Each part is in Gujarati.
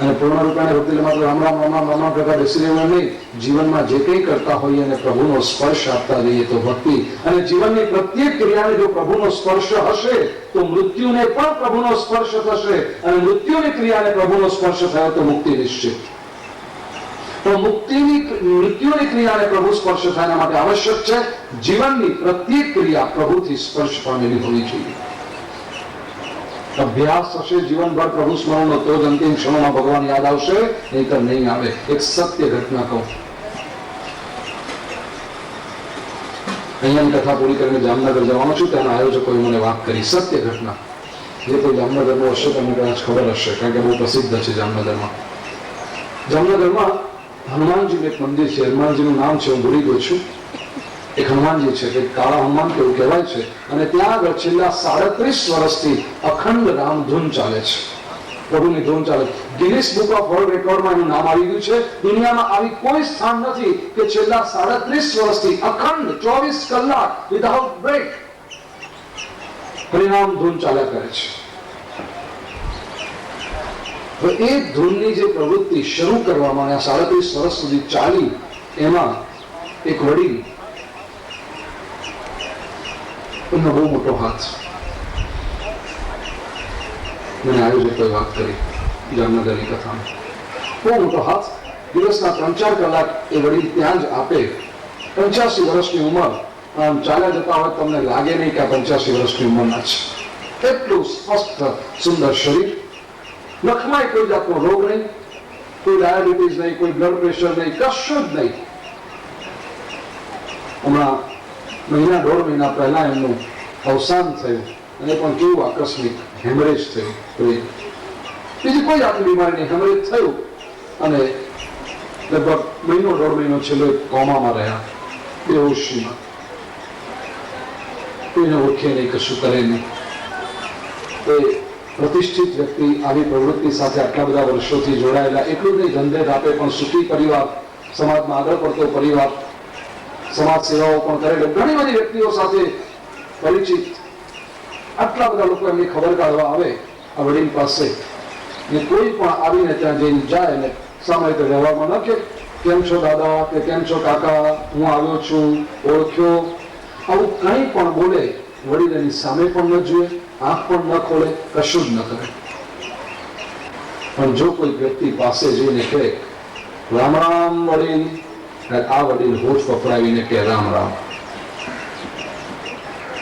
અને પૂર્ણ રૂપાને ભક્તિ માત્ર રામ રામ રામ રામ રામ રામ કરતા બેસી રહેવું નહીં. જીવનમાં જે કંઈ કરતા હોઈએ અને પ્રભુનો સ્પર્શ આપતા જઈએ તો ભક્તિ, અને જીવનની પ્રત્યેક ક્રિયાને જો પ્રભુનો સ્પર્શ હશે તો મૃત્યુને પણ પ્રભુનો સ્પર્શ થશે, અને મૃત્યુની ક્રિયાને પ્રભુનો સ્પર્શ થયો તો મુક્તિ નિશ્ચિત. તો મૃત્યુની ક્રિયાને પ્રભુ સ્પર્શ થાય એના માટે આવશ્યક છે જીવનની પ્રત્યેક ક્રિયા પ્રભુથી સ્પર્શ પામેલી હોવી જોઈએ. અભ્યાસ થશે જીવનભર પ્રભુ સ્મરણનો તો જ અંતિમ ક્ષણોમાં ભગવાન યાદ આવશે, નહીતર નહીં આવે. એક સત્ય ઘટના કહું. અહીંયાની કથા પૂરી કરીને જામનગર જવાનો છું. ત્યાંના આયોજકોએ મને વાત કરી. સત્ય ઘટના જે કોઈ જામનગરનું હશે તમને કદાચ ખબર હશે, કારણ કે બહુ પ્રસિદ્ધ છે જામનગરમાં. જામનગરમાં હનુમાનજીનું એક મંદિર છે. હનુમાનજીનું નામ છે, હું ભૂલી ગયો છું. એક હનુમાનજી છે, કે કાળા હનુમાન કેવું કહેવાય છે. અને ત્યાં આગળ છેલ્લા 37 વર્ષથી અખંડ રામધૂન ચાલે છે, પ્રભુની ધૂન ચાલે. ગિનિસ બુક ઓફ વર્લ્ડ રેકોર્ડમાં એનું નામ આવી ગયું છે. દુનિયામાં આવી કોઈ સ્થાન નથી કે છેલ્લા 37 વર્ષથી અખંડ 24 કલાક વિધાઉટ બ્રેક પરિણામ ધૂન ચાલ્યા કરે છે. તો એ ધૂનની જે પ્રવૃત્તિ શરૂ કરવામાં 37 વર્ષ સુધી ચાલી, એમાં એક વડીલ, એમનો બહુ મોટો હાથ. મને આયોજકોએ વાત કરી જામનગરની કથામાં. બહુ મોટો હાથ. દિવસના 3-4 કલાક એ વડીલ ત્યાં જ આપે. 85 વર્ષની ઉંમર. આમ ચાલ્યા જતા હોય તમને લાગે નહીં કે આ 85 વર્ષની ઉંમરના છે. એટલું સ્પષ્ટ સુંદર શરીર. નખમાં કોઈ જાતનો રોગ નહીં, કોઈ ડાયાબિટીસ નહીં, કોઈ બ્લડ પ્રેશર નહીં, કશું જ નહીં. હમણાં 1-1.5 મહિના પહેલા એમનું અવસાન થયું, અને પણ કેવું આકસ્મિક હેમરેજ થયું. બીજી કોઈ જાતની બીમારી નહીં, હેમરેજ થયું, અને લગભગ 1-1.5 મહિનો છેલ્લો કોમામાં રહ્યા, બેહોશીમાં. કોઈને ઓળખે નહીં, કશું કરે નહીં. પ્રતિષ્ઠિત વ્યક્તિ આવી પ્રવૃત્તિ સાથે આટલા બધા વર્ષોથી જોડાયેલા, એટલું જ નહીં ધંધે ધાપે પણ સુખી પરિવાર, સમાજમાં આગળ પડતો પરિવાર, સમાજ સેવાઓ પણ કરેલો, ઘણી બધી વ્યક્તિઓ સાથે પરિચિત. આટલા બધા લોકો એમની ખબર કાઢવા આવે આ વડીલ પાસે, ને કોઈ પણ આવીને ત્યાં જઈને જાય ને સામે રીતે વ્યવહારમાં ન કે કેમ છો દાદા, કે કેમ છો કાકા, હું આવ્યો છું, ઓળખ્યો, આવું કંઈ પણ બોલે. વડીલ એની સામે પણ ન જુએ, આંખ પણ ન ખોલે, કશું જ ન કરે. પણ જો કોઈ વ્યક્તિ પાસે જઈને કહે રામ રામ વડીલ, આ વડીલ હોઠ ફફડાવીને કે રામ રામ.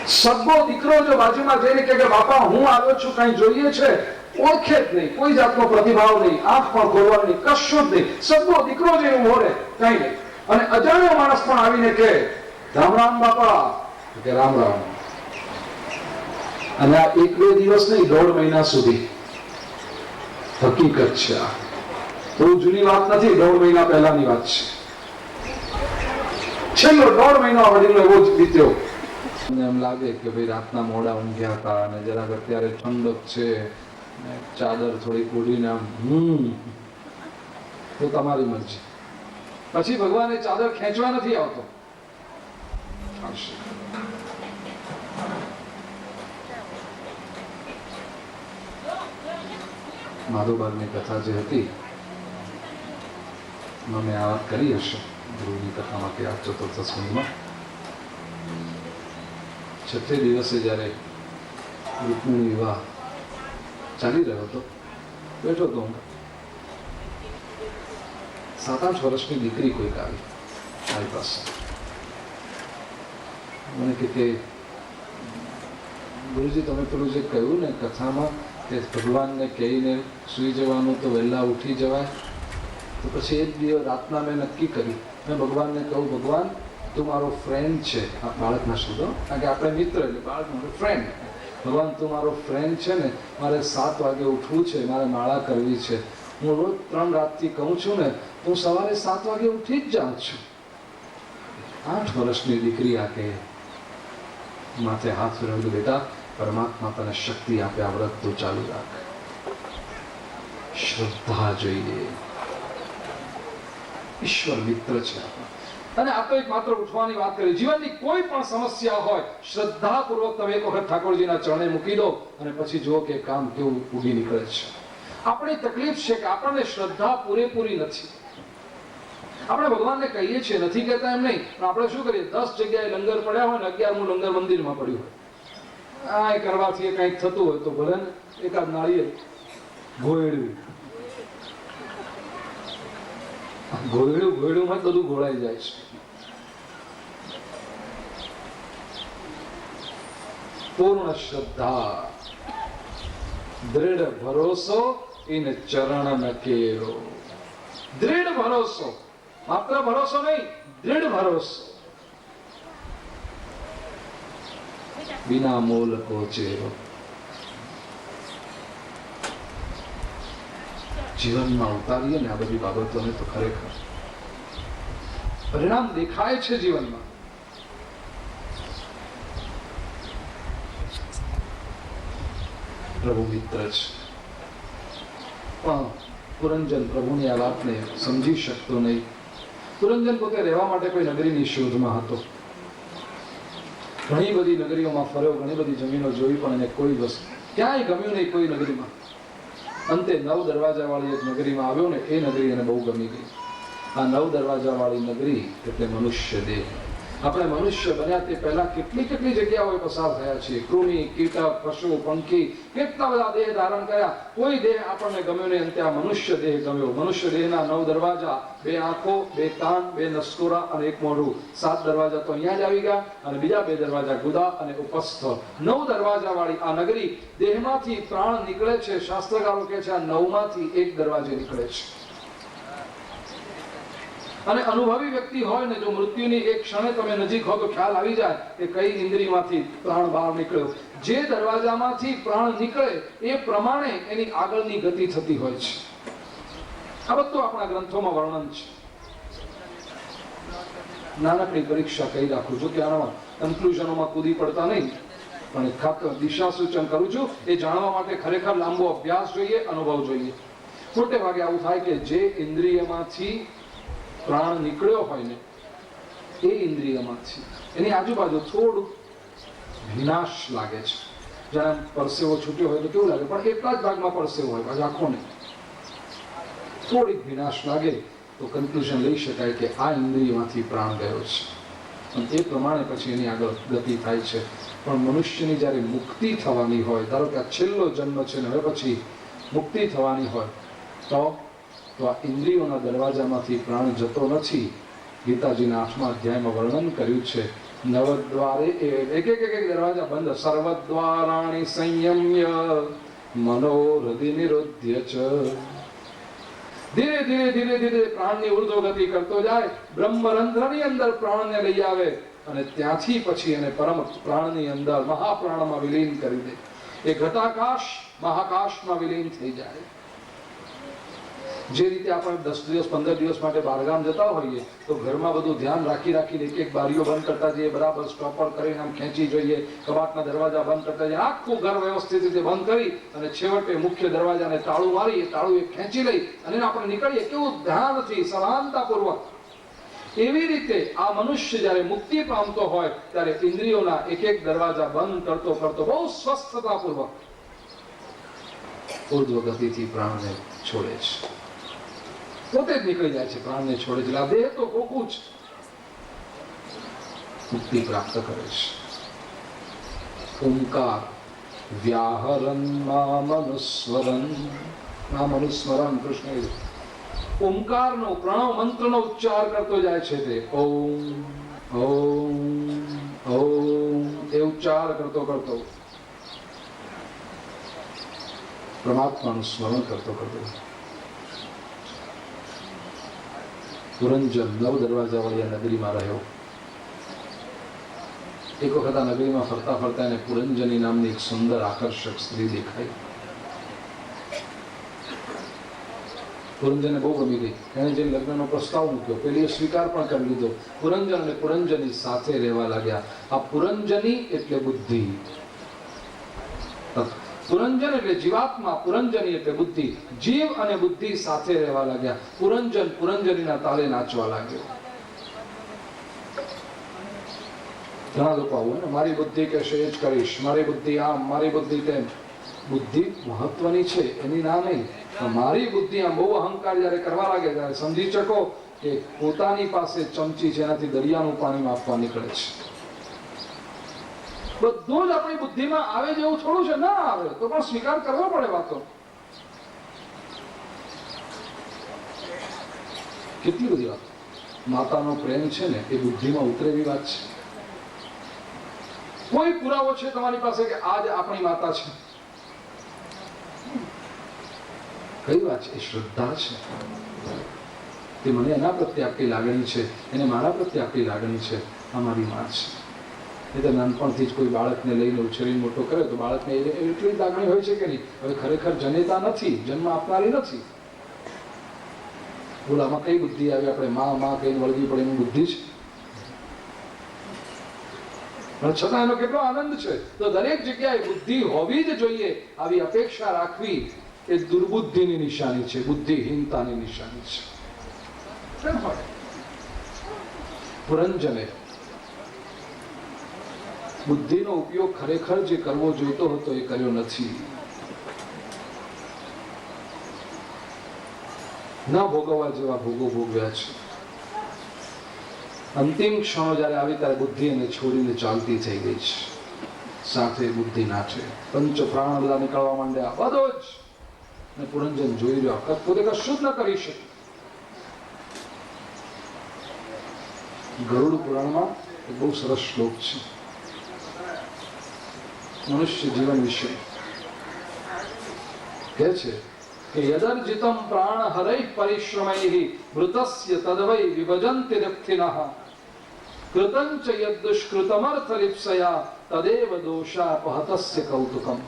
સગો દીકરો જો બાજુમાં જઈને કે બાપા હું આવ્યો છું, કઈ જોઈએ છે, ઓળખે જ નહીં, કોઈ જાતનો પ્રતિભાવ નહીં, આંખ પણ ખોલવા નહીં, કશું જ નહીં. સગો દીકરો જે એવું હોરે કઈ નહીં. અને અજાણ્યો માણસ પણ આવીને કે રામ રામ બાપા, કે રામ રામ. અને આ 1-2 દિવસ નહીં, 1.5 મહિના સુધી હકીકત છે. આ બહુ જૂની વાત નથી, 1.5 મહિના પહેલાની વાત છે. છેલ્લો 1.5 મહિનો વડીલનો એવો જ બીત્યો. એમ લાગે કે ભાઈ રાતના મોડા ઊંઘ્યા હતા, અને જરાક અત્યારે ઠંડક છે, ચાદર થોડીક ઓઢીને આમ તો તમારી મરજી. પછી ભગવાને ચાદર ખેંચવા નથી આવતો. માધવબાગની કથા જે હતી, મેં આ વાત કરી હશે ગુરુની કથામાં કે આ ચતુર્થ સ્કંદમાં. 6 દિવસે જ્યારે રૂકમિણી વિવાહ ચાલી રહ્યો હતો, બેઠો તો હું. 7-8 વર્ષની દીકરી કોઈક આવી મારી પાસે. મને કે ગુરુજી તમે પેલું જે કહ્યું ને કથામાં કે ભગવાનને કહીને સૂઈ જવાનું તો વહેલા ઉઠી જવાય, તો પછી એક દિવસ રાતના મેં નક્કી કર્યું, મેં ભગવાનને કહું ભગવાન તું મારો ફ્રેન્ડ છે. આ બાળકના શબ્દો, કારણ કે આપણે મિત્ર એટલે બાળક મારો ફ્રેન્ડ. ભગવાન તું મારો ફ્રેન્ડ છે ને, મારે 7 વાગે ઉઠવું છે, મારે માળા કરવી છે. હું રોજ 3 રાતથી કહું છું ને, હું સવારે 7 વાગે ઉઠી જ જાઉં છું. 8 વર્ષની દીકરી આ કે માથે હાથ ફેરવ્યું, બેટા પરમાત્મા તને શક્તિ આપે, આ વ્રત તું ચાલુ રાખ. શ્રદ્ધા જોઈએ. ઈશ્વર મિત્ર છે અને આ તો એક માત્ર ઉઠવાની વાત કરી. જીવનની કોઈ પણ સમસ્યા હોય, શ્રદ્ધાપૂર્વક તમે એક વખત ઠાકોરજીના ચરણે મૂકી દો, અને પછી જુઓ કે કામ કેવું ઉગી નીકળે છે. આપણી તકલીફ છે કે આપણને શ્રદ્ધા પૂરેપૂરી નથી. આપણે ભગવાનને કહીએ છીએ, નથી કહેતા એમ નહીં, પણ આપણે શું કરીએ, 10 જગ્યાએ લંગર પડ્યા હોય ને 11મું લંગર મંદિરમાં પડ્યું હોય. આ કરવાથી કંઈક થતું હોય તો ભલે ને એકાદ નાળિયેર ઘોયડ્યું ઘોયડુંમાં બધું ઘોળાઈ જાય છે. પૂર્ણ શ્રદ્ધા, દૃઢ ભરોસો ઇન ચરણ નકેરો. દૃઢ ભરોસો, માત્ર ભરોસો નહીં, દૃઢ ભરોસો. વિના મોલ પહોંચેરો. જીવનમાં ઉતારીએ ને આ બધી બાબતોને તો ખરેખર પરિણામ દેખાય છે જીવનમાં. પ્રભુ મિત્ર છે, પણ પુરંજન પ્રભુની આ વાતને સમજી શકતો નહીં. પુરંજન પોતે રહેવા માટે કોઈ નગરીની શોધમાં હતો. ઘણી બધી નગરીઓમાં ફર્યો, ઘણી બધી જમીનો જોઈ, પણ એને કોઈ વસ્તુ ક્યાંય ગમ્યું નહીં કોઈ નગરીમાં. અંતે 9 દરવાજા વાળી એક નગરીમાં આવ્યો ને એ નગરી એને બહુ ગમી ગઈ. આ 9 દરવાજા વાળી નગરી એટલે મનુષ્ય દેહ. આપણે મનુષ્ય બન્યા તે પહેલા કેટલી જગ્યાઓએ પસાર થયા છીએ. કૃમિ, કીટક, પશુ, પંખી, કેટલા બધા દેહ ધારણ કર્યા, કોઈ દેહ આપણને ગમ્યો નહીં. અંતે આ મનુષ્ય દેહ ગમ્યો. મનુષ્ય દેહના 9 દરવાજા, 2 આંખો, 2 કાન, 2 નસકોરા અને 1 મોઢું. 7 દરવાજા તો અહીંયા જ આવી ગયા અને બીજા 2 દરવાજા ગુદા અને ઉપસ્થ. 9 દરવાજા વાળી આ નગરી, દેહમાંથી પ્રાણ નીકળે છે. શાસ્ત્રકારો કહે છે આ 9માંથી 1 દરવાજે નીકળે છે. અને અનુભવી વ્યક્તિ હોય ને, જો મૃત્યુની એક ક્ષણે તમે નજીક હો તો ખ્યાલ આવી જાય કે કઈ ઇન્દ્રિયમાંથી પ્રાણ બહાર નીકળ્યો. જે દરવાજામાંથી પ્રાણ નીકળે એ પ્રમાણે એની આગળની ગતિ થતી હોય છે. આ બધું આપણા ગ્રંથોમાં વર્ણન છે. નાનકડી પરીક્ષા કહી રાખું છું કે આમાં કન્ક્લુઝનોમાં કૂદી પડતા નહીં, પણ ખાતર દિશા સૂચન કરું છું. એ જાણવા માટે ખરેખર લાંબો અભ્યાસ જોઈએ, અનુભવ જોઈએ. મોટે ભાગે આવું થાય કે જે ઇન્દ્રિયમાંથી પ્રાણ નીકળ્યો હોય ને એ ઇન્દ્રિયમાંથી એની આજુબાજુ થોડું વિનાશ લાગે છે. જ્યારે પરસેવો છૂટ્યો હોય તો કેવું લાગે, પણ એટલા જ ભાગમાં પરસેવો હોય, પાછો આખો નહીં. થોડીક વિનાશ લાગે તો કન્ક્લુઝન લઈ શકાય કે આ ઇન્દ્રિયમાંથી પ્રાણ ગયો છે. અને એ પ્રમાણે પછી એની આગળ ગતિ થાય છે. પણ મનુષ્યની જ્યારે મુક્તિ થવાની હોય, ધારો કે આ છેલ્લો જન્મ છે ને હવે પછી મુક્તિ થવાની હોય તો આ ઇન્દ્રિયોના દરવાજામાંથી પ્રાણ જતો નથી. ગીતાજીના 8મા અધ્યાયમાં વર્ણન કર્યું છે. નવદ્વારે એક દરવાજા બંધ. સર્વદ્વારાણિ સંયમ્ય મનોહૃદિ નિરુધ્ય ચ. ધીરે ધીરે પ્રાણની ઉર્ધ્વગતિ કરતો જાય. બ્રહ્મરંધ્રની અંદર પ્રાણને લઈ આવે અને ત્યાંથી પછી એને પરમ પ્રાણની અંદર મહાપ્રાણમાં વિલીન કરી દે. એ ઘટાકાશ મહાકાશમાં વિલીન થઈ જાય. જે રીતે આપણે 10 દિવસ 15 દિવસ માટે બહારગામ જતા હોઈએ તો ઘરમાં બધું ધ્યાન રાખીને એક બારીઓ બંધ કરતા જઈએ, બરાબર સ્ટોપર કરીને આમ ખેંચી જોઈએ, કબાટના દરવાજા બંધ કરતા જઈએ, આખું ઘર વ્યવસ્થિત રીતે બંધ કરી અને છેવટે મુખ્ય દરવાજાને તાળું મારી, તાળું ખેંચી લઈ અને આપણે નીકળીએ. કેવું ધ્યાનથી, સભાનતાપૂર્વક. એવી રીતે આ મનુષ્ય જ્યારે મુક્તિ પામતો હોય ત્યારે ઇન્દ્રિયોના એક દરવાજા બંધ કરતો બહુ સ્વસ્થતાપૂર્વક ઉર્ધ્વ ગતિથી પ્રાણને છોડે છે. પોતે જ નીકળી જાય છે, પ્રાણને છોડે છે. આ દેહ તો કોકું જ મુક્તિ પ્રાપ્ત કરે છે. ઓમકાર વ્યાહરન મામનુસ્મરન કૃષ્ણ ઓમકારનો, પ્રણવ મંત્રનો ઉચ્ચાર કરતો જાય છે. તે ઓમ ઓમ ઓમ એ ઉચ્ચાર કરતો પરમાત્માનું સ્મરણ કરતો પુરંજન 9 દરવાજા વાળી નગરીમાં રહ્યો. એક વખત આ નગરીમાં ફરતા એને પુરંજની નામની એક સુંદર આકર્ષક સ્ત્રી દેખાઈ. પુરંજને બહુ ગમી ગઈ. એને જે લગ્નનો પ્રસ્તાવ મૂક્યો, પેલીએ સ્વીકાર પણ કરી લીધો. પુરંજન અને પુરંજની સાથે રહેવા લાગ્યા. આ પુરંજની એટલે બુદ્ધિ. પુરંજન એટલે જીવાત્મા, પુરંજની એટલે બુદ્ધિ. જીવ અને બુદ્ધિ સાથે રહેવા લાગ્યા. પુરંજન પુરંજનીના તાલે નાચવા લાગ્યો. ઘણા લોકો આવું ને, મારી બુદ્ધિ કહેશે એ જ કરીશ, મારી બુદ્ધિ આમ, મારી બુદ્ધિ તેમ. બુદ્ધિ મહત્વની છે, એની ના નહીં, મારી બુદ્ધિ આમ બહુ અહંકાર જ્યારે કરવા લાગે ત્યારે સમજી શકો કે પોતાની પાસે ચમચી છે એનાથી દરિયાનું પાણી માપવા નીકળે છે. બધું જ આપણી બુદ્ધિમાં આવે જેવું થોડું છે, ના આવે તો પણ સ્વીકાર કરવો પડે વાતો. કેટલી બધી વાત. માતાનો પ્રેમ છે ને એ બુદ્ધિમાં ઉતરેવી વાત છે. કોઈ પુરાવો છે તમારી પાસે કે આજ આપણી માતા છે? કઈ વાત છે? એ શ્રદ્ધા છે. તે મને એના પ્રત્યે આપણી લાગણી છે, એને મારા પ્રત્યે આપણી લાગણી છે. અમારી માં છે. એ તો નાનપણથી જ કોઈ બાળકને લઈને ઉછેરીને મોટો કરે તો બાળકને એટલી લાગણી હોય છે કે નહીં? હવે ખરેખર જનેતા નથી, જન્મ આપનારી નથી. બોલામાં કઈ બુદ્ધિ આવી? આપણે માં કહીને વળગી પડે એની બુદ્ધિ છે. પણ છતાં એનો કેટલો આનંદ છે. તો દરેક જગ્યાએ બુદ્ધિ હોવી જ જોઈએ. આવી અપેક્ષા રાખવી એ દુર્બુદ્ધિની નિશાની છે, બુદ્ધિહીનતાની નિશાની છે. પુરંજને બુદ્ધિનો ઉપયોગ ખરેખર જે કરવો જોઈતો હતો એ કર્યો નથી. ન ભોગવવા જેવા ભોગો ભોગવ્યા છે. અંતિમ ક્ષણો જયારે આવી ત્યારે બુદ્ધિ એને છોડીને ચાલતી થઈ ગઈ છે. સાથે બુદ્ધિ નાચે. પંચ પ્રાણ બધા નીકળવા માંડ્યા, બધો જ. અને પુરંજન જોઈ રહ્યો, પોતે કશું જ ન કરી શકે. ગરુડ પુરાણમાં એક બહુ સરસ શ્લોક છે મનુષ્ય જીવન વિશે. કહે છે કે યદર્જિતમ પ્રાણ હરૈ પરિશ્રમૈ મૃતસ્ય તદવૈ વિભજન્તિ રક્તિનઃ કૃતં ચ યદુષ્કૃતમર્થ લિપ્સયા તદેવ દોષાપહતસ્ય કૌતુકમ.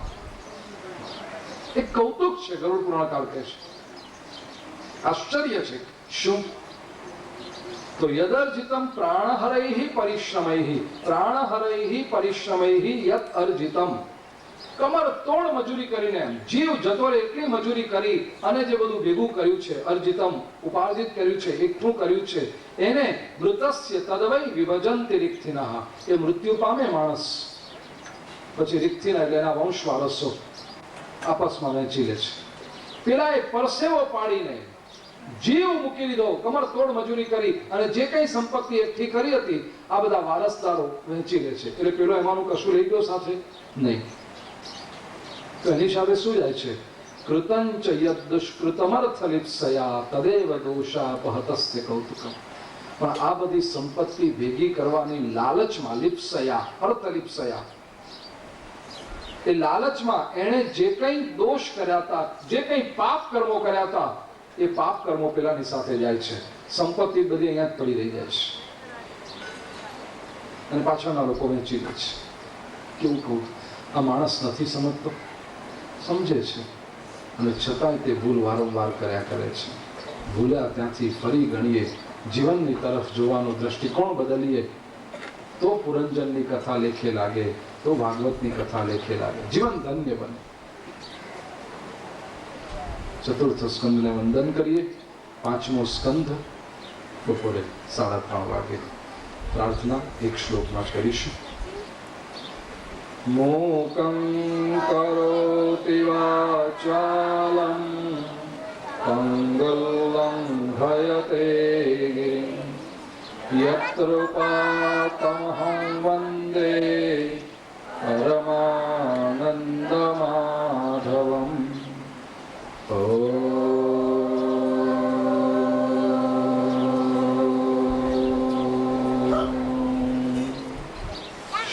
એક કૌતુક છે ગરુડ પુરાણકાર કહે છે. આશ્ચર્ય છે. શું? તો યદર્જિતમ પ્રાણહરૈ પરિશ્રમૈ, પ્રાણહરૈ પરિશ્રમૈ યત અર્જિતમ, કમર તોડ મજૂરી કરીને, જીવ જતો રહે એટલી મજૂરી કરી અને જે બધું ભેગું કર્યું છે, અર્જિતમ ઉપાર્જિત કર્યું છે, એકઠું કર્યું છે, એને મૃતસ્ય તદવૈ વિભજન્તિ રિક્તિનઃ, એ મૃત્યુ પામે માણસ, પછી રિક્તિના એટલે એના વંશ વારસો આપસમાં વહેંચી લે છે. પેલા એ પરસેવો પાડીને જીવ મૂકી દીધો, કમર તોડ મજૂરી કરી અને જે કઈ સંપત્તિ એકઠી કરી હતી આ બધા વારસદારો વહેંચી લે છે. એટલે પેલો એમાંનું કશું લઈ ગયો સાથે નહીં. તો એની સાથે શું જાય છે? કૃતં ચ યદુષ્કૃતમર્થ લિપ્સયા તદેવ દોષાપહતસ્ય કૌતુકમ. પણ આ બધી સંપત્તિ ભેગી કરવાની લાલચમાં, લિપ્સયા અર્થ લિપ્સયા, એ લાલચમાં એણે જે કઈ દોષ કર્યા હતા, જે કઈ પાપ કર્મો કર્યા હતા, એ પાપ કર્મો પેલાની સાથે જાય છે. સંપત્તિ બધી અહીંયા જ પડી રહી જાય છે અને પાછળના લોકો વહેંચી લે છે. કેવું કહું? આ માણસ નથી સમજતો, સમજે છે અને છતાંય તે ભૂલ વારંવાર કર્યા કરે છે. ભૂલ્યા ત્યાંથી ફરી ગણીએ, જીવનની તરફ જોવાનો દ્રષ્ટિકોણ બદલીએ તો પુરંજનની કથા લેખે લાગે, તો ભાગવતની કથા લેખે લાગે, જીવન ધન્ય બને. ચતુર્થ સ્કંદને વંદન કરીએ. પાંચમો સ્કંદ બપોરે 3:30 વાગે પ્રાર્થના એક શ્લોકમાં કરીશું. મૂકં કરોતિ વાચાલં પંગું લંઘયતે ગિરિં યત્ર પાતમહં વંદે પરમાનંદ માધવમ.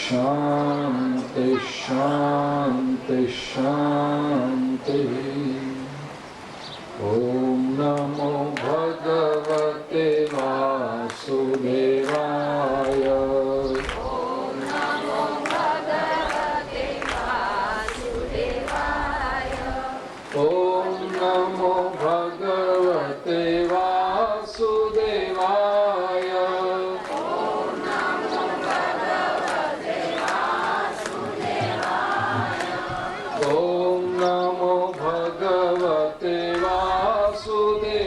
શાંતિ શાંતિ શાંતિ. ઓમ નમો ભગવતે વાસુદેવાય. ઓમ નમો ભગવતે વાસુદેવાય. ઓમ નમો ભગવતે વાસુદેવાય.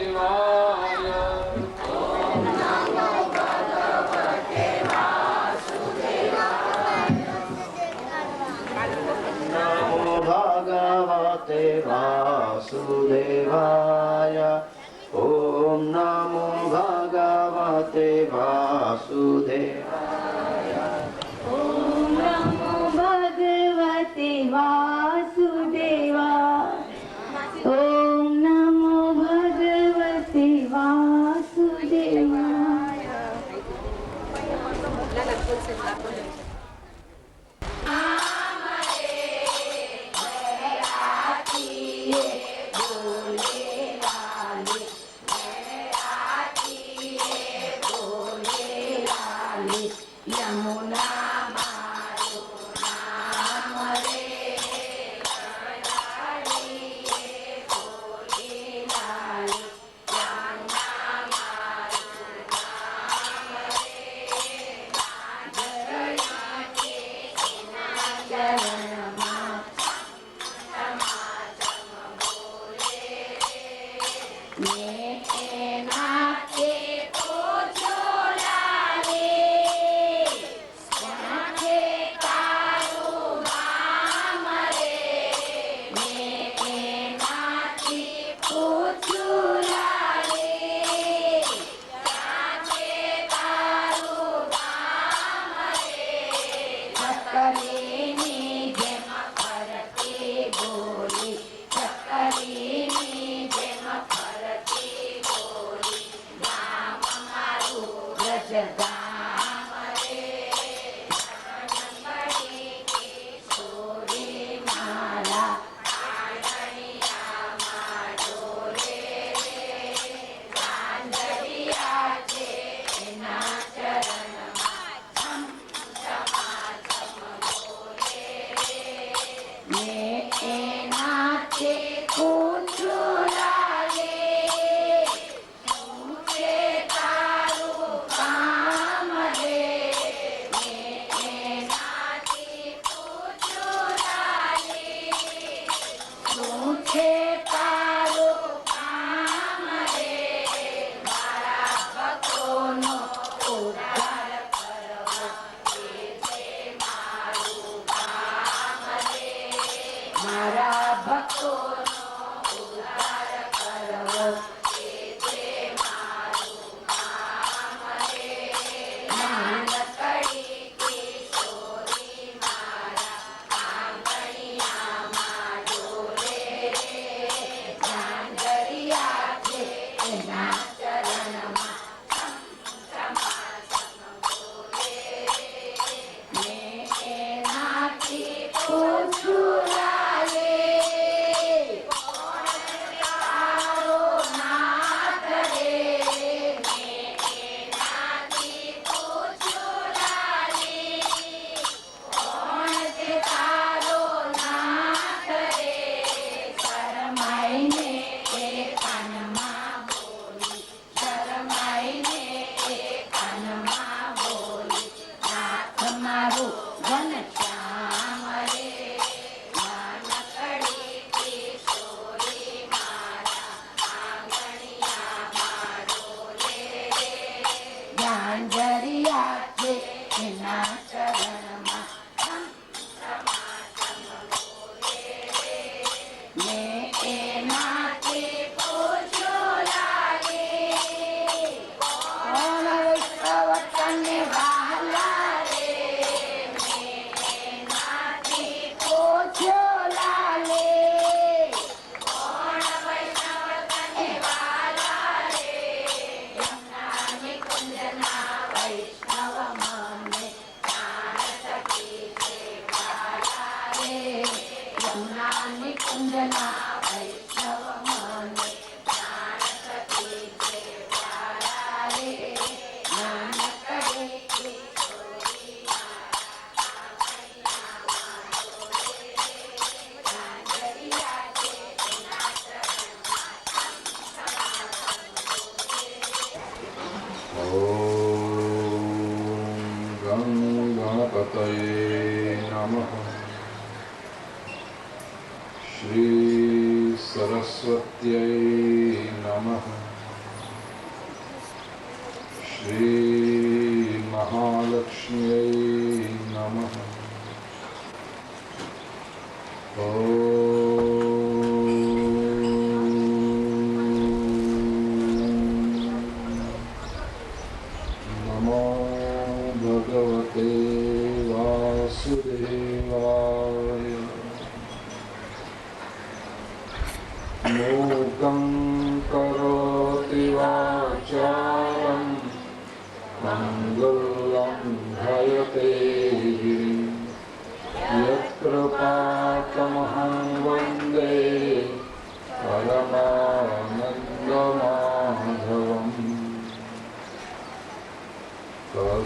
નમો ભગવતે વાસુદેવાય. वासुदेवाय। ॐ नमो भगवते वासुदेवाय। ॐ नमो भगवते वासुदेवाय। ॐ नमो भगवते वासुदेवाय।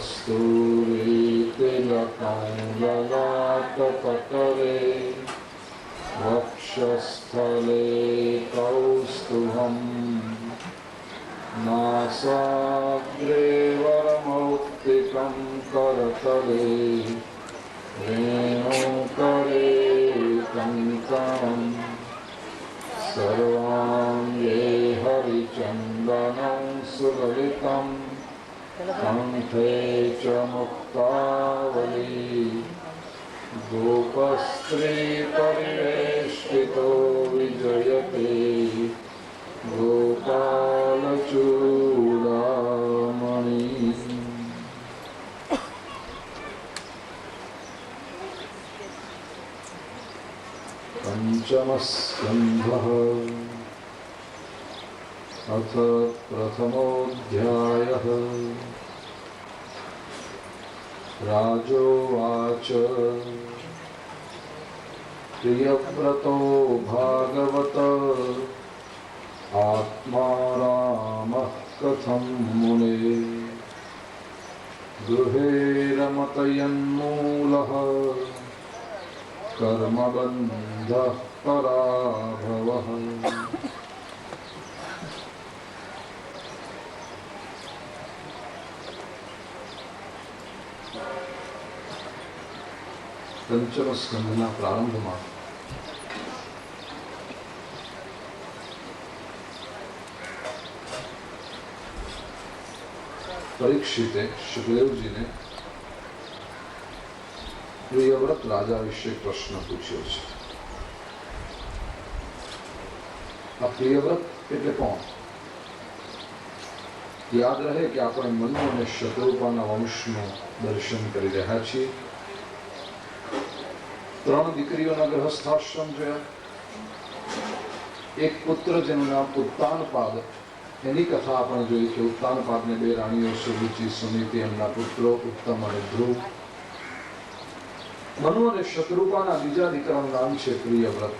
कस्तूरी तिलकं ललाटपटले वक्षस्थले कौस्तुभम् नासाग्रे वरमौक्तिकं करतले वेणुकरे कङ्कणम् सर्वाङ्गे हरिचन्दनं सुललितं कण्ठे च मुक्तावली गोपस्त्रीपरिवेष्टितो विजयते गोपालचूडामणि। पंचमस्कन्धः अथ प्रथमोऽध्यायः। राजोवाच प्रियव्रतो भागवत आत्मा रामः कथं मुने गृहे रमतयन्मूलः कर्मबन्धः पराभवः। पंचम स्कंधना प्रारंभમાં પરીક્ષિતે સુખદેવજીને પ્રિયવ્રત રાજા વિશે પ્રશ્ન પૂછ્યો છે. આ પ્રિયવ્રત એટલે કોણ? યાદ રહે કે આપણે મનુ અને શત્રુપાના વંશનું દર્શન કરી રહ્યા છીએ. 3 દીકરીઓના ગૃહસ્થાશ્રમ જોયા. એક પુત્ર જેનું નામ ઉત્તાનપાદ, એની કથા આપણે જોઈ કે ઉત્તાનપાદને 2 રાણીઓ સુરુચિ, સુનીતિ, એમના પુત્રો ઉત્તમ અને ધ્રુવ. મનુ અને શત્રુપાના બીજા દીકરાનું નામ છે પ્રિયવ્રત.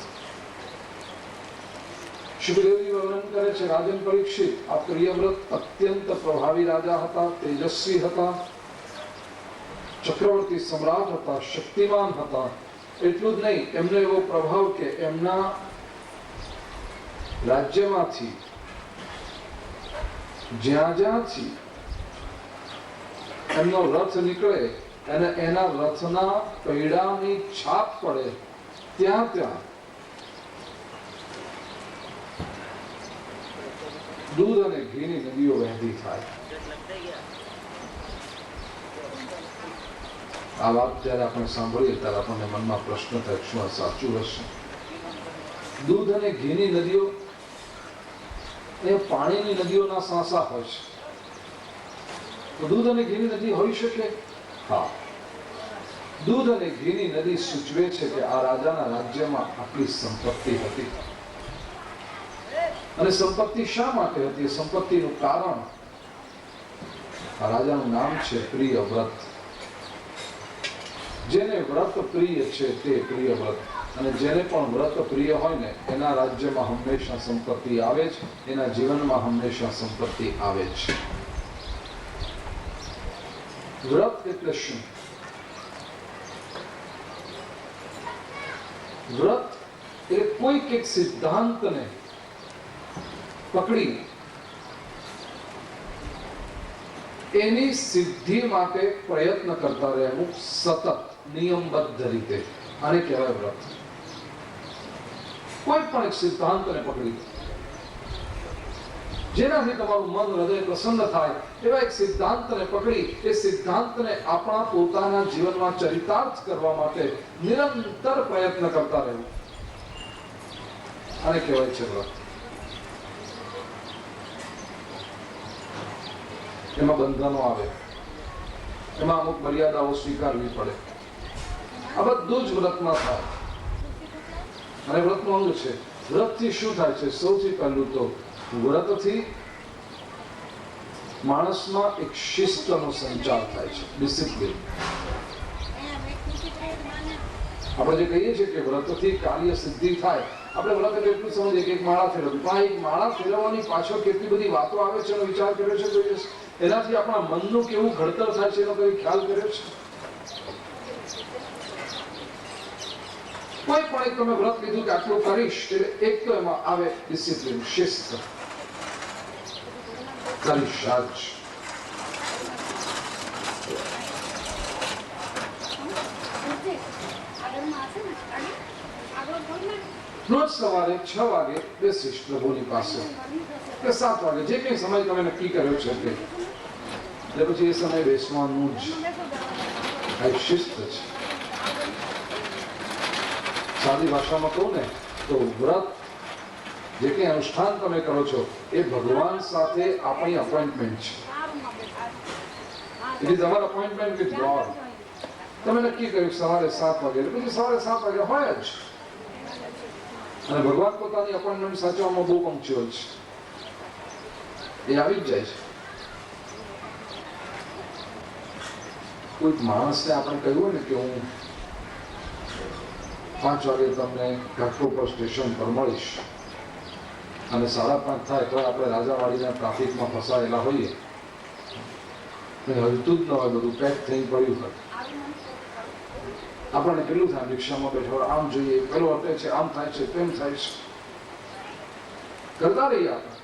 સુખદેવજી વર્ણન કરે છે, રાજન પરીક્ષિત, આ પ્રિયવ્રત અત્યંત પ્રભાવી રાજા હતા, તેજસ્વી હતા, ચક્રવર્તી સમ્રાટ હતા, શક્તિમાન હતા. એટલું જ નહીં, એમનો એવો પ્રભાવ કે એમના રાજ્યમાંથી જ્યાંથી એમનો રથ નીકળે અને એના રથના પૈડાની છાપ પડે ત્યાં દૂધ અને ઘીની નદીઓ વહેતી થાય. આ વાત જ્યારે આપણે સાંભળીએ ત્યારે આપણને મનમાં પ્રશ્ન થાય, શું આ સાચું હશે? દૂધ અને ઘીની નદીઓ એ પાણીની નદીઓના સાંસા હોય છે. તો દૂધ અને ઘીની નદી હોઈ શકે? હા. દૂધ અને ઘીની નદી સૂચવે છે કે આ રાજાના રાજ્યમાં આટલી સંપત્તિ હતી. અને સંપત્તિ શા માટે હતી? સંપત્તિનું કારણ, આ રાજાનું નામ છે પ્રિયવ્રત. જેને વ્રત પ્રિય છે તે પ્રિયવ્રત. અને જેને પણ વ્રત પ્રિય હોય ને એના રાજ્યમાં હંમેશા સંપત્તિ આવે છે, એના જીવનમાં હંમેશા સંપત્તિ આવે છે. વ્રત એટલે શું? વ્રત એ કોઈક એક સિદ્ધાંતને પકડી એની સિદ્ધિ માટે પ્રયત્ન કરતા રહેવું સતત નિયમબદ્ધ રીતે, આને કહેવાય વ્રત. કોઈ પણ એક સિદ્ધાંતને પકડી જેનાથી તમારું મન હૃદય પ્રસન્ન થાય એવા એક સિદ્ધાંતને પકડી એ સિદ્ધાંતને આપણા પોતાના જીવનમાં ચરિતાર્થ કરવા માટે નિરંતર પ્રયત્ન કરતા રહેવું, આને કહેવાય છે વ્રત. એમાં બંધનો આવે, એમાં અમુક મર્યાદાઓ સ્વીકારવી પડે. આ બધું જ વ્રતમાં થાય અને વ્રતનું અંગ છે. વ્રતથી શું થાય છે? સૌથી પહેલું તો વ્રતથી માણસમાં એક શિસ્તનો સંચાર થાય છે, ડિસિપ્લિન. આપણે જે કહીએ છીએ કે વ્રતથી કાર્ય સિદ્ધિ થાય, આપણે વ્રત એટલે એટલું સમજીએ કે એક માળા ફેરવવું, પણ એક માળા ફેરવવાની પાછળ કેટલી બધી વાતો આવે છે એનો વિચાર કર્યો છે કોઈ દિવસ? એનાથી આપણા મનનું કેવું ઘડતર થાય છે એનો કોઈ ખ્યાલ કર્યો છે? કોઈ પણ એક તમે વ્રત લીધું કે આટલું કરીશ, એટલે એક તો એમાં આવે ડિસિપ્લિન, શિસ્ત, કરીશ આજ. રોજ સવારે 6 વાગે બેસીશ પ્રભુની પાસે, કે 7 વાગે, જે કંઈ સમય તમે નક્કી કર્યો છે તે, એટલે પછી એ સમય બેસવાનું જ. આ શિસ્ત છે. સાદી ભાષામાં કહું ને તો વ્રત જે કંઈ અનુષ્ઠાન તમે કરો છો એ ભગવાન સાથે આપણી અપોઇન્ટમેન્ટ છે. It is our appointment with God. તમે નક્કી કર્યું સવારે 7 વાગે, એટલે પછી સવારે 7 વાગે હોય જ. અને ભગવાન પોતાની અપોઇન્ટમેન્ટ સાચવવામાં બહુ પંક્ચ્યુઅલ છે, એ આવી જ જાય છે. કોઈ માણસને આપણે કહ્યું ને કે હું 5 વાગે તમને ઘાટકોપર સ્ટેશન પર મળીશ, અને 5:30 થાય તો આપણે રાજાવાડીના ટ્રાફિકમાં ફસાયેલા હોઈએ, હલતું જ ન હોય, બધું પેક થઈ પડ્યું હોય, આપણને કેટલું થાય? રિક્ષામાં બેઠો આમ જોઈએ, પેલો અટે છે, આમ થાય છે, તેમ થાય છે, કરતા રહીએ આપણે.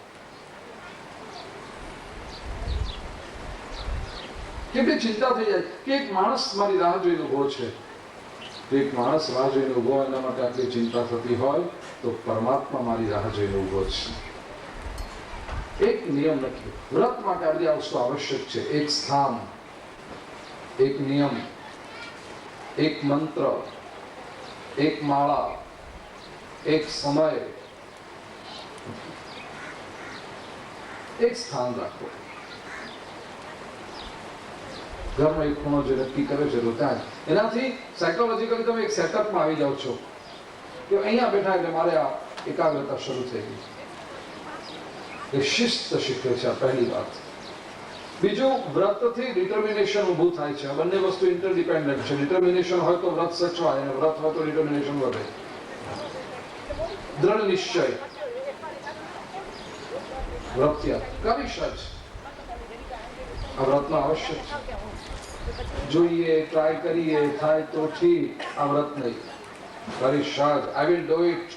કેટલી ચિંતા થઈ જાય કે એક માણસ મારી રાહ જોઈને ઉભો છે. એક માણસ રાહ જોઈને ઉભો હોય, એના માટે આટલી ચિંતા થતી હોય તો પરમાત્મા મારી રાહ જોઈને ઉભો છે. એક નિયમ નથી. વ્રત માટે આ બધી વસ્તુ આવશ્યક છે. એક સ્થાન, એક નિયમ, એક મંત્ર, એક માળા, એક સમય, એક સ્થાન રાખો. ઘરનો એક ખૂણો જે નક્કી કર્યો છે તો ત્યાં એનાથી સાયકોલોજીકલી તમે એક સેટઅપમાં આવી જાઓ છો કે અહીંયા બેઠા એટલે મારે આ એકાગ્રતા શરૂ થઈ ગઈ. એ શિસ્ત શીખવે છે, આ પહેલી વાત. બીજું, વ્રતથી ડિટર્મિનેશન ઊભું થાય છે. આ બંને વસ્તુ ઇન્ટરડિપેન્ડન્ટ છે. ડિટર્મિનેશન હોય તો વ્રત સચવાય, અને વ્રત હોય તો ડિટર્મિનેશન વધે. દ્રઢ નિશ્ચય, વ્રત કરીશ જ, આ વ્રતમાં આવશ્યક છે. જોઈએ, ટ્રાય કરીએ, થાય તો ઠીક, આ વ્રત નહીં. કરીશ જ, આઈ વિલ ડુ ઇટ.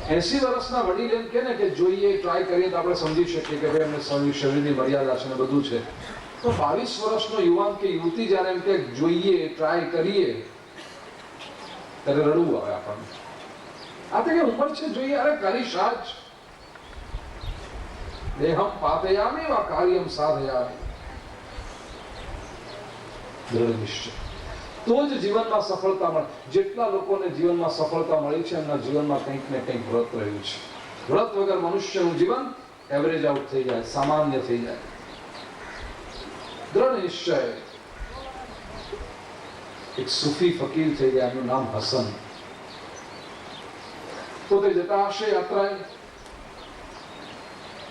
80 વર્ષના વડીલ એમ કે ને કે જોઈએ, ટ્રાય કરીએ તો આપણે સમજી શકીએ કે ભાઈ એમને શરીરની મર્યાદા છે ને બધું છે. તો 22 વર્ષનો યુવાન કે યુવતી જયારે એમ કે જોઈએ, ટ્રાય કરીએ, ત્યારે રડવું આવે આપણને. આ તો કે ઉંમર છે, જોઈએ, અરે કરીશ આજ. દેહમ પાપયામિ વા કાર્યમ સાધયામિ. દ્રઢ નિશ્ચય, તો જ જીવનમાં સફળતા મળે. જેટલા લોકોને જીવનમાં સફળતા મળી છે એમના જીવનમાં કંઈક ને કંઈક વ્રત રહ્યું છે. વ્રત વગર મનુષ્યનું જીવન એવરેજ આઉટ થઈ જાય, સામાન્ય થઈ જાય. દ્રઢ નિશ્ચય. એક સૂફી ફકીર થઈ ગયા, એનું નામ હસન. પોતે જતા હશે યાત્રાએ,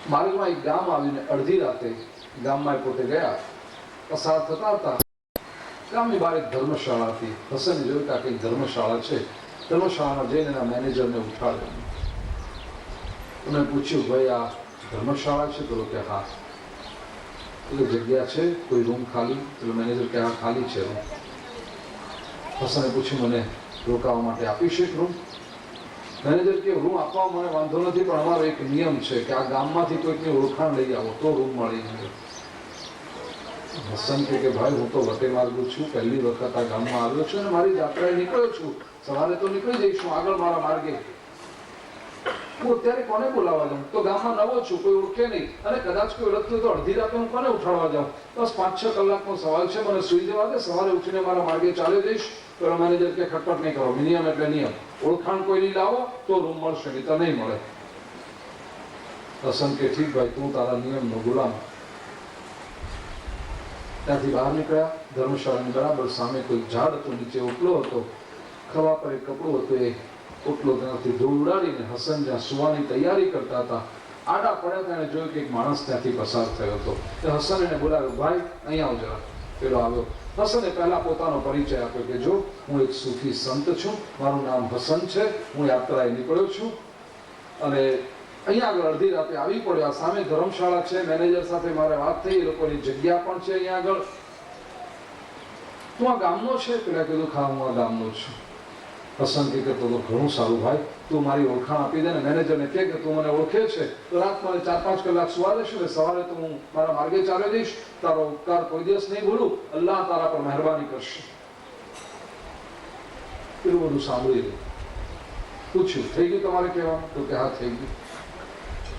માર્ગમાં એક ગામ આવીને અડધી રાતે ગામમાં પોતે ગયા, પસાર થતા હતા. ગામની બહાર એક ધર્મશાળા હતી. હસને જોયું કે આ કંઈક ધર્મશાળા છે. ધર્મશાળામાં જઈને એના મેનેજરને ઉઠાડ્યો. એમણે પૂછ્યું, ભાઈ આ ધર્મશાળા છે? તો કે હા. એટલે જગ્યા છે, કોઈ રૂમ ખાલી? એટલે મેનેજર કે હા ખાલી છે રૂમ. હસને પૂછ્યું, મને રોકાવા માટે આપીશ એક રૂમ? મેનેજર કે રૂમ આપવા મને વાંધો નથી, પણ અમારો એક નિયમ છે કે આ ગામમાંથી કોઈકની ઓળખાણ લઈ આવો તો રૂમ મળી જાય. હસન કે ભાઈ હું તો વટે માર્ગુ છું, પહેલી વખત આ ગામમાં આવ્યો છું અને મારી યાત્રાએ નીકળ્યો છું. સવારે તો નીકળી જઈશું આગળ મારા માર્ગે. હું અત્યારે કોને બોલાવવા જાઉં? તો ગામમાં નવો છું, કોઈ ઓળખે નહીં, અને કદાચ કોઈ ઓળખતું તો અડધી રાતે હું કોને ઉઠાડવા જાઉં? બસ 5-6 કલાકનો સવાલ છે, મને સુઈ જવા દે. સવારે ઉઠીને મારા માર્ગે ચાલી જઈશ. તો મેનેજર કે ખટપટ નહીં કરો, નિયમ એટલે નિયમ. ઓળખાણ કોઈ નહીં લાવો તો રૂમ મળશે, નહીં તો નહીં મળે. હસન કે ઠીક ભાઈ, તું તારા નિયમનો ગુલામ. ત્યાંથી બહાર નીકળ્યા. ધર્મશાળાની બરાબર સામે કોઈ ઝાડ હતું, નીચે ઓટલો હતો, ખભા પર એક કપડું હતું. એ ઓટલો ત્યાંથી ધૂળ ઉડાડીને હસન જ્યાં સુવાની તૈયારી કરતા હતા, આડા પડ્યા હતા. એને જોયું કે એક માણસ ત્યાંથી પસાર થયો હતો. તો હસન એને બોલાવ્યો, ભાઈ અહીંયા આવ જરા. પેલો આવ્યો. હસને પહેલા પોતાનો પરિચય આપ્યો કે જો હું એક સૂફી સંત છું, મારું નામ હસન છે, હું યાત્રાએ નીકળ્યો છું અને અહીંયા આગળ અડધી રાતે આવી પડ્યો. આ સામે ધર્મશાળા છે, મેનેજર સાથે મારે વાત થઈ, એ લોકોની જગ્યા પણ છે અહીંયા આગળ. તું આ ગામનો છે? પેલા કીધું હા હું આ ગામનો છું. હસન કે તો ઘણું સારું ભાઈ, તું મારી ઓળખાણ આપી દે ને મેનેજરને કહે કે તું મને ઓળખે છે તો રાત મને 4-5 કલાક સુવા દેશે ને સવારે તો હું મારા માર્ગે ચાલ્યો જઈશ. તારો ઉપકાર કોઈ દિવસ નહીં ભૂલું, અલ્લાહ તારા પર મહેરબાની કરશે. પેલું બધું સાંભળી લે. પૂછ્યું થઈ ગયું તમારે કહેવાનું? તો કે હા થઈ ગયું.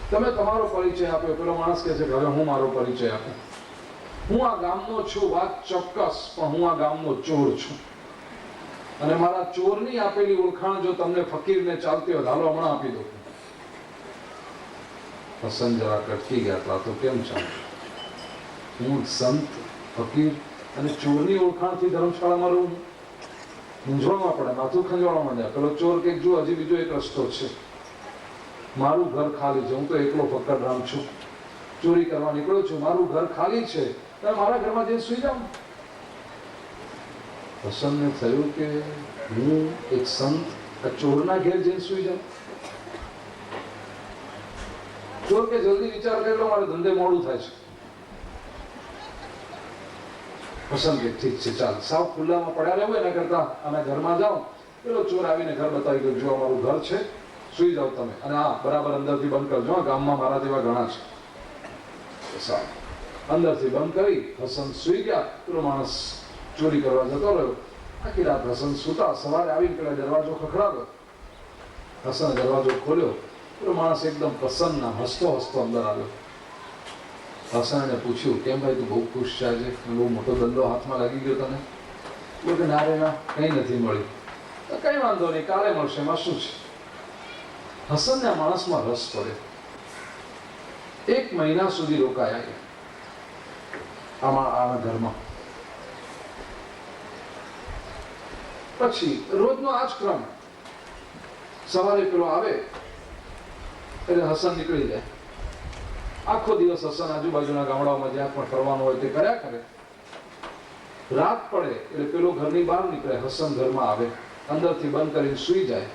તમે તમારો પરિચય આપ્યો. પેલો માણસ કહે છે કે હવે હું મારો પરિચય આપું. હું આ ગામનો છું, વાત ચોક્કસ, પણ હું આ ગામનો ચોર છું અને મારા ચોરની આપેલી ઓળખાણ જો તમને ફકીરને ચાલતી હોય હાલો હમણાં આપી દો. હસન જરા કટકી ગયા તો કેમ ચાલે? હું સંત, ફકીર અને ચોરની ઓળખાણથી ધર્મશાળામાં રહું? મૂંઝવણમાં પડે, માથું ખંજવાળવા માંડ્યા. પેલો ચોર કે જો હજી બીજો એક રસ્તો છે, મારું ઘર ખાલી છે, હું તો એકલો ફક્કડરામ છું, ચોરી કરવા નીકળ્યો છું, મારું ઘર ખાલી છે, તમે મારા ઘરમાં જઈને સુઈ જાઓ. હસનને થયું કે હું એક સંત ચોરના ઘેર જઈને સુઈ જાઉં? ચોર કે જલ્દી વિચાર કરી લો, મારે ધંધે મોડું થાય છે. હસન કે ઠીક છે ચાલ, સાવ ખુલ્લામાં પડ્યા રહેવું એના કરતા અમે ઘરમાં જાઓ. પેલો ચોર આવીને ઘર બતાવી ગયો, જો અમારું ઘર છે, સુઈ જાઓ તમે, અને હા બરાબર અંદરથી બંધ કરજો, ગામમાં મારા જેવા ઘણા છે. સારું, અંદરથી બંધ કરી હસન સુઈ ગયા. પેલો માણસ ચોરી કરવા જતો રહ્યો. આખી રાત હસન સુતા. સવારે આવીને પેલા દરવાજો ખખડાવ્યો. હસને દરવાજો ખોલ્યો. પેલો માણસ એકદમ પ્રસન્ન, હસતો હસતો અંદર આવ્યો. હસને પૂછ્યું કેમ ભાઈ તું બહુ ખુશ છે આજે, બહુ મોટો ધંધો હાથમાં લાગી ગયો તને? બોલે ના રે ના, કંઈ નથી મળ્યું. તો કઈ વાંધો નહીં, કાલે મળશે, એમાં શું છે? હસનને આ માણસમાં રસ પડ્યો. 1 મહિના સુધી રોકાયા આમાં ઘરમાં. પછી રોજનો આ જ ક્રમ. સવારે પેલો આવે એટલે હસન નીકળી જાય. આખો દિવસ હસન આજુબાજુના ગામડાઓમાં જ્યાં પણ ફરવાનું હોય તે કર્યા કરે. રાત પડે એટલે પેલો ઘરની બહાર નીકળે, હસન ઘરમાં આવે, અંદરથી બંધ કરીને સુઈ જાય.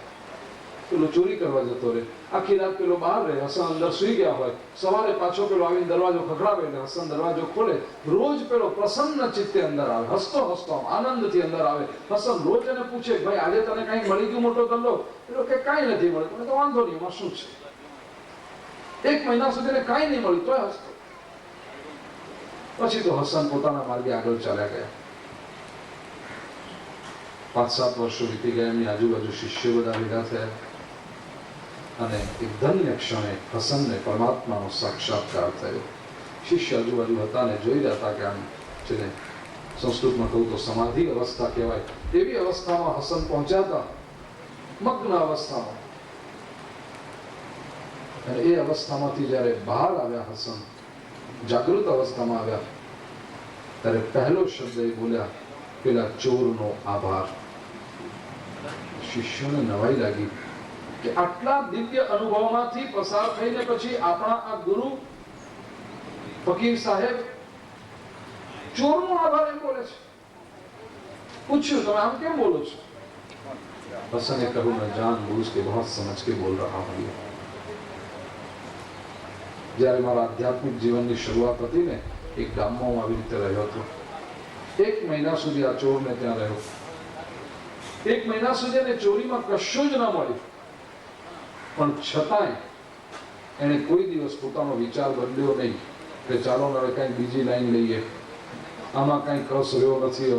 પેલો ચોરી કરવા જતો રહે. આખી રાત પેલો બહાર રહે, હસન અંદર સુઈ ગયા હોય. સવારે પાછો પેલો આવીને દરવાજો ખખડાવે એટલે હસન દરવાજો ખોલે. રોજ પેલો પ્રસન્ન ચિત્તે અંદર આવે, હસતો હસતો આનંદથી અંદર આવે. હસન રોજ એને પૂછે ભાઈ આજે તને કઈ મળી ગયું મોટો ધંધો? પેલો કે કાંઈ નથી મળ્યું. મને તો વાંધો નહીં, એમાં શું છે? 1 મહિના સુધી એને કાંઈ નહીં મળ્યું તોય હસતો. પછી તો હસન પોતાના માર્ગે આગળ ચાલ્યા ગયા. 5-7 વર્ષો વીતી ગયા. એમની આજુબાજુ શિષ્યો બધા ભેગા થયા અને એક ધન્ય ક્ષણે હસનને પરમાત્માનો સાક્ષાત્કાર થયો. શિષ્ય આજુબાજુ હતા ને જોઈ રહ્યા હતા કે આમ જેને સંસ્કૃતમાં કહું તો સમાધિ અવસ્થા કહેવાય એવી અવસ્થામાં હસન પહોંચ્યા હતા, મગ્ન અવસ્થામાં. અને એ અવસ્થામાંથી જ્યારે બહાર આવ્યા હસન, જાગૃત અવસ્થામાં આવ્યા, ત્યારે પહેલો શબ્દ એ બોલ્યા પેલા ચોરનો આભાર. શિષ્યોને નવાઈ લાગી કે આટલા દિવ્ય અનુભવમાંથી પસાર થઈને પછી આપણા આ ગુરુ ફકીર સાહેબ ચોરનો આભાર એમ બોલે છે. પૂછ્યું તમે આમ કેમ બોલો છો? હસન ने कहूं मैं जानबूझ के बहुत समझ के बोल रहा हूं. જ્યારે મારા આધ્યાત્મિક જીવનની શરૂઆત હતી ને, એક ગામમાં હું આવી રીતે રહ્યો હતો. 1 મહિના સુધી આ ચોરને ત્યાં રહ્યો. 1 મહિના સુધી એને ચોરીમાં કશું જ ન મળ્યું, પણ છતાંય એને કોઈ દિવસ પોતાનો વિચાર બદલ્યો નહીં કે ચાલો હવે કંઈક બીજી લાઈન લઈએ, આમાં કંઈક રસ રહ્યો નથી,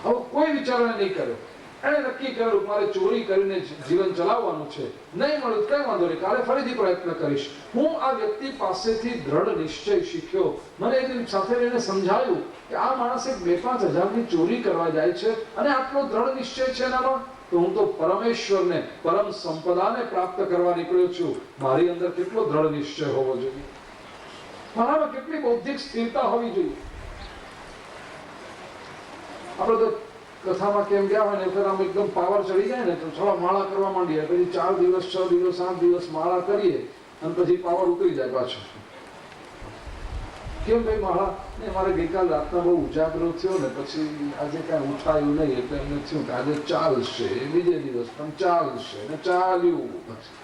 હવે કોઈ વિચાર નહીં કર્યો. એણે નક્કી કર્યું મારે ચોરી કરીને જીવન ચલાવવાનું છે. નહીં મળ્યું કઈ વાંધો નહીં, કાલે ફરીથી પ્રયત્ન કરીશ. હું આ વ્યક્તિ પાસેથી દ્રઢ નિશ્ચય શીખ્યો. મને એક સાથે એને સમજાયું કે આ માણસ 2-5 હજારની ચોરી કરવા જાય છે અને આટલો દ્રઢ નિશ્ચય છે એનામાં, તો હું તો પરમેશ્વરને, પરમ સંપદાને પ્રાપ્ત કરવા નીકળ્યો છું. મારી અંદર કેટલો દ્રઢ નિશ્ચય હોવો જોઈએ, મારામાં કેટલી બૌદ્ધિક સ્થિરતા હોવી જોઈએ. આપણે તો કથામાં કેમ ગયા હોય ને એટલે આમ એકદમ પાવર ચડી જાય ને તો થોડા માળા કરવા માંડીએ, પછી 4 દિવસ 6 દિવસ 8 દિવસ માળા કરીએ અને પછી પાવર ઉતરી જાય પાછો. કેમ ભાઈ મારા ને મારે ગઈકાલ રાતના બહુ ઉજાગરો થયો ને પછી આજે કાંઈ ઉઠાયું નહીં એટલે એમને થયું કે આજે ચાલશે, બીજે દિવસ પણ ચાલશે ને ચાલ્યું. પછી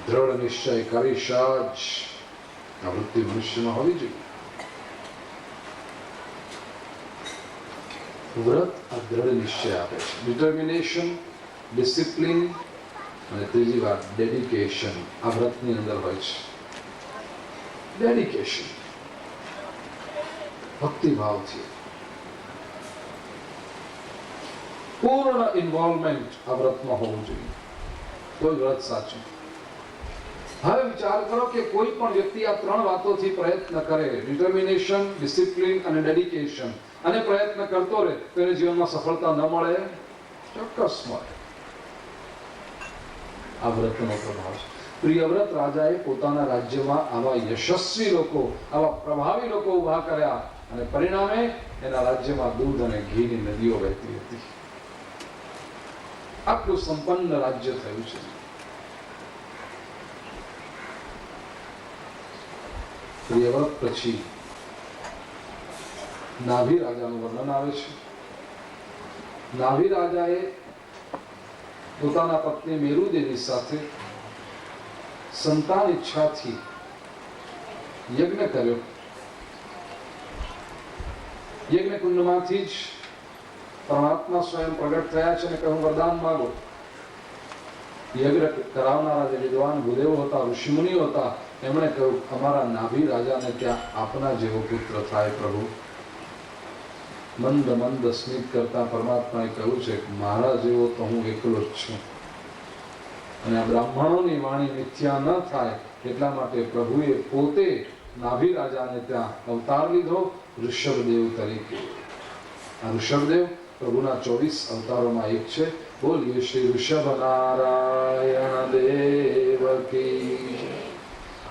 દ્રઢ નિશ્ચય કરીશ જ આ વૃત્તિ મનુષ્યમાં હોવી જોઈએ. વ્રત આ દ્રઢ નિશ્ચય આપે છે, ડિટર્મિનેશન, ડિસિપ્લિન અને ત્રીજી વાત ડેડિકેશન આ વ્રતની અંદર હોય છે. ડેડિકેશન ભક્તિભાવથી પૂર્ણ ઇન્વોલ્વમેન્ટ આ વ્રતમાં હોવું જોઈએ, કોઈ વ્રત સાચું. હવે વિચાર કરો કે કોઈ પણ વ્યક્તિ આ ત્રણ વાતોથી પ્રયત્ન કરે, ડિટર્મિનેશન, ડિસિપ્લિન અને ડેડિકેશન, અને પ્રયત્ન કરતો રહે તો એને જીવનમાં સફળતા ન મળે? ચોક્કસ મળે. આ વ્રતનો પ્રભાવ છે. પ્રિયવ્રત રાજાએ પોતાના રાજ્યમાં આવા યશસ્વી લોકો, આવા પ્રભાવી લોકો ઉભા કર્યા અને પરિણામે એના રાજ્યમાં દૂધ અને ઘીની નદીઓ વહેતી હતી. આટલું સંપન્ન રાજ્ય થયું છે. પ્રિયવ્રત પછી નાભી રાજાનું વર્ણન આવે છે. નાભી રાજાએ પોતાના પત્ની મેરુદેવી સાથે સંતાન ઈચ્છાથી યજ્ઞ કર્યો. યજ્ઞ કુંડમાંથી જ પરમાત્મા સ્વયં પ્રગટ થયા છે અને કહ્યું વરદાન માંગો. યજ્ઞ કરાવનારા જે વિદ્વાન ભૂદેવો હતા, ઋષિમુનિઓ હતા, એમણે કહ્યું અમારા નાભી રાજાને ત્યાં આપના જેવો પુત્ર થાય પ્રભુ. મંદ મંદ સ્મિત કરતા પરમાત્માએ કહ્યું છે કે મારા જેવો તો હું એકલો જ છું અને આ બ્રાહ્મણોની વાણી મિથ્યા ન થાય એટલા માટે પ્રભુએ પોતે નાભી રાજાને ત્યાં અવતાર લીધો ઋષભદેવ તરીકે. આ ઋષભદેવ પ્રભુના 24 અવતારોમાં એક છે. બોલીએ શ્રી ઋષભ નારાયણ દેવ કી.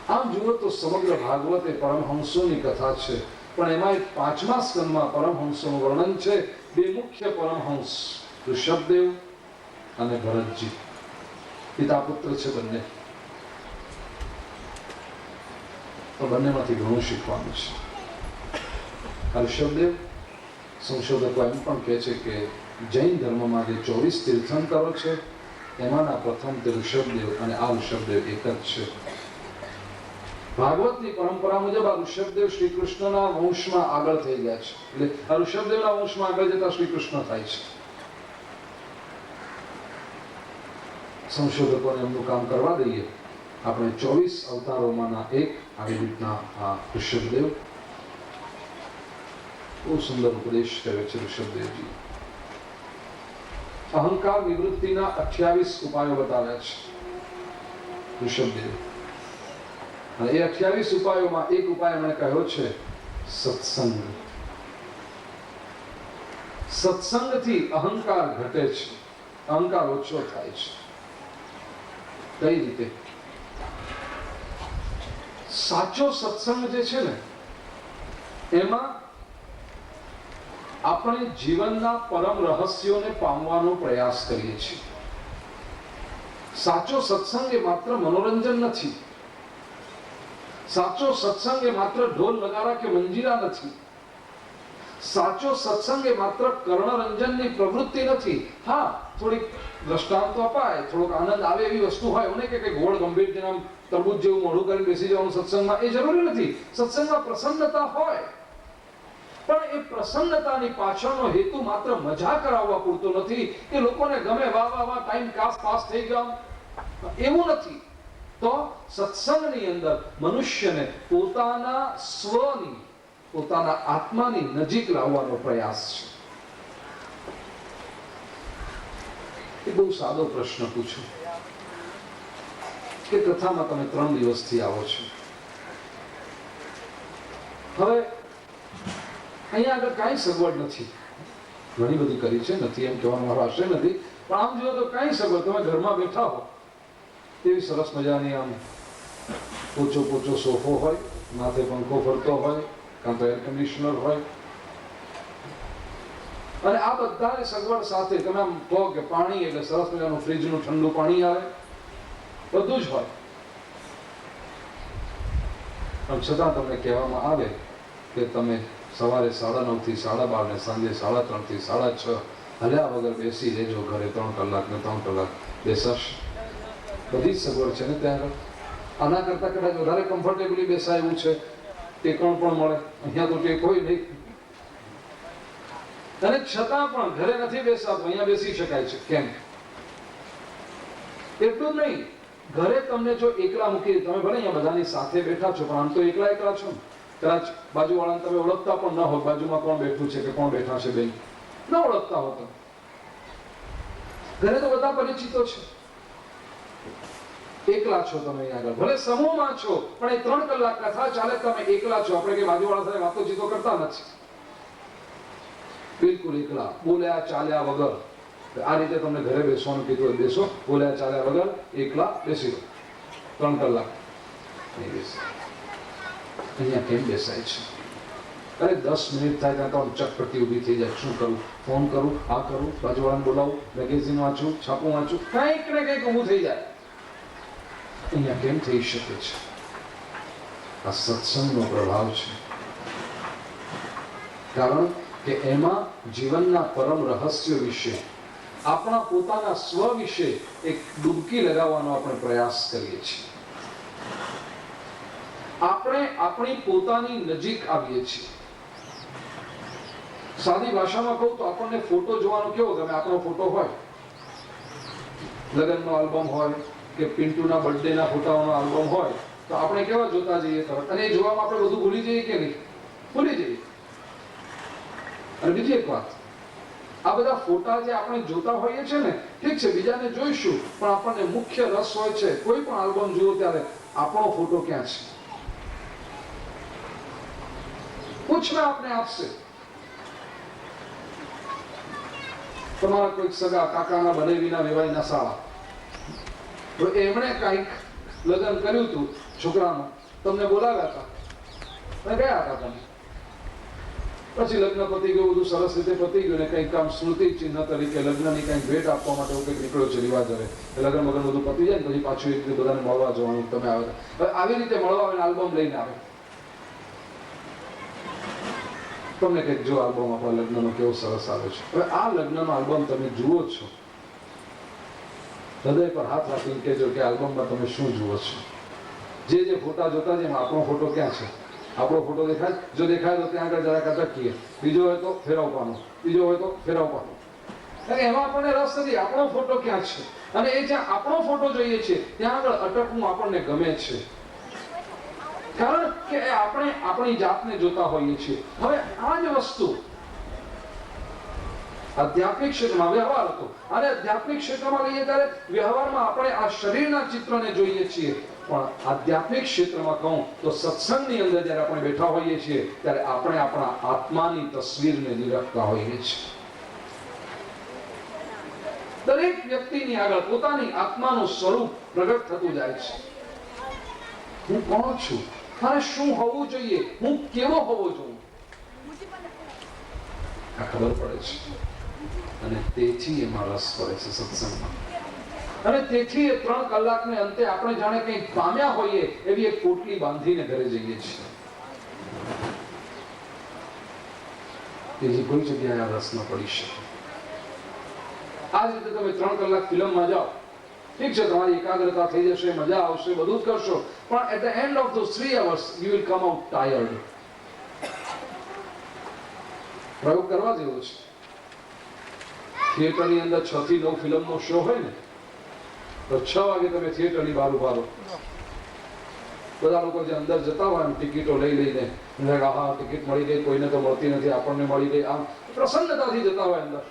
આમ જુઓ તો સમગ્ર ભાગવત એ પરમહંસોની કથા છે, પણ એમાં એક 5મા સ્કંદમાં પરમહંસોનું વર્ણન છે. બે મુખ્ય પરમહંસ ઋષભદેવ અને ભરતજી, પિતા પુત્ર છે બંને. તો બંનેમાંથી ઘણું શીખવાનું છે. આ ઋષભદેવ સંશોધકો એમ પણ કહે છે કે જૈન ધર્મમાં જે 24 તીર્થંકરો છે એમાંના પ્રથમ તે ઋષભદેવ અને આ ઋષભદેવ એક જ છે. ભાગવતની પરંપરા મુજબ આ ઋષભદેવ શ્રી કૃષ્ણના વંશમાં આગળ થઈ ગયા છે. એટલે આ ઋષભદેવના વંશમાં આગળ જતા શ્રી કૃષ્ણ થાય છે. સંશોધકોને એમનું કામ કરવા દઈએ. આપણે 24 અવતારોમાંના એક આવી રીતના આ ઋષભદેવ બહુ સુંદર ઉપદેશ કર્યો છે ઋષભદેવજી. અહંકાર નિવૃત્તિના 28 ઉપાયો બતાવ્યા છે ઋષભદેવ. અને એ 28 ઉપાયોમાં એક ઉપાય એમણે કહ્યો છે સત્સંગ. સત્સંગથી અહંકાર ઘટે છે, અહંકાર ઓછો થાય છે. કઈ રીતે? સાચો સત્સંગ જે છે ને એમાં આપણે જીવનના પરમ રહસ્યોને પામવાનો પ્રયાસ કરીએ છીએ. સાચો સત્સંગ એ માત્ર મનોરંજન નથી. સાચો સત્સંગ એ માત્ર ઢોલ નગારા કે મંજીરા નથી. સાચો સત્સંગ એ માત્ર કર્ણરંજનની પ્રવૃત્તિ નથી. હા, થોડીક દ્રષ્ટાંતો અપાય, થોડોક આનંદ આવે એવી વસ્તુ હોય. એવું નહીં કે ગોળ ગંભીર જેમ તરબૂચ જેવું મોઢું કરીને બેસી જવાનું સત્સંગમાં, એ જરૂરી નથી. સત્સંગમાં પ્રસન્નતા હોય, પણ એ પ્રસન્નતાની પાછળનો હેતુ માત્ર મજા કરાવવા પૂરતો નથી કે લોકોને ગમે વાહ વાહ વાહ ટાઈમ પાસ થઈ ગયો, એવું નથી. તો સત્સંગની અંદર મનુષ્યને પોતાના સ્વની, પોતાના આત્માની નજીક લાવવાનો પ્રયાસ છે. એ બહુ સાદો પ્રશ્ન પૂછું કે કથામાં તમે 3 દિવસથી આવો છો. હવે અહીંયા આગળ કાંઈ સગવડ નથી. ઘણી બધી કરી છે, નથી એમ કહેવાનો મારો આશય નથી, પણ આમ જુઓ તો કાંઈ સગવડ. તમે ઘરમાં બેઠા હો એવી સરસ મજાની આમ પોચો પોચો સોફો હોય, માથે પંખો ફરતો હોય, કાં તો એર કન્ડિશનર હોય, અને આ બધાની સગવડ સાથે તમે આમ કહો કે પાણી એટલે સરસ મજાનું ફ્રીજનું ઠંડુ પાણી આવે, બધું જ હોય. પણ છતાં તમને કહેવામાં આવે કે તમે સવારે 9:30 થી 12:30 ને સાંજે 3:30 થી 6:30 હલ્યા વગર બેસી રહેજો ઘરે 3 કલાક ને 3 કલાક બેસાશ. બધી જ સગવડ છે ને ત્યાં આગળ. આના કરતાં કદાચ વધારે કમ્ફર્ટેબલી બેસાય એવું છે, ટેકણ પણ મળે. અહીંયા તો ટેક હોય નહીં, અને છતાં પણ ઘરે નથી બેસાતું, અહીંયા બેસી શકાય છે. કેમ? એટલું જ નહીં, ઘરે તમને જો એકલા મૂકી, તમે ભલે અહીંયા બધાની સાથે બેઠા છો, પણ આમ તો એકલા એકલા છો ને. કદાચ બાજુવાળાને તમે ઓળખતા પણ ન હોય, બાજુમાં કોણ બેઠું છે કે કોણ બેઠા છે બેન ન ઓળખતા હો તો. ઘરે તો બધા પરિચિતો છે. એકલા છો તમે અહીંયા આગળ, ભલે સમૂહમાં છો, પણ એ 3 કલાક કથા ચાલે, તમે એકલા છો. આપણે કે બાજુવાળા સાથે વાતો ચીતો કરતા નથી, બિલકુલ એકલા, બોલ્યા ચાલ્યા વગર. આ રીતે તમને ઘરે બેસવાનું કીધું, બેસો, બોલ્યા ચાલ્યા વગર એકલા બેસી રહો 3 કલાક. નહીં બેસાય. અહીંયા કેમ બેસાય છે? અરે 10 મિનિટ થાય ત્યાં તો ચટપટી ઊભી થઈ જાય. શું કરું? ફોન કરું, આ કરું, બાજુવાળાને બોલાવું, મેગેઝિન વાંચું, છાપું વાંચું, કંઈક ને કંઈક ઊભું થઈ જાય. અહીંયા કેમ થઈ શકે છે? આ સત્સંગનો પ્રભાવ છે. કારણ કે એમાં જીવનના પરમ રહસ્ય વિશે, આપણા પોતાના સ્વ વિશે એક ડૂબકી લગાવવાનો આપણે પ્રયાસ કરીએ છીએ. આપણે આપણી પોતાની નજીક આવીએ છીએ. સાદી ભાષામાં કહું તો આપણને ફોટો જોવાનો કેવો ગમે? આપણો ફોટો હોય, લગ્નનો આલ્બમ હોય કે પિન્ટુના બર્થડેના ફોટાઓનો આલ્બમ હોય, તો આપણે કેવા જોતા જઈએ તરત, અને એ જોવામાં આપણે બધું ભૂલી જઈએ કે નહીં? ભૂલી જઈએ. અને બીજી એક વાત, આ બધા ફોટા જે આપણે જોતા હોઈએ છીએ ને, ઠીક છે બીજાને જોઈશું, પણ આપણને મુખ્ય રસ હોય છે કોઈ પણ આલ્બમ જુઓ ત્યારે આપણો ફોટો ક્યાં છે? પૂછના આપને આપશે. તમારા કોઈક સગા કાકાના બનેવીના વેવાઈના સાળા, તો એમણે કંઈક લગ્ન કર્યું હતું છોકરાનું, તમને બોલાવ્યા હતા અને ગયા હતા તમે. પછી લગ્ન પતી ગયું, બધું સરસ રીતે પતી ગયું, ને કંઈક આમ સ્મૃતિ ચિહ્ન તરીકે લગ્નની કંઈક ભેટ આપવા માટે એવું કંઈક નીકળ્યો છે રિવાજ. હવે લગ્ન વગર બધું પતી જાય ને પછી પાછું એક રીતે બધાને મળવા જવાનું. તમે આવે હવે આવી રીતે મળવા આવે, આલ્બમ લઈને આવે, તમને કંઈક જો આલ્બમ આપણા લગ્નનો કેવો સરસ આવે છે. હવે આ લગ્નનો આલ્બમ તમે જુઓ છો, હૃદય પર હાથ રાખીને કહેજો કે આલ્બમમાં તમે શું જુઓ છો? જે ફોટા જોતા છે એમાં આપણો ફોટો ક્યાં છે? આપણો ફોટો દેખાય? જો દેખાય તો ત્યાં આગળ જરાક અટકીએ, બીજો હોય તો ફેરવવાનો, બીજો હોય તો ફેરવવાનો. એમાં આપણને રસ નથી, આપણો ફોટો ક્યાં છે? અને એ જ્યાં આપણો ફોટો જોઈએ છે ત્યાં આગળ અટકવું આપણને ગમે છે, કારણ કે આપણે આપણી જાતને જોતા હોઈએ છીએ. હવે આ જ વસ્તુ આધ્યાત્મિક ક્ષેત્રમાં વ્યવહાર હતો, અને આધ્યાત્મિક ક્ષેત્રમાં લઈએ ત્યારે વ્યવહારમાં આપણે આ શરીરના ચિત્રને જોઈએ છીએ, પણ આધ્યાત્મિક ક્ષેત્રમાં કહું તો સત્સંગની અંદર જ્યારે આપણે બેઠા હોઈએ છીએ ત્યારે આપણે આપણા આત્માની તસવીરને નિરખતા હોઈએ છીએ. દરેક વ્યક્તિની આગળ પોતાની આત્માનું સ્વરૂપ પ્રગટ થતું જાય છે. હું કોણ છું? મારે શું હોવું જોઈએ? હું કેવો હોવો જોઈએ? આ ખબર પડે છે, અને તેથી એમાં રસ પડે છે સત્સંગમાં. અને તેથી એ 3 કલાકને અંતે આપણે જાણે કંઈક પામ્યા હોઈએ એવી એક પોટલી બાંધીને ઘરે જઈએ છીએ. બીજી કોઈ જગ્યાએ આ રસ ન પડી શકે. આ જ રીતે તમે 3 કલાક ફિલ્મમાં જાઓ, ઠીક છે, તમારી એકાગ્રતા થઈ જશે, મજા આવશે, બધું જ કરશો, પણ at the end of those 3 hours you will come out tired. પ્રયોગ કરવા જેવો છે. થિયેટરની અંદર 6 થી 9 ફિલ્મનો શો હોય ને, તો 6 વાગે તમે થિયેટરની બહાર ઉભા રહો. બધા લોકો જે અંદર જતા હોય ટિકિટો લઈ લઈને, હા ટિકિટ મળી ગઈ, કોઈને તો મળતી નથી, આપણને મળી ગઈ, આમ પ્રસન્નતાથી જતા હોય અંદર.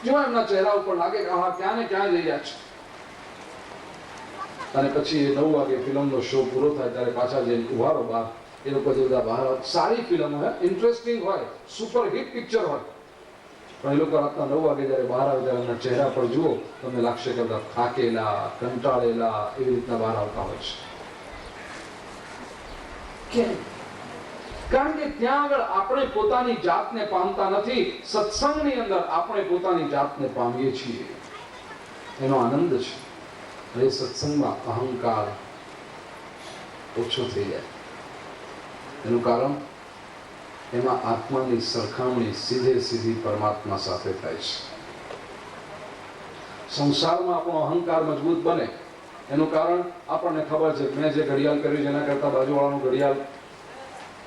જો એમના ચહેરા ઉપર લાગે કે હા ક્યાં ને ક્યાં જઈ રહ્યા છે. અને પછી 9 વાગે ફિલ્મનો શો પૂરો થાય ત્યારે પાછા જઈને ઉભા રહો બહાર. એ લોકો જે બધા બહાર, સારી ફિલ્મ હોય, ઇન્ટરેસ્ટિંગ હોય, સુપર હિટ પિક્ચર હોય, પણ એ લોકો રાતના 9 વાગે જયારે બહાર આવે ત્યારે એમના ચહેરા પર જુઓ, તમને લાગશે કે બધા થાકેલા, કંટાળેલા એવી રીતના બહાર આવતા હોય છે. કેમ? કારણ કે ત્યાં આગળ આપણે પોતાની જાતને પામતા નથી. સત્સંગની અંદર આપણે પોતાની જાતને પામીએ છીએ. એનો આનંદ છે. એ સત્સંગમાં અહંકાર, ઓછો થઈ જાય. એનું કારણ એમાં આત્માની સરખામણી સીધી પરમાત્મા સાથે થાય છે. સંસારમાં આપણો અહંકાર મજબૂત બને એનું કારણ આપણને ખબર છે મેં જે ઘડિયાળ કર્યું છે એના કરતા બાજુવાળાનું ઘડિયાળ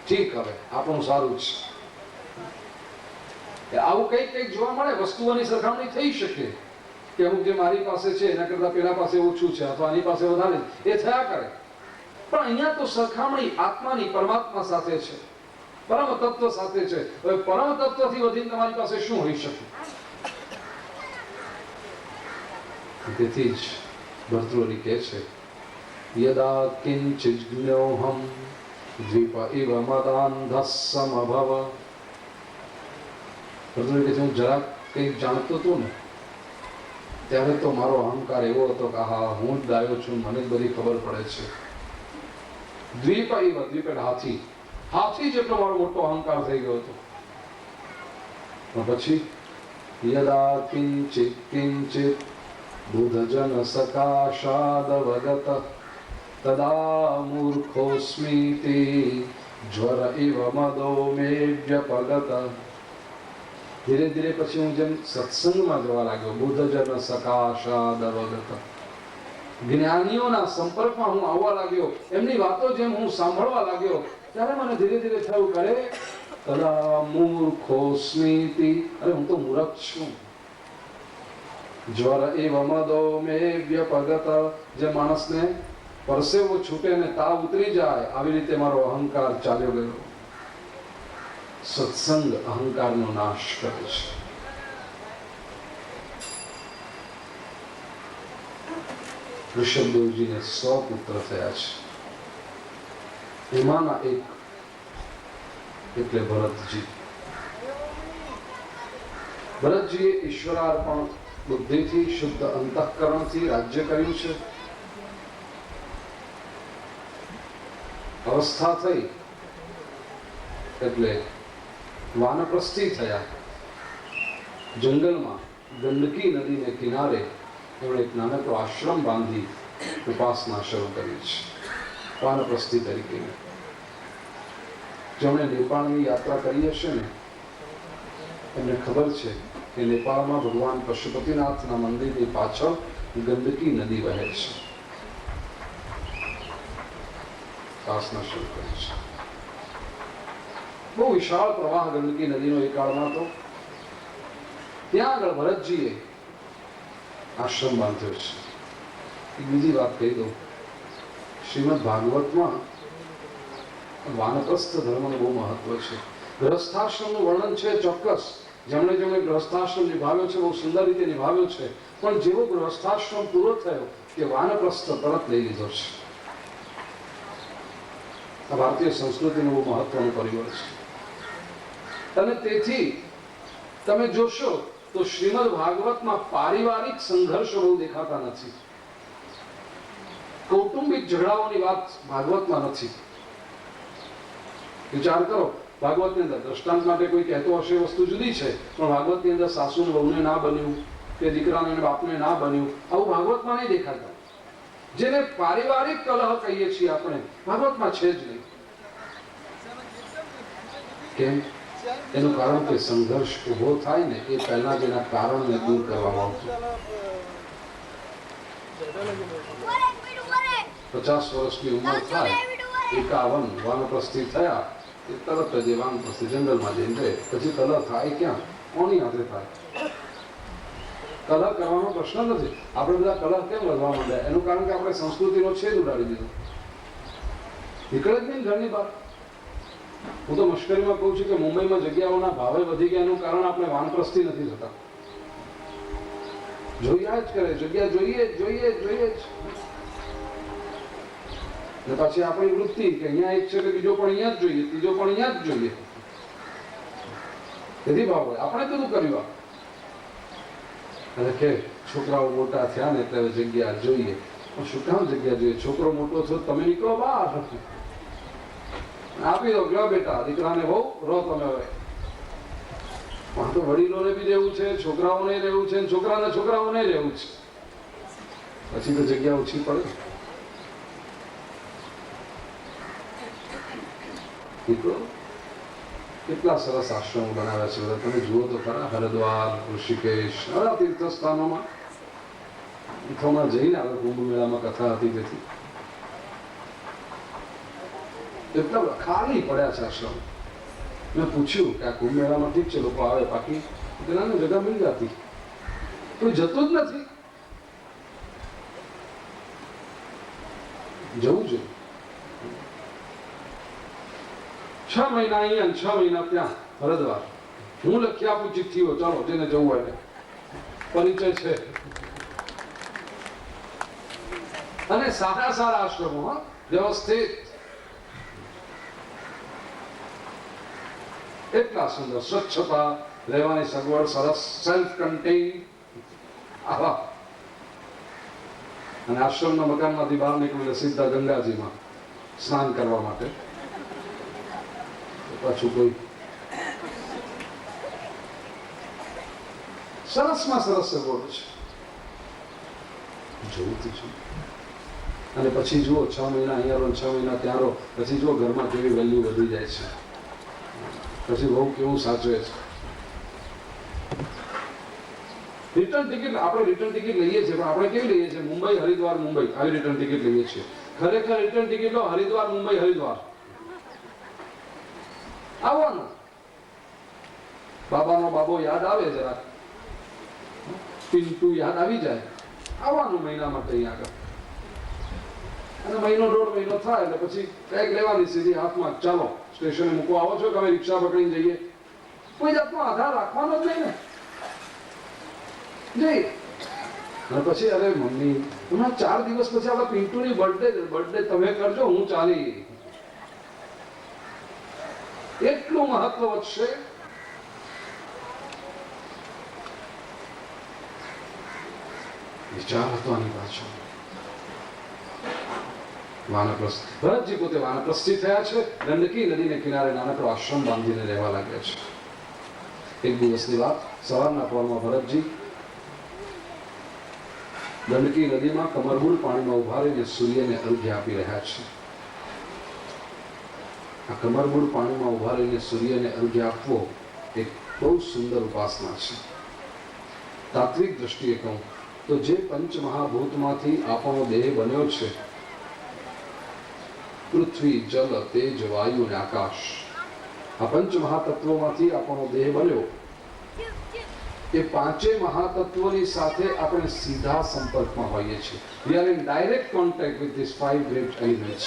ઠીક, હવે આપણું સારું છે. આવું કંઈક જોવા મળે. વસ્તુઓની સરખામણી થઈ શકે કે અમુક જે મારી પાસે છે એના કરતા પેલા પાસે ઓછું છે અથવા આની પાસે વધારે, એ થયા કરે. પણ અહીંયા તો સરખામણી આત્માની પરમાત્મા સાથે છે, પરમ તત્વ સાથે છે. હવે પરમ તત્વથી વધીને તમારી પાસે શું હોઈ શકે? તેથી જ ભર્તૃહરિ કહે છે યદા કિંચિત જ્ઞોહમ દ્વીપ ઇવ મદાંધસ્સમભવ. ભર્તૃહરિ કહે છે હું જરાક કંઈક જાણતો હતો ને ત્યારે તો મારો અહંકાર એવો હતો કે હા હું જ ડાયો છું, મને જ બધી ખબર પડે છે. દ્વીપ ઇવ, દ્વીપ એટલે હાથી, હાથી જેટલો મારો મોટો અહંકાર થઈ ગયો હતો. પછી યદા કિંચિત કિંચિત બુધજન સકાશાદવગત તદા મૂર્ખોસ્મીતિ જ્વર ઇવ મદો મે વ્યપગત. ધીરે ધીરે પછી હું જેમ સત્સંગમાં જવા લાગ્યો, બુધજન સકાશાદવગત, જ્ઞાનીઓના સંપર્કમાં હું આવવા લાગ્યો, એમની વાતો જેમ હું સાંભળવા લાગ્યો, ત્યારે મને ધીરે ધીરે થયું કરે તદા મૂર્ખોસ્મીતિ, અરે હું તો મૂર્ખ છું. જ્વર એવ મદો મે વ્યપગત, જે માણસને પરસેવો છૂટે ને તાવ ઉતરી જાય, આવી રીતે મારો અહંકાર ચાલ્યો ગયો. સત્સંગ અહંકારનો નાશ કરે છે. ઋષભદેવજીને 100 પુત્ર થયા છે. એમાંના એક એટલે ભરતજી. ભરતજીએ ઈશ્વરાર્પણ બુદ્ધિથી, શુદ્ધ અંતઃકરણથી રાજ્ય કર્યું છે. અવસ્થા થઈ એટલે વાનપ્રસ્થી થયા. જંગલમાં ગંડકી નદીને કિનારે એમણે એક નાનકડો આશ્રમ બાંધી ઉપાસના શરૂ કરી છે, વાનપ્રસ્થી તરીકે. જેમણે નેપાળની યાત્રા કરી હશે ને એમને ખબર છે કે નેપાળમાં ભગવાન પશુપતિનાથના મંદિરની પાછળ ગંડકી નદી વહે છે. ઉપાસના શરૂ કરી છે. બહુ વિશાળ પ્રવાહ ગંડકી નદીનો એ કાળમાં તો. ત્યાં આગળ ભરતજીએ આશ્રમ બાંધ્યો છે. એક બીજી વાત કહી દઉં, શ્રીમદ ભાગવતમાં વાનપ્રસ્થ ધર્મનું બહુ મહત્વ છે. ગૃહસ્થાશ્રમનું વર્ણન છે ચોક્કસ, જેમણે ગૃહસ્થાશ્રમ નિભાવ્યો છે બહુ સુંદર રીતે નિભાવ્યો છે. પણ જેવો ગૃહસ્થાશ્રમ પૂરો થયો કે વાનપ્રસ્થ તરત લઈ લીધો છે. આ ભારતીય સંસ્કૃતિનું બહુ મહત્વનું પરિબળ છે. અને તેથી તમે જોશો તો શ્રીમદ ભાગવતમાં પારિવારિક સંઘર્ષો બહુ દેખાતા નથી. કૌટુંબિક ઝઘડાઓની વાત ભાગવતમાં નથી. વિચાર કરો, ભાગવતની અંદર દ્રષ્ટાંત માટે કોઈ કહેતો હશે વસ્તુ જુદી છે, પણ ભાગવતની અંદર સાસુ વહુને ના બન્યું કે દીકરાને બાપને ના બન્યું, આવું ભાગવતમાં નહીં દેખાતા. જેને પારિવારિક કલહ કહીએ છીએ આપણે, ભાગવતમાં છે જ નહીં. કેમ? એનું કારણ કે સંઘર્ષ ઉભો થાય ને એ પહેલા જ એના કારણને દૂર કરવામાં આવતું. 50 વર્ષની ઉંમર થાય, 51 વાનપ્રસ્થિત થયા, એ તરત જ એ વાનપ્રસ્થિત જંગલમાં જઈને રહે. પછી કલહ થાય ક્યાં? કોની હાથે થાય? કલહ કરવાનો પ્રશ્ન નથી. આપણે બધા કલહ કેમ વધવા માંડ્યા? એનું કારણ કે આપણે સંસ્કૃતિનો છેદ ઉડાડી દીધો. નીકળે જ નહીં ઘરની બહાર. હું તો મશ્કરીમાં કહું છું કે મુંબઈમાં જગ્યાઓના ભાવે વધી ગયા એનું કારણ આપણે વાનપ્રસ્થી નથી થતા. જોયા જ કરે, જગ્યા જોઈએ જ. ને પછી આપણી વૃત્તિ કે અહીંયા એક છે કે બીજો પણ અહીંયા જ જોઈએ, ત્રીજો પણ અહીંયા જ જોઈએ. તેથી ભાવ હોય આપણે બધું કર્યું. અને કે છોકરાઓ મોટા થયા ને એટલે જગ્યા જોઈએ. પણ શું કામ જગ્યા જોઈએ? છોકરો મોટો થયો તમે નીકળો બહાર, આપી દો, ગયો બેટા દીકરાને બહુ રહો તમે. હવે તો વડીલોને બી રહેવું છે, છોકરાઓને રહેવું છે, છોકરાઓને રહેવું છે. પછી તો જગ્યા ઓછી પડે. મિત્રો કેટલા સરસ આશ્રમો બનાવ્યા છે બધા. તમે જુઓ તો ખરા, હરિદ્વાર, ઋષિકેશ, ઘણા તીર્થ સ્થાનોમાં હમણાં જઈને આવે કુંભ મેળામાં કથા હતી તેથી એટલા બધા ખાલી પડ્યા છે આશ્રમ. મેં પૂછ્યું કે આ કુંભ મેળામાં ઠીક છે લોકો આવે, બાકી પેલાને જગા મિલ જાતી, કોઈ જતું જ નથી. જવું જોઈએ. 6 મહિના અહીંયા અને 6 મહિના ત્યાં હરિદ્વાર. હું લખી આપું ચિઠ્ઠીઓ, ચાલો જેને જવું હોય એને, પરિચય છે. અને સારા સારા આશ્રમો, વ્યવસ્થિત, એટલા સુંદર, સ્વચ્છતા, રહેવાની સગવડ સરસ, સેલ્ફ કન્ટેન. આવા અને આશ્રમના મકાનમાંથી બહાર નીકળીને સીધા ગંગાજીમાં સ્નાન કરવા માટે. પાછું કોઈ સરસમાં સરસ સગવડ છે, જોવું છું. અને પછી જુઓ 6 મહિના અહીંયા રહો, 6 મહિના ત્યાં રહો, પછી જુઓ ઘરમાં કેવી વેલ્યુ વધી જાય છે, પછી બહુ કેવું સાચવે છે. રિટર્ન ટિકિટ, આપણે રિટર્ન ટિકિટ લઈએ છીએ, પણ આપણે કેવી લઈએ છીએ? મુંબઈ હરિદ્વાર મુંબઈ, આવી રિટર્ન ટિકિટ લઈએ છીએ. ખરેખર રિટર્ન ટિકિટ લો હરિદ્વાર મુંબઈ હરિદ્વાર, આવવાનું. બાબાનો બાબો યાદ આવે, જરા પિન્ટુ યાદ આવી જાય, આવવાનું મહિના માટે અહીંયા આગળ. અને મહિનો 1.5 મહિનો થાય એટલે પછી બેગ લેવાની સીધી હાથમાં, ચાલો સ્ટેશને મૂકવા આવો છો કે અમે રિક્ષા પકડીને જઈએ. કોઈ જાતનો આધાર રાખવાનો જ નહીં ને. જઈ અને પછી અરે મમ્મી હમણાં 4 દિવસ પછી આપણા પિન્ટુની બર્થડે તમે કરજો, હું ચાલી. એટલું મહત્વ વધશે. વિચાર હતો આની પાછળ. વાનપ્રસ્થ, ભરતજી પોતે વાનપ્રસ્થી થયા છે. ગંડકી નદીને કિનારે નાનકડો આશ્રમ બાંધીને રહેવા લાગ્યા છે. એક દિવસની વાત, સવારના પહોરમાં ભરતજી ગંડકી નદીમાં કમરબુલ પાણીમાં ઉભા રહીને સૂર્યને અર્ઘ્ય આપી રહ્યા છે. આ કમરબુલ પાણીમાં ઉભા રહીને સૂર્યને અર્ઘ્ય આપવો એક બહુ સુંદર ઉપાસના છે. તાત્વિક દ્રષ્ટિએ કહું તો જે પંચમહાભૂતમાંથી આપણો દેહ બન્યો છે, પૃથ્વી, જલ, તેજ, વાયુ અને આકાશ, આ પંચ મહાતત્વોમાંથી આપણો દેહ બન્યો. એ 5 મહાતત્વોની સાથે આપણે સીધા સંપર્કમાં હોઈએ છીએ. We are in direct contact with these 5 great elements.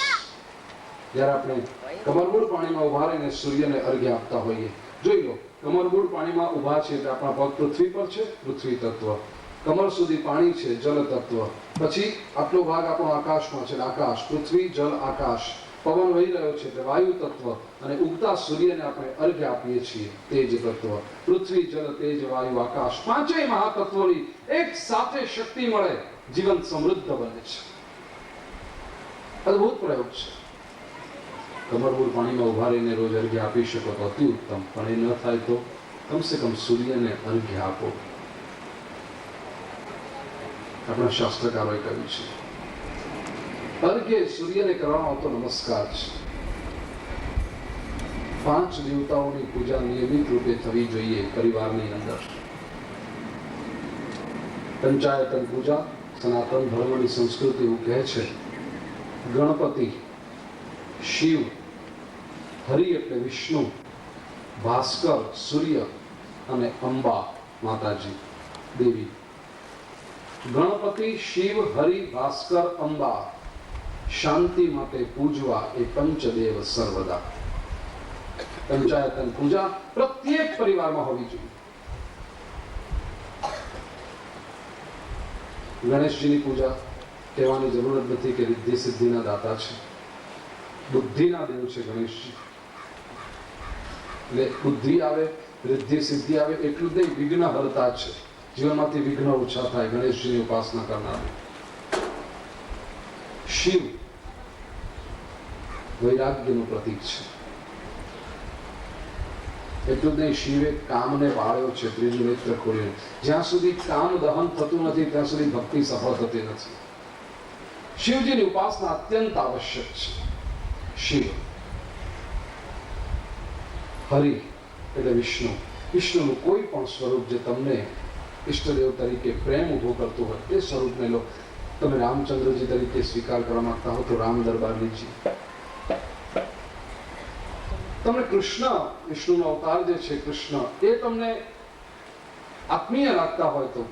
જ્યારે આપણે કમરબુલ પાણીમાં ઉભા રહીને સૂર્યને અર્ઘ્ય આપતા હોઈએ, જોઈ લો, કમરબુલ પાણીમાં ઉભા છે એટલે આપણા પગ પૃથ્વી પર છે, પૃથ્વી તત્વ. કમર સુધી પાણી છે, જલ તત્વ. પછી આટલો ભાગ આપણો આકાશમાં છે, આકાશ, પૃથ્વી, જલ, આકાશ. પવન વહી રહ્યો છે એટલે વાયુ તત્વ. અને ઉગતા સૂર્યને આપણે અર્ઘ્ય આપીએ છીએ, તેજ તત્વ. પૃથ્વી, જલ, તેજ, વાયુ, આકાશ, 5 મહાતત્વોની એક સાથે શક્તિ મળે, જીવન સમૃદ્ધ બને છે. અદભુત પ્રયોગ છે. કમરબુલ પાણીમાં ઉભા રહીને રોજ અર્ઘ્ય આપી શકો તો અતિ ઉત્તમ, પણ એ ન થાય તો કમસે કમ સૂર્યને અર્ઘ્ય આપો. આપણા શાસ્ત્રકારોએ કહ્યું છે, અર્ઘ્ય સૂર્યને કરવામાં આવતો નમસ્કાર છે. 5 દેવતાઓની પૂજા નિયમિત રૂપે થવી જોઈએ પરિવારની અંદર. પંચાયતન પૂજા, સનાતન ધર્મની સંસ્કૃતિ એવું કહે છે, ગણપતિ, શિવ, હરિ એટલે વિષ્ણુ, ભાસ્કર સૂર્ય અને અંબા માતાજી દેવી. ગણપતિ, શિવ, હરિ, ભાસ્કર, અંબા શાંતિ માટે પૂજવા એ પંચદેવ સર્વદા. પંચાયતન પૂજા પ્રત્યેક પરિવારમાં હોવી જોઈએ. ગણેશજીની પૂજા કહેવાની જરૂર જ નથી કે રિદ્ધિ સિદ્ધિના દાતા છે, બુદ્ધિના દેવ છે ગણેશજી. એટલે બુદ્ધિ આવે, રિદ્ધિ સિદ્ધિ આવે એટલું જ નહીં, વિઘ્ન હરતા છે. જીવનમાંથી વિઘ્ન ઓછા થાય ગણેશજીની ઉપાસના કરનાર. શિવ વૈરાગ્યનું પ્રતીક છે. એટલું જ નહીં, શિવે કામને બાળ્યો છે, ત્રીજું નેત્ર ખોલ્યું. જ્યાં સુધી કામ દહન થતું નથી ત્યાં સુધી ભક્તિ સફળ થતી નથી. શિવજીની ઉપાસના અત્યંત આવશ્યક છે. શિવ હરિ એટલે વિષ્ણુ. વિષ્ણુનું કોઈ પણ સ્વરૂપ જે તમને ઈષ્ટદેવ તરીકે પ્રેમ ઊભો કરતું હોય તે સ્વરૂપને લો. તમે રામચંદ્રજી તરીકે સ્વીકાર કરવા માંગતા હો તો રામ દરબારજી. તમને કૃષ્ણ, વિષ્ણુનો અવતાર જે છે કૃષ્ણ, એ તમને આત્મીય લાગતા હોય તો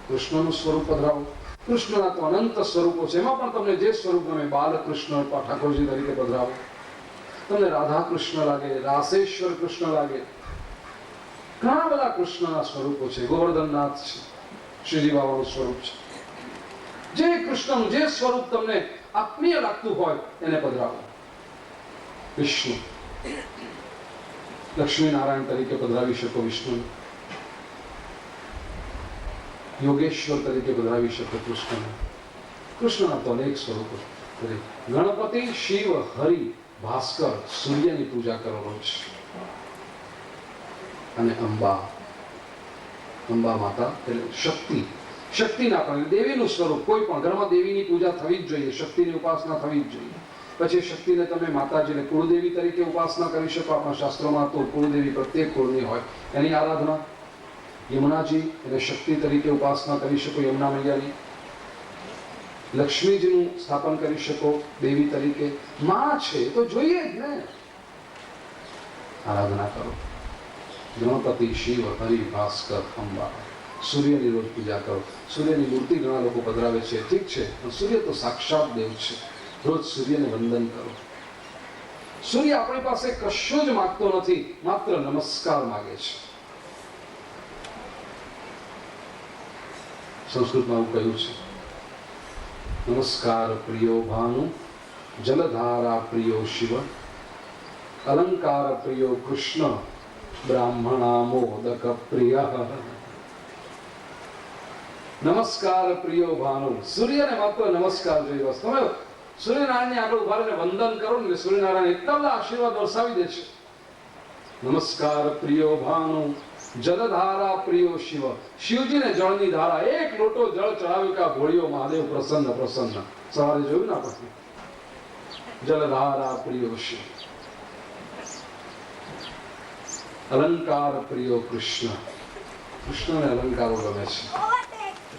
કૃષ્ણનું સ્વરૂપ પધરાવો. કૃષ્ણના તો અનંત સ્વરૂપો છે, એમાં પણ તમને જે સ્વરૂપ ગમે, બાલકૃષ્ણ ઠાકોરજી તરીકે પધરાવો. તમને રાધા કૃષ્ણ લાગે, રાસેશ્વર કૃષ્ણ લાગે, ઘણા બધા કૃષ્ણના સ્વરૂપો છે. ગોવર્ધનનાથ છે, શ્રીજી બાબાનું સ્વરૂપ છે. જે કૃષ્ણનું જે સ્વરૂપ તમને આત્મીય લાગતું હોય એને પધરાવો. વિષ્ણુ, લક્ષ્મી નારાયણ તરીકે પધરાવી શકો વિષ્ણુ. યોગેશ્વર તરીકે પધરાવી શકો કૃષ્ણ. કૃષ્ણના તો અનેક સ્વરૂપો. ગણપતિ, શિવ, હરિ, ભાસ્કર, સૂર્યની પૂજા કરો રોજ. અને અંબા, અંબા માતા એટલે શક્તિ. શક્તિના પણ દેવીનું સ્વરૂપ. કોઈ પણ ઘરમાં દેવીની પૂજા થવી જ જોઈએ, શક્તિની ઉપાસના થવી જ જોઈએ. પછી શક્તિને તમે માતાજીને કુળદેવી તરીકે ઉપાસના કરી શકો. આપણા શાસ્ત્રોમાં તો કુળદેવી પ્રત્યેક કુળની હોય, એની આરાધના. યમુનાજી એને શક્તિ તરીકે ઉપાસના કરી શકો, યમુના મૈયાની. લક્ષ્મીજીનું સ્થાપન કરી શકો દેવી તરીકે. માં છે તો જોઈએ જ ને, આરાધના કરો. ગણપતિ, શિવ, હરિ, ભાસ્કર, અંબા. સૂર્યની રોજ પૂજા કરો. સૂર્યની મૂર્તિ ઘણા લોકો પધરાવે છે, ઠીક છે, પણ સૂર્ય તો સાક્ષાત દેવ છે. રોજ સૂર્યને વંદન કરો. સૂર્ય આપણી પાસે કશું જ માંગતો નથી, માત્ર નમસ્કાર માંગે છે. સંસ્કૃતમાં એવું કહ્યું છે, નમસ્કાર પ્રિયો ભાનુ, જલધારા પ્રિયો શિવ, અલંકાર પ્રિયો કૃષ્ણ, બ્રાહ્મણા મોદક પ્રિય. નમસ્કાર પ્રિયો ભાનુ. સૂર્યને માત્ર નમસ્કાર જોઈએ બસ. તમે સૂર્યનારાયણની આગળ ઉભા રહીને વંદન કરો ને, સૂર્યનારાયણ એટલા બધા આશીર્વાદ વરસાવી દે છે. નમસ્કાર પ્રિયો ભાનુ, જલધારા પ્રિયો શિવ. શિવજીને જળની ધારા, એક લોટો જળ ચડાવ્યું કે ભોળિયો મહાદેવ પ્રસન્ન પ્રસન્ન. સવારે જોયું ને આપણે, જલધારા પ્રિયો શિવ. અલંકાર પ્રિયો કૃષ્ણ. કૃષ્ણને અલંકારો ગમે છે.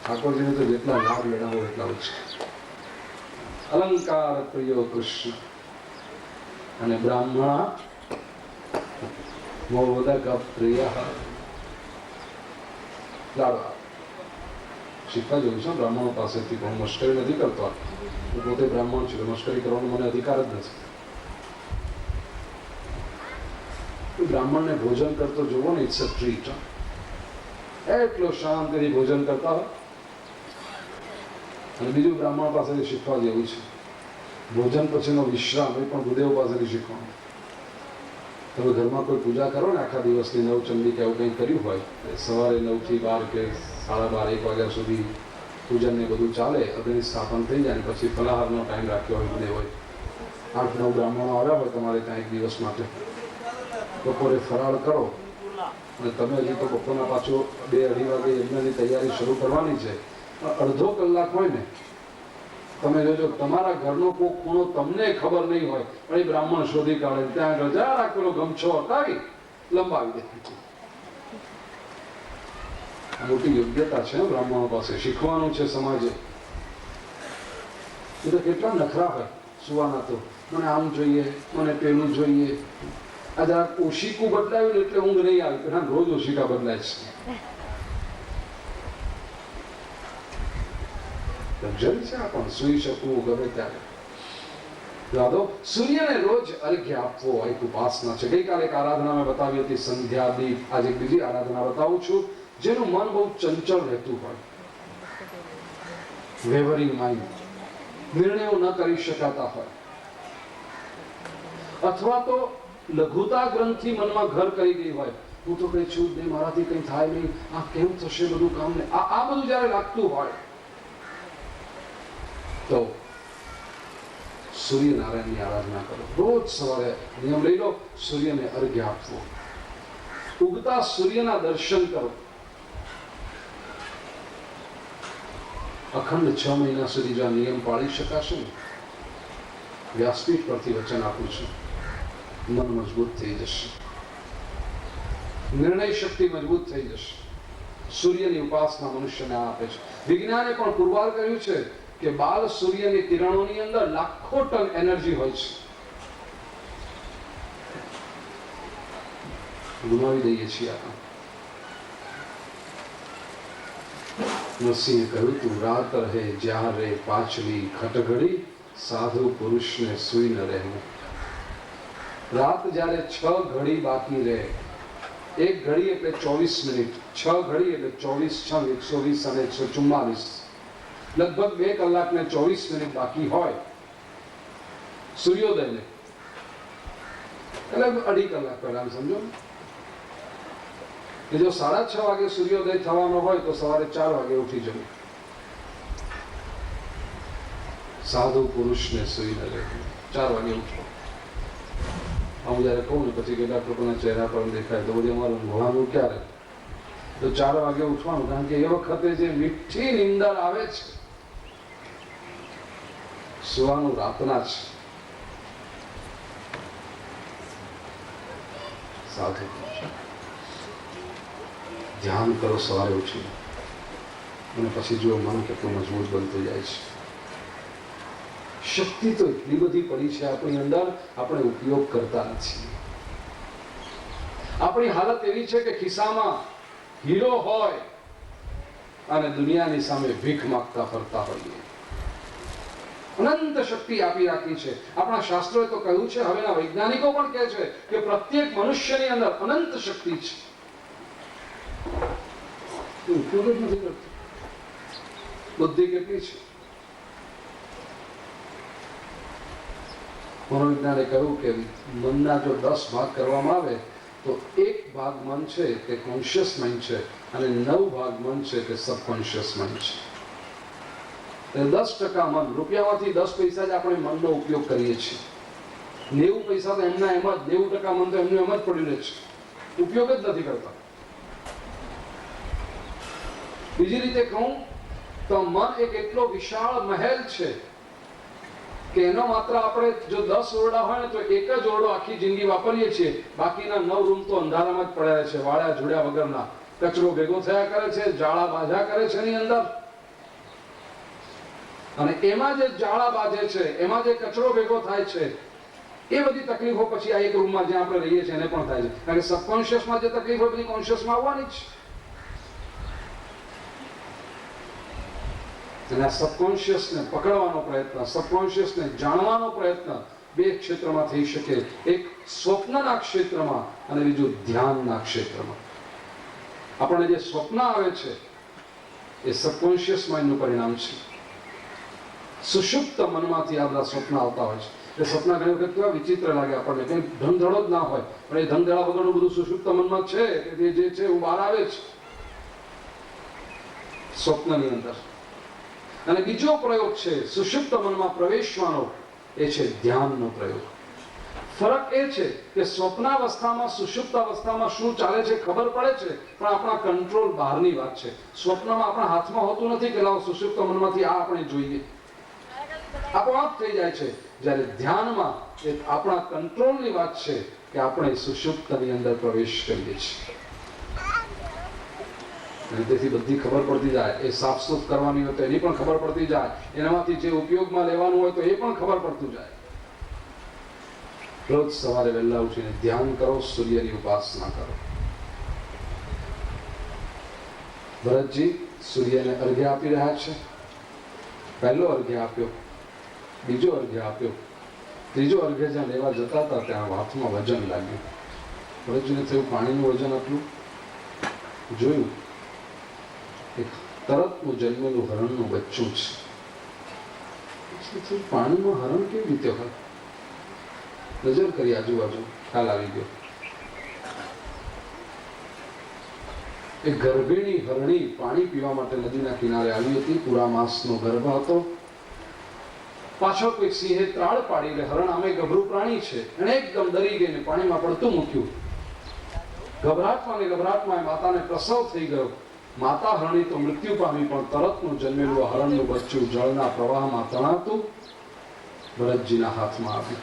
ઠાકોરજીને તો જેટલા લાભ લેણાવો એટલા ઓછા. અલંકાર પ્રિયો કૃષ્ણ. અને બ્રાહ્મણા મોદક પ્રિય. લાડવા શીખવા જોયું છે બ્રાહ્મણો પાસેથી, પણ હું મશ્કરી નથી કરતો. હું પોતે બ્રાહ્મણ છું, મશ્કરી કરવાનો મને અધિકાર જ નથી. બ્રાહ્મણને ભોજન કરતો જોવો ને, ઇટ્સ અ ટ્રીટ. એટલો શાંતિથી ભોજન કરતા હોય. અને બીજું બ્રાહ્મણ પાસેથી શીખવા જેવું છે, ભોજન પછીનો વિશ્રામ એ પણ ગુરુદેવ પાસેથી શીખવાનું. તમે ઘરમાં કોઈ પૂજા કરો ને આખા દિવસની, નવચંડી કે એવું કંઈ કર્યું હોય, સવારે 9 થી 12 કે 12:30 1 વાગ્યા સુધી પૂજન ને બધું ચાલે, અગ્નિ સ્થાપન થઈ જાય, પછી ફલાહારનો ટાઈમ રાખ્યો હોય ગુરુદેવ હોય. 8-9 બ્રાહ્મણો આવ્યા હોય તમારે ત્યાં એક દિવસ માટે. બપોરે ફરાળ કરો અને તમે હજી તો બપોરના પાછો 2-2:30 વાગે યજ્ઞની તૈયારી શરૂ કરવાની છે. અડધો કલાક હોય ને, તમે જોજો તમારા ઘરનો કોઈ ખૂણો તમને ખબર નહીં હોય, પણ એ બ્રાહ્મણ શોધી કાઢે. ત્યાં આગળ જરા રાખેલો ગમછો હટાવી લંબાવી દે. મોટી યોગ્યતા છે બ્રાહ્મણો પાસે, શીખવાનું છે સમાજે. એ તો કેટલા નખરા હોય સુવાના તો, મને આમ જોઈએ, મને પેલું જોઈએ. આ જરાક ઓશિકું બદલાયું એટલે ઊંઘ નહીં આવી, પેલા રોજ ઓશિકા બદલાય છે. લક્ઝરી છે આ પણ, સુઈ શકવું ગમે ત્યારે. યાદો સૂર્યને રોજ અર્ઘ્ય આપવો એક ઉપાસના છે. ગઈકાલે એક આરાધના મેં બતાવી હતી, સંધ્યા દીપ. આજે એક બીજી આરાધના બતાવું છું, જેનું મન બહુ ચંચળ રહેતું હોય, વેવરિંગ માઇન્ડ, નિર્ણયો ન કરી શકાતા હોય, અથવા તો લઘુતા ગ્રંથિ મનમાં ઘર કરી ગઈ હોય. હું તો કઈ છું જ નહીં, મારાથી કઈ થાય નહીં, આ કેમ થશે બધું કામ ને, આ બધું જયારે લાગતું હોય તો સૂર્યનારાયણની આરાધના કરો. રોજ સવારે નિયમ લઈ લો, સૂર્યને અર્ઘ્ય આપવો. ઉગતા સૂર્યના દર્શન કરો. અખંડ 6 મહિના સુધી જો આ નિયમ પાળી શકાશે ને, વ્યાસપીઠ પરથી વચન આપું છું, મન મજબૂત થઈ જશે. નિર્ણય શક્તિ મજબૂત થઈ જશે. સૂર્યની ઉપાસના મનુષ્યને આપે છે. વિજ્ઞાને પણ પુરવાર કર્યું છે કે બાલ સૂર્યની કિરણોની અંદર લાખો ટન એનર્જી હોય છે. ગુમાવી દઈએ છીએ આપણે. નરસિંહે કહ્યું તું રાત રહે જ્યાં રે પાછલી ખટઘડી સાધુ પુરુષને સુઈ ન રહેવું. રાત જ્યારે 6 ઘડી બાકી રહે, 1 ઘડી એટલે 24 મિનિટ, 6 ઘડી એટલે 24 6 120 અને 144, લગભગ 2 કલાક ને 24 મિનિટ બાકી હોય સૂર્યોદયને, એટલે 2.5 કલાક પહેલા સમજો કે જો 6:30 વાગે સૂર્યોદય થવાનો હોય તો સવારે 4 વાગે ઉઠી જવું. સાધુ પુરુષને સુઈ ન રહેવું, 4 વાગે ઉઠો. હું જયારે કહું ને પછી કેટલાક લોકોના ચહેરા પર દેખાય તો બધી અમારું ઊંઘવાનું ક્યારે, તો 4 વાગે ઉઠવાનું, કારણ કે એ વખતે જે મીઠી નીંદર આવે છે, સુવાનું રાતના છે. સાધુ ધ્યાન કરો સવારે ઉઠીને, અને પછી જો મન કેટલું મજબૂત બનતું જાય છે. શક્તિ તો એટલી બધી પડી છે આપણી અંદર, આપણે ઉપયોગ કરતા નથી. આપણી હાલત એવી છે કે ખિસ્સામાં હીરો હોય અને દુનિયાની સામે ભીખ માંગતા ફરતા હોઈએ. અનંત શક્તિ આપી રાખી છે. આપણા શાસ્ત્રોએ તો કહ્યું છે, હવેના વૈજ્ઞાનિકો પણ કહે છે કે પ્રત્યેક મનુષ્યની અંદર અનંત શક્તિ છે. ઉપયોગ જ નથી કરતો. બુદ્ધિ કેટલી છે. મનોવિજ્ઞાને કહ્યું કે મનના જો 10 ભાગ કરવામાં આવે તો 1 ભાગ મન છે તે કોન્શિયસ માઇન્ડ છે, અને 9 ભાગ મન છે તે સબકોન્શિયસ માઇન્ડ છે. 10% મન, રૂપિયામાંથી 10 પૈસા જ આપણે મનનો ઉપયોગ કરીએ છીએ. 90 પૈસા તો એમના એમ જ, 90% મન તો એમનું એમ જ પડ્યું રહે છે, ઉપયોગ જ નથી કરતા. બીજી રીતે કહું તો મન એક એટલો વિશાળ મહેલ છે કે એનો માત્ર આપણે જો 10 ઓરડા હોય ને તો એક જ ઓરડો આખી જિંદગી વાપરીએ છીએ, બાકીના 9 રૂમ તો અંધારામાં જ પડ્યા છે, વાળ્યા જોડ્યા વગરના. કચરો ભેગો થયા કરે છે, જાળા બાજા કરે છે એની અંદર, અને એમાં જે જાળા બાજે છે, એમાં જે કચરો ભેગો થાય છે, એ બધી તકલીફો પછી આ એક રૂમમાં જ્યાં આપણે રહીએ છીએ એને પણ થાય છે. કારણ કે સબકોન્શિયસમાં જે તકલીફ હોય બધી કોન્શિયસમાં આવવાની જ છે. અને આ સબકોન્શિયસને પકડવાનો પ્રયત્ન, સબકોન્શિયસને જાણવાનો પ્રયત્ન 2 ક્ષેત્રમાં થઈ શકે. એક સ્વપ્નના ક્ષેત્રમાં અને બીજું ધ્યાનના ક્ષેત્રમાં. આપણને જે સ્વપ્ન આવે છે એ સબકોન્શિયસ માઇન્ડનું પરિણામ છે. સુષુપ્ત મનમાંથી આ બધા સ્વપ્ન આવતા હોય છે. એ સ્વપ્ન ઘણી વખત કેવા વિચિત્ર લાગે આપણને, કંઈ ધનધડો જ ના હોય, પણ એ ધનધડા વગરનું બધું સુષુપ્ત મનમાં છે, એ જે છે એ બહાર આવે છે સ્વપ્નની અંદર. અને બીજો પ્રયોગ છે સુષુપ્ત મનમાં પ્રવેશવાનો, એ છે ધ્યાનનો પ્રયોગ. ફરક એ છે કે સ્વપ્નાવસ્થામાં, સુષુપ્ત અવસ્થામાં શું ચાલે છે ખબર પડે છે, પણ આપણા કંટ્રોલ બહારની વાત છે. સ્વપ્નમાં આપણા હાથમાં હોતું નથી કે લાવો સુષુપ્ત મનમાંથી આ આપણે જોઈએ, આપોઆપ થઈ જાય છે. જ્યારે ધ્યાનમાં એ આપણા કંટ્રોલની વાત છે કે આપણે સુષુપ્તની અંદર પ્રવેશ કરીએ છીએ. તેથી બધી ખબર પડતી જાય. એ સાફસૂફ કરવાની હોય તો એની પણ ખબર પડતી જાય, એનામાંથી જે ઉપયોગમાં લેવાનું હોય તો એ પણ ખબર પડતું જાય. રોજ સવારે વહેલા ઉઠીને ધ્યાન કરો, સૂર્યની ઉપાસના કરો. ભરતજી સૂર્યને અર્ઘ્ય આપી રહ્યા છે. પહેલો અર્ઘ્ય આપ્યો, બીજો અર્ઘ્ય આપ્યો, ત્રીજો અર્ઘ્ય જ્યાં લેવા જતા હતા ત્યાં હાથમાં વજન લાગ્યું. ભરતજીને થયું પાણીનું વજન આટલું. જોયું એક તરતનું જન્મેલું હરણનું બચ્ચું છે. પાણીમાં હરણ કેવી રીતે હોય? નજર કરી આજુબાજુ, ખ્યાલ આવી ગયો. એક ગર્ભિણી હરણી પાણી પીવા માટે નદીના કિનારે આવી હતી. પૂરા માસનો ગર્ભ હતો. પાછળ કોઈ સિંહે ત્રાળ પાડી, એટલે હરણ આમે ગભરું પ્રાણી છે, એને એકદમ ડરી ગઈને પાણીમાં પડતું મૂક્યું. ગભરાટમાં માતાને પ્રસવ થઈ ગયો. માતા હરણી તો મૃત્યુ પામી, પણ તરતનું જન્મેલું હરણનું બચ્ચું જળના પ્રવાહમાં તણાતું ભરતજીના હાથમાં આવ્યું.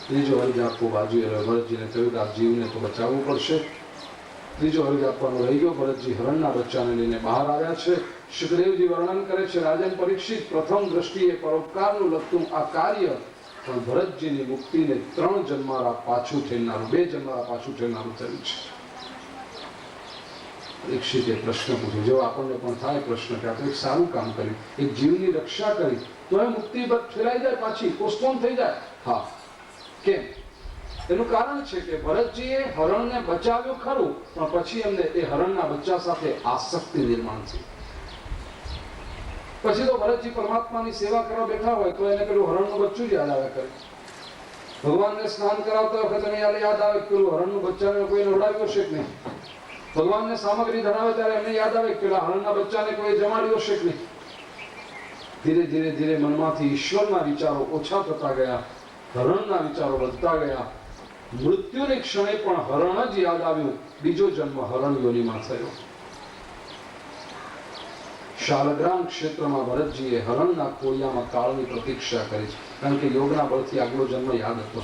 ત્રીજો અર્ઘ્ય આપવો બાજુએ રહ્યો. ભરતજીને કહ્યું કે આ જીવને તો બચાવવું પડશે, ત્રીજો અર્ઘ આપવાનો રહી ગયો. ભરતજી હરણના બચ્ચાને લઈને બહાર આવ્યા છે. સુખદેવજી વર્ણન કરે છે, રાજન પરીક્ષિત, પ્રથમ દ્રષ્ટિએ પરોપકારનું લગતું આ કાર્ય પણ ભરતજીની મુક્તિને 3 જન્મારા પાછું ઠેરનારું, 2 જન્મારા પાછું ઠેરનારું થયું છે. પરીક્ષિતે પ્રશ્ન પૂછ્યો, જેવો આપણને પણ થાય પ્રશ્ન કે આપણે એક સારું કામ કર્યું, એક જીવની રક્ષા કરી, તો એ મુક્તિ ફેરાઈ જાય, પાછી પોસ્ટપોન થઈ જાય. હા, કેમ? એનું કારણ છે કે ભરતજીએ હરણને બચાવ્યું ખરું, પણ પછી એમને એ હરણના બચ્ચા સાથે આસક્તિ નિર્માણ થઈ. પછી તો ભરતજી પરમાત્માની સેવા કરવા બેઠા હોય તો એને પેલું હરણનું બચ્ચું જ યાદ આવે કરે. ભગવાનને સ્નાન કરાવતા વખતે એને યાદ આવે કે પેલું હરણનું બચ્ચાને કોઈને ઉડાવ્યો છે કે નહીં. ભગવાનને સામગ્રી ધરાવે ત્યારે એમને યાદ આવે કે પેલા હરણના બચ્ચાને કોઈ જમાડ્યો છે કે નહીં. ધીરે ધીરે ધીરે મનમાંથી ઈશ્વરના વિચારો ઓછા થતા ગયા, હરણના વિચારો વધતા ગયા. મૃત્યુની ક્ષણે પણ હરણ જ યાદ આવ્યું. બીજો જન્મ હરણ યોનિમાં થયો. શાલગ્રામ ક્ષેત્રમાં ભરતજીએ હરણના કોળિયામાં કાળની પ્રતીક્ષા કરી છે, કારણ કે યોગના બળથી આગલો જન્મ યાદ હતો.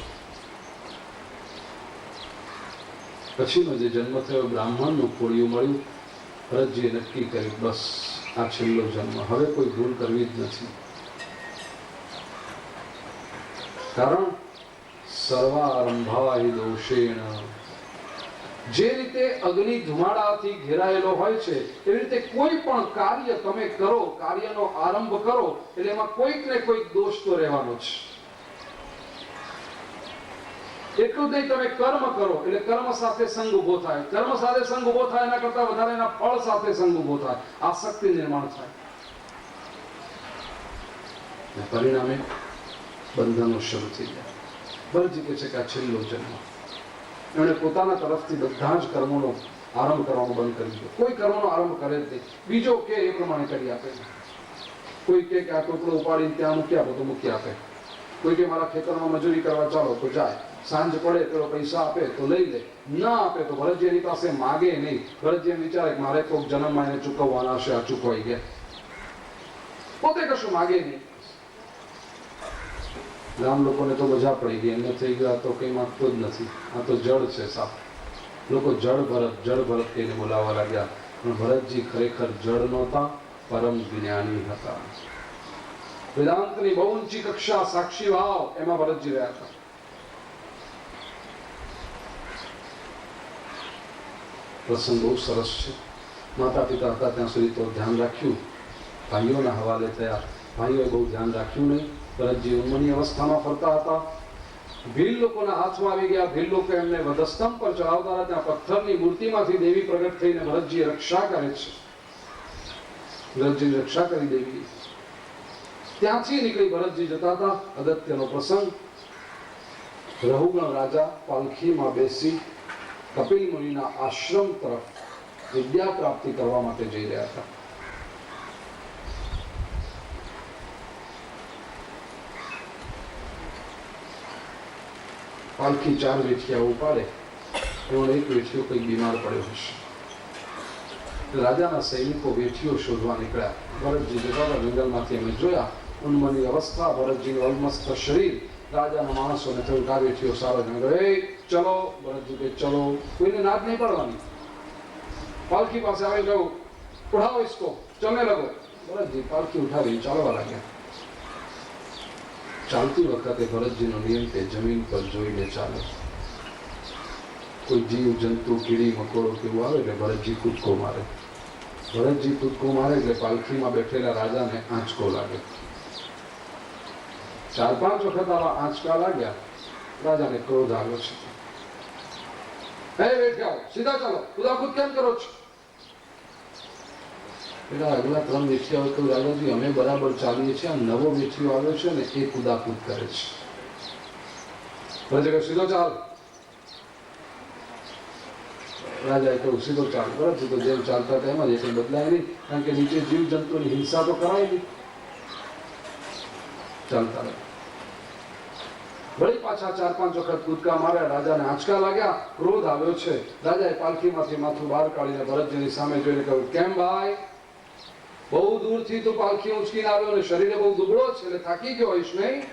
પછીનો જે જન્મ થયો બ્રાહ્મણનું કોળિયું મળ્યું. ભરતજીએ નક્કી કર્યું, બસ આ છેલ્લો જન્મ, હવે કોઈ ભૂલ કરવી જ નથી. કારણ સર્વારંભા હિ દોષેણ, જે રીતે અગ્નિ ધુમાડાથી ઘેરાયેલો હોય છે એવી રીતે કોઈ પણ કાર્ય તમે કરો, કાર્યનો આરંભ કરો એટલે એમાં કોઈક ને કોઈક દોષ તો રહેવાનો છે. એટલું જ નહીં, તમે કર્મ કરો એટલે કર્મ સાથે સંગ ઉભો થાય, કર્મ સાથે સંગ ઉભો થાય એના કરતા વધારે એના ફળ સાથે સંગ ઉભો થાય, આસક્તિ નિર્માણ થાય. પરિણામે બંધનો શરૂ થઈ જાય. ભરતજી કહે છે કે આ છેલ્લો જન્મ. એમણે પોતાના તરફથી બધા જ કર્મોનો આરંભ કરવાનો બંધ કરી દીધો. કોઈ કર્મનો આરંભ કરે જ નહીં. બીજો કે એ પ્રમાણે કરી આપે. કોઈ કે આ ટોપલો ઉપાડીને ત્યાં મૂકી આપો તો મૂકી આપે. કોઈ કે મારા ખેતરમાં મજૂરી કરવા ચાલો તો જાય. સાંજ પડે પેલો પૈસા આપે તો લઈ લે, ના આપે તો ભરતજી એની પાસે માગે નહીં. ભરતજી એમ વિચારે કે મારે કોઈક જન્મમાં એને ચૂકવવાના હશે, આ ચૂકવાઈ ગયા. પોતે કશું માગે નહીં. ગામ લોકોને તો મજા પડી ગઈ, એમને થઈ ગયું આ તો કઈ માંગતો જ નથી, આ તો જળ છે સાફ. લોકો જળ ભરત કહીને બોલાવવા લાગ્યા. પણ ભરતજી ખરેખર જળ નહોતા, પરમ જ્ઞાની હતા. વેદાંતની બહુ ઊંચી કક્ષા, સાક્ષી ભાવ, એમાં ભરતજી રહ્યા હતા. પ્રસંગ બહુ સરસ છે. માતા પિતા હતા ત્યાં સુધી તો ધ્યાન રાખ્યું, ભાઈઓના હવાલે થયા. ભાઈઓએ બહુ ધ્યાન રાખ્યું નહીં. ભરતજી ઉંમરની અવસ્થામાં ફરતા હતા. ભીલ લોકોના હાથમાં આવી ગયા. ભીલ લોકો એમને વધસ્તંભ પર ચડાવતા હતા. ત્યાં પથ્થરની મૂર્તિમાંથી દેવી પ્રગટ થઈને ભરતજી રક્ષા કરે છે. ભરતજીની રક્ષા કરી દેવી. ત્યાંથી નીકળી ભરતજી જતા હતા. અગત્યનો પ્રસંગ, રહુગણ રાજા પાલખીમાં બેસી કપિલ મુનિના આશ્રમ તરફ વિદ્યા પ્રાપ્તિ કરવા માટે જઈ રહ્યા હતા. પાલખી 4 વેઠિયા ઉપાડે, એમાં એક વેઠિયો કંઈક બીમાર પડ્યો હશે. રાજાના સૈનિકો વેઠિયો શોધવા નીકળ્યા. ભરતજી જતા જંગલમાંથી એમને જોયા. ઉન્મની અવસ્થા, ભરતજીનું અલમસ્ત શરીર. રાજાના માણસોને થયું કે આ વેઠિયો સારો છે. ચલો, ભરતજી કે ચલો, કોઈને નાદ નહીં પાડવાની. પાલખી પાસે આવી ગયું, ઉઠાવો इसको, ચલને લગો. ભરતજી પાલખી ઉઠાવી ચાલવા લાગ્યા. ચાલતી વખતે ભરતજીનો નિયમ કે જમીન પર જોઈને ચાલે. કોઈ જીવ જંતુ, કીડી મકોડો કેવું આવે એટલે ભરતજી કૂદકો મારે. ભરતજી કૂદકો મારે એટલે પાલખીમાં બેઠેલા રાજાને આંચકો લાગે. 4-5 વખત આવા આંચકા લાગ્યા. રાજાને ક્રોધ આવ્યો છે. હે બેઠાઓ, સીધા ચાલો, કુદાકૂદ કેમ કરો છો? પેલા આગલા 3 વેઠિયાઓ કહ્યું, રાજાજી અમે બરાબર ચાલીએ છીએ, આ નવો વેઠિયો આવ્યો છે ને એ કુદાકૂદ કરે છે. ભરતજી કહે સીધો ચાલ. રાજાએ કહ્યું સીધો ચાલ. બરાબર તો જેમ ચાલતા હતા એમાં જ કંઈ બદલાય નહીં, કારણ કે નીચે જીવ જંતુની હિંસા તો કરાય નહીં. ચાલતા રહે. વળી પાછા 4-5 વખત કૂદકા માર્યા. રાજાને આંચકા લાગ્યા, ક્રોધ આવ્યો છે. રાજાએ પાલખીમાંથી માથું બહાર કાઢીને ભરતજીની સામે જોઈને કહ્યું, કેમ ભાઈ, બહુ દૂરથી તો પાલખી ઉંચકીને આવ્યો ને શરીરે બહુ દુબળો છે એટલે થાકી ગયો હોઈશ નહીં?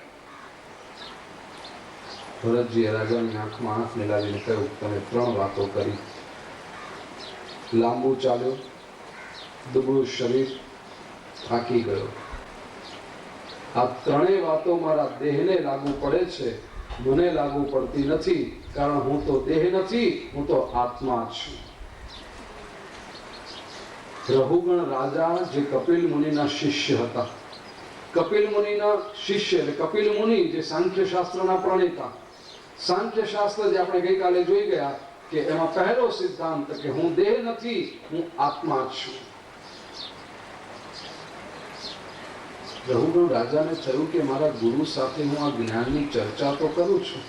ભરતજીએ રાજાની આંખમાં આંખ મિલાવીને કહ્યું, તમે 3 વાતો કરી, લાંબુ ચાલ્યો, દુબળું શરીર, થાકી ગયો. આ ત્રણેય વાતો મારા દેહને લાગુ પડે છે, મને લાગુ પડતી નથી, કારણ હું તો દેહ નથી, હું તો આત્મા છું. રહુગણ રાજા જે કપિલ મુનિના શિષ્ય હતા, કપિલ મુનિના શિષ્ય એટલે કપિલ મુનિ જે સાંખ્ય શાસ્ત્રના પ્રણેતા. સાંખ્ય શાસ્ત્ર જે આપણે ગઈકાલે જોઈ ગયા કે એમાં પહેલો સિદ્ધાંત કે હું દેહ નથી, હું આત્મા છું. રહુગણ રાજાને થયું કે મારા ગુરુ સાથે હું આ જ્ઞાનની ચર્ચા તો કરું છું,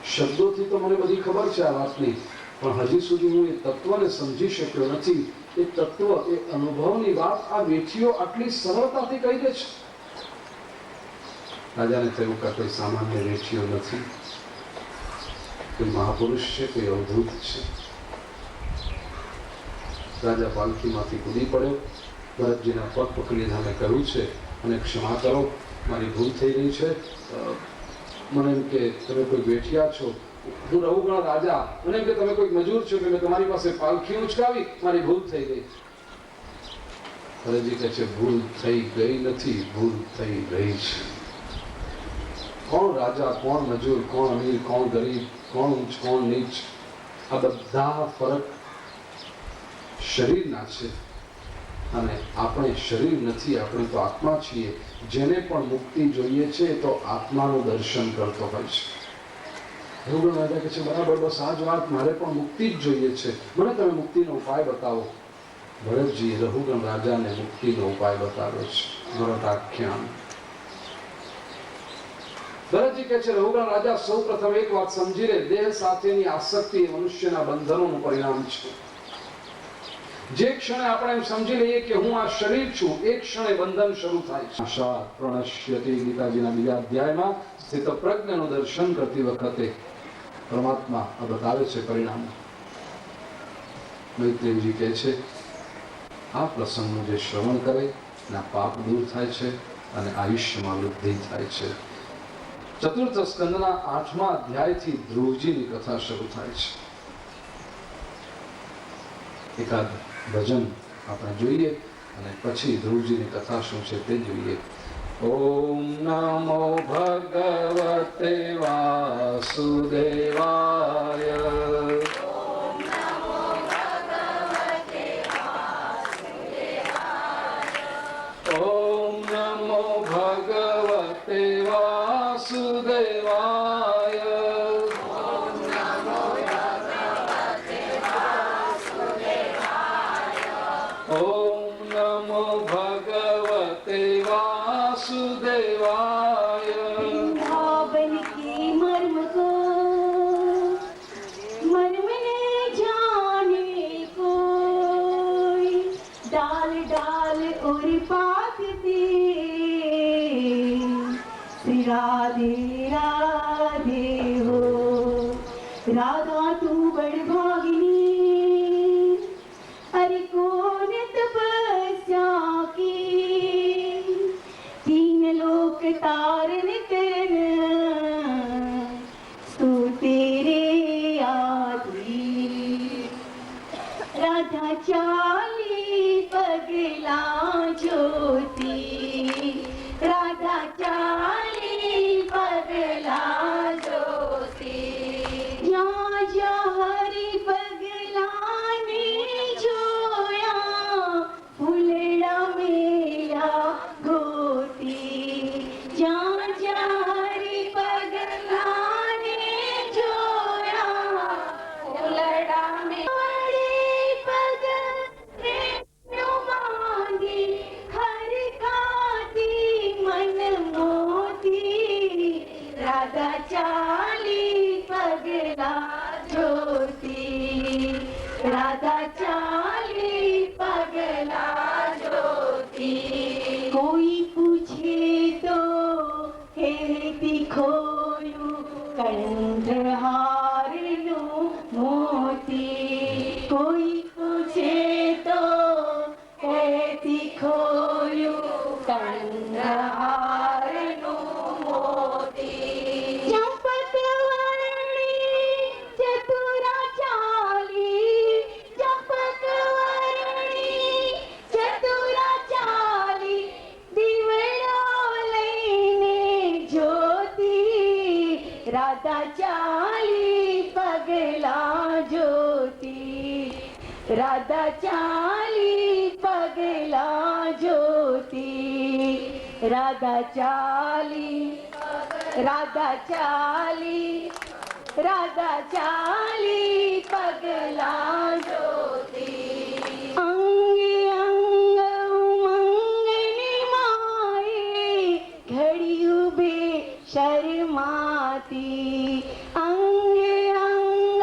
શબ્દોથી તો મને બધી ખબર છે આ વાતની, પણ હજી સુધી હું એ તત્વને સમજી શક્યો નથી. એ તત્વ, એ અનુભવની વાત આ વેઠીઓ આટલી સરળતાથી કહી દે છે. રાજાને થયું કે કોઈ સામાન્ય વેઠીઓ નથી, કોઈ મહાપુરુષ છે, કોઈ અવધૂત છે. રાજા પાલખીમાંથી કૂદી પડ્યો, ભરતજીના પગ પકડી લીધા. મેં કહ્યું છે અને ક્ષમા કરો, મારી ભૂલ થઈ ગઈ છે. મને એમ કે તમે કોઈ બેઠિયા છો, હું રહુગણ રાજા, મને એમ કે તમે કોઈ મજૂર છો કે મેં તમારી પાસે પાલખી ઉચકાવી, મારી ભૂલ થઈ ગઈ. ભરતજી કહે છે ભૂલ થઈ ગઈ નથી, ભૂલ થઈ ગઈ છે. કોણ રાજા, કોણ મજૂર, કોણ અમીર, કોણ ગરીબ, કોણ ઊંચ, કોણ નીચ, આ બધા ફરક શરીરના છે. અને આપણે શરીર નથી, આપણે તો આત્મા છીએ. જેને પણ મુક્તિ જોઈએ છે તો આત્માનું દર્શન કરતો હોય છે. રહુગણ રાજા કહે છે બરાબર, બસ આ જ વાત, મારે પણ મુક્તિ જ જોઈએ છે, મને તમે મુક્તિનો ઉપાય બતાવો. ભરતજી રહુગણ રાજાને મુક્તિનો ઉપાય બતાવ્યો છે, ભરતાખ્યાન. ભરતજી કહે છે રહુગણ રાજા, સૌ પ્રથમ એક વાત સમજી લે, દેહ સાથેની આસક્તિ મનુષ્યના બંધનોનું પરિણામ છે. જે ક્ષણે આપણે એમ સમજી લઈએ કે હું આ શરીર છું, એક ક્ષણે બંધન શરૂ થાય છે. આશા પ્રણશ્યતે ગીતાજીના બીજા અધ્યાયમાં સ્થિતપ્રજ્ઞનું દર્શન કરતી વખતે પરમાત્મા આ બતાવે છે પરિણામ. મૈત્રેયજી કહે છે આ પ્રસંગનું જે શ્રવણ કરે એના પાપ દૂર થાય છે અને આયુષ્યમાં વૃદ્ધિ થાય છે. ચતુર્થ સ્કંદના 8મા અધ્યાયથી ધ્રુવજીની કથા શરૂ થાય છે. એકાદ ભજન આપણે જોઈએ અને પછી ધ્રુવજીની કથા શું છે તે જોઈએ. ઓમ નમો ભગવતે વાસુદેવાય. ઓમ નમો ભગવતે વાસુદેવાય. ઓમ નમો ભગવતે વાસુદેવાય. वृंदावन के मर्म को मर्म ने जाने कोई, डाल डाल और पात दे श्री राधे राधे हो. राधा तू बड़ भागिनी, अरे कौन तपस्या की, तीन लोक तारन करन तू तेरे आदि. राधा चाली पगला ज्योति, राधा चाली पगला ज्योति. या या हरि पगला ने जोया, फुलड़ा मेरा गोती. जा जा हरि पगला ने जोया, फुलड़ा में बड़े पग रे नुमांगी, हर काती मन मोती. राधा चाली पगला ज्योति, राधा चाली पगला ज्योति. कोई पूछे तो हेती खोलू कंठहार नु मोती. कोई पूछे तो हेती खोलू कंठहार नु मोती. चंपत वर्णी चतुरा चाली, રાધા ચાલી પગલા જોતી, રાધા ચાલી પગલા જોતી, રાધા ચાલી, રાધા ચાલી, રાધા ચાલી પગલા જોતી. અંગે અંગ ઉમંગની માએ ઘડી ઉભે શરમાતી, અંગે અંગ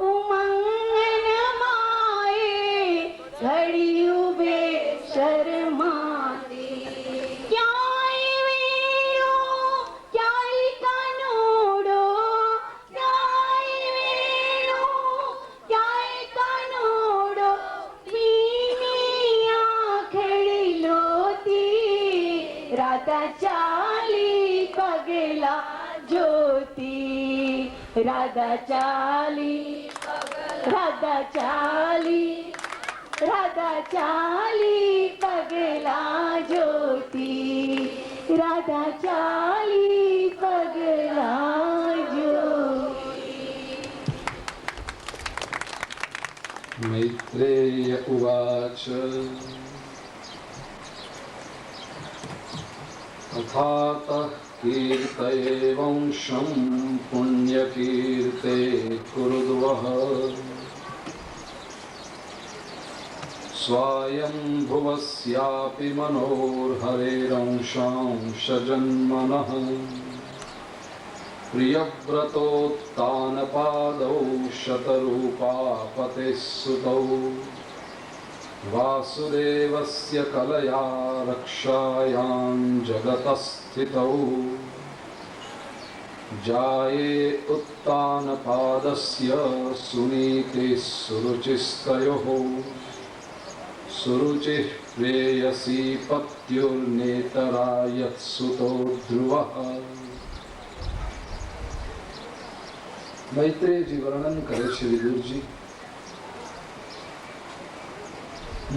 ઉમંગન માએ ઘડી ઉભે શરમાતી. ક્યાંય વેણો ક્યાંય કાનોડો, ક્યાંય વેણો ક્યાંય કાનોડો, મીની આંખડી લોતી, રાધા ચાલી પગલા જોતી, રાધા ચાલી, રાધા ચાલી, રાધા ચાલી પગલા જોતી, રાધા ચાલી પગલા જોતી. મૈત્રેય ઉવાચ અથાત કીર્તયે વંશં પુણ્યકીર્તે કુરુદ્વઃ સ્વયંભુવસ્યાપિ મનોર્હરેરંશાંશજન્મનઃ પ્રિયવ્રતોત્તાનપાદૌ શતરૂપાપતે સુતૌ વાસુદેવસ્ય કલયા રક્ષાયાં જગતસ્થિતૌ જાયે ઉત્તાનપાદસ્ય સુનીતિઃ સુરુચિસ્તયોઃ સુરુચિઃ પ્રેયસી પત્યુર્નેતરાયત્સુતો ધ્રુવઃ. મૈત્રેયજી વર્ણન કરે છે વિદુરજી,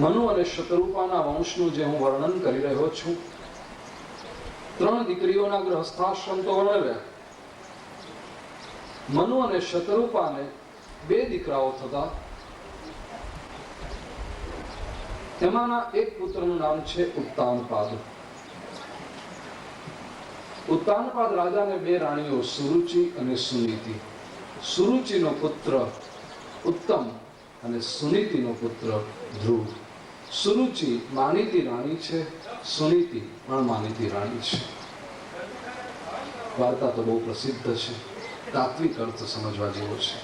મનુ અને શતરૂપાના વંશનું જે હું વર્ણન કરી રહ્યો છું, 3 દીકરીઓના ગ્રહસ્થાશ્રમ તો વર્ણવ્યા. મનુ અને શતરૂપાને 2 દીકરાઓ થતા. એમાંના એક પુત્રનું નામ છે ઉત્તાનપાદ. ઉત્તાનપાદ રાજાને 2 રાણીઓ સુરુચિ અને સુનીતિ. સુરુચિનો પુત્ર ઉત્તમ અને સુનીતિનો પુત્ર ધ્રુવ. સુરુચિ માનીતી રાણી છે, સુનીતિ અણમાનીતી રાણી છે. વાર્તા તો બહુ પ્રસિદ્ધ છે, તાત્વિક અર્થ સમજવા જેવો છે.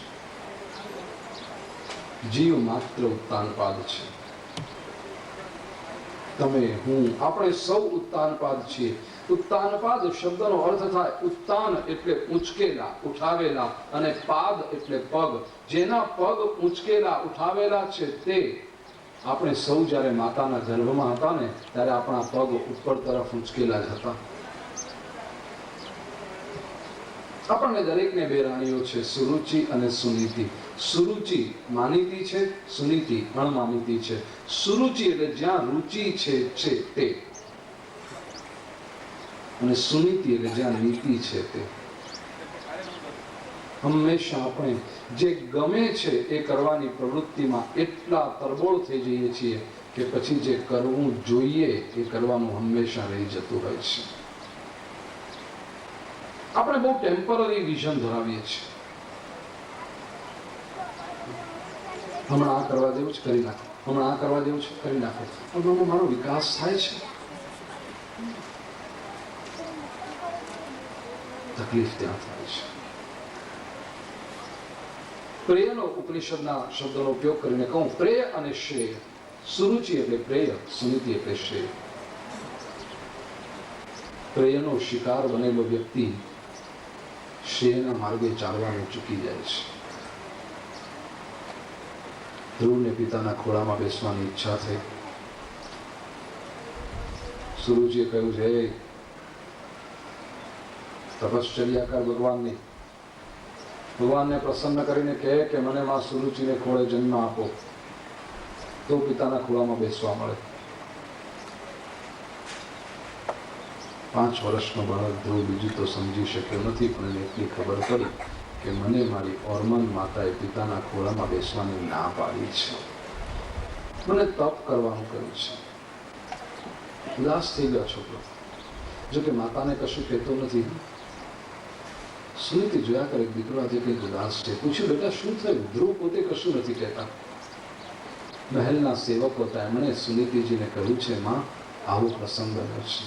જીવ માત્ર ઉત્તાનપાદ છે. તમે, હું, આપણે સૌ ઉત્તાનપાદ છીએ. ઉત્તાનપાદ શબ્દનો અર્થ થાય ઉત્તાન એટલે ઊંચકેલા, ઉઠાવેલા, અને પાદ એટલે પગ. જેના પગ ઊંચકેલા, ઉઠાવેલા છે તે. આપણે સૌ જ્યારે માતાના ગર્ભમાં હતા ને ત્યારે આપણા પગ ઉપર તરફ ઊંચકેલા જ હતા. આપણને દરેકને 2 રાણીઓ છે, સુરુચિ અને સુનીતિ. સુરુચિ માનીતી છે, સુનીતિ અણમાનીતી છે. સુરુચિ એટલે જ્યાં રુચિ છે તે, અને સુનીતિ એટલે જ્યાં નીતિ છે તે. હંમેશા આપણે જે ગમે છે એ કરવાની પ્રવૃત્તિમાં એટલા તરબોળ થઈ જઈએ છીએ કે પછી જે કરવું જોઈએ એ કરવાનું હંમેશા રહી જતું હોય છે. આપણે બહુ ટેમ્પરરી વિઝન ધરાવીએ છીએ. હમણાં આ કરવા જેવું છે કરી નાખો, હમણાં આ કરવા જેવું છે કરી નાખો. હમણાં મારો વિકાસ થાય છે. તકલીફ ત્યાં થાય છે. પ્રેયનો ઉપનિષદના શબ્દનો ઉપયોગ કરીને કહું, પ્રેય અને શ્રેય. સુરુચિ એટલે પ્રેય, સુનીતિ એટલે શ્રેય. પ્રેયનો શિકાર બનેલો વ્યક્તિ શ્રેયના માર્ગે ચાલવાનું ચૂકી જાય છે. ધ્રુવને પિતાના ખોળામાં બેસવાની ઈચ્છા થઈ. સુરુચિએ કહ્યું છે, તપશ્ચર્યા ભગવાનની, ભગવાનને પ્રસન્ન કરીને કહે કે મને માં સુરુચિને ખોળે જન્મ આપો તો પિતાના ખોળામાં બેસવા મળે. 5 વર્ષનો બાળક ધ્રુવ બીજું તો સમજી શક્યો નથી, પણ એને એટલી ખબર પડી કે મને મારી ઓર્મન માતાએ પિતાના ખોળામાં બેસવાની ના પાડી છે, મને તપ કરવાનું કહ્યું છે. ઉદાસ થઈ ગયો છોકરો. જો કે માતાને કશું કહેતો નથી. સુનીતિ જોયા કરે દીકરો આજે કંઈક ઉદાસ છે. પૂછ્યું, બેટા શું થયું? ધ્રુવ પોતે કશું નથી કહેતા. મહેલના સેવકો હતા, એમણે સુનીતિજીને કહ્યું છે, માં આવો પ્રસંગ બન્યો છે.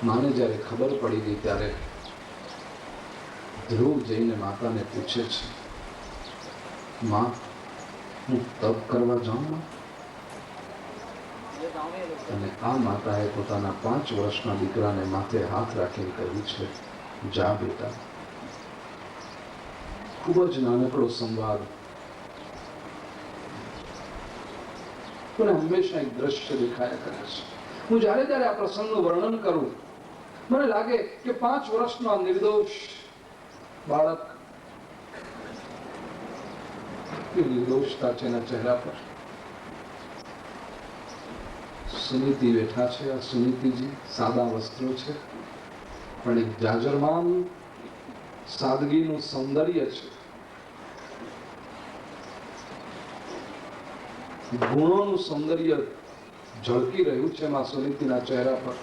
માને જ્યારે ખબર પડી ગઈ ત્યારે ધ્રુવ જઈને માતાને પૂછે છે, માં હું તપ કરવા જાઉં? અને આ માતાએ પોતાના 5 વર્ષના દીકરાને માથે હાથ રાખીને કહ્યું છે, જા બેટા. ખૂબ જ નાનકડો સંવાદ, પણ હંમેશા એક દ્રશ્ય દેખાયા કરે છે. હું જ્યારે જ્યારે આ પ્રસંગનું વર્ણન કરું, મને લાગે કે 5 વર્ષનો આ નિર્દોષ બાળક, નિર્દોષતા છે એના ચહેરા પર. સુનીતિ બેઠા છે. આ સુનીતિજી સાદા વસ્ત્રો છે, પણ એક જાજરમાન સાદગીનું સૌંદર્ય છે. ગુણોનું સૌંદર્ય ઝળકી રહ્યું છે માં સુનીતિના ચહેરા પર.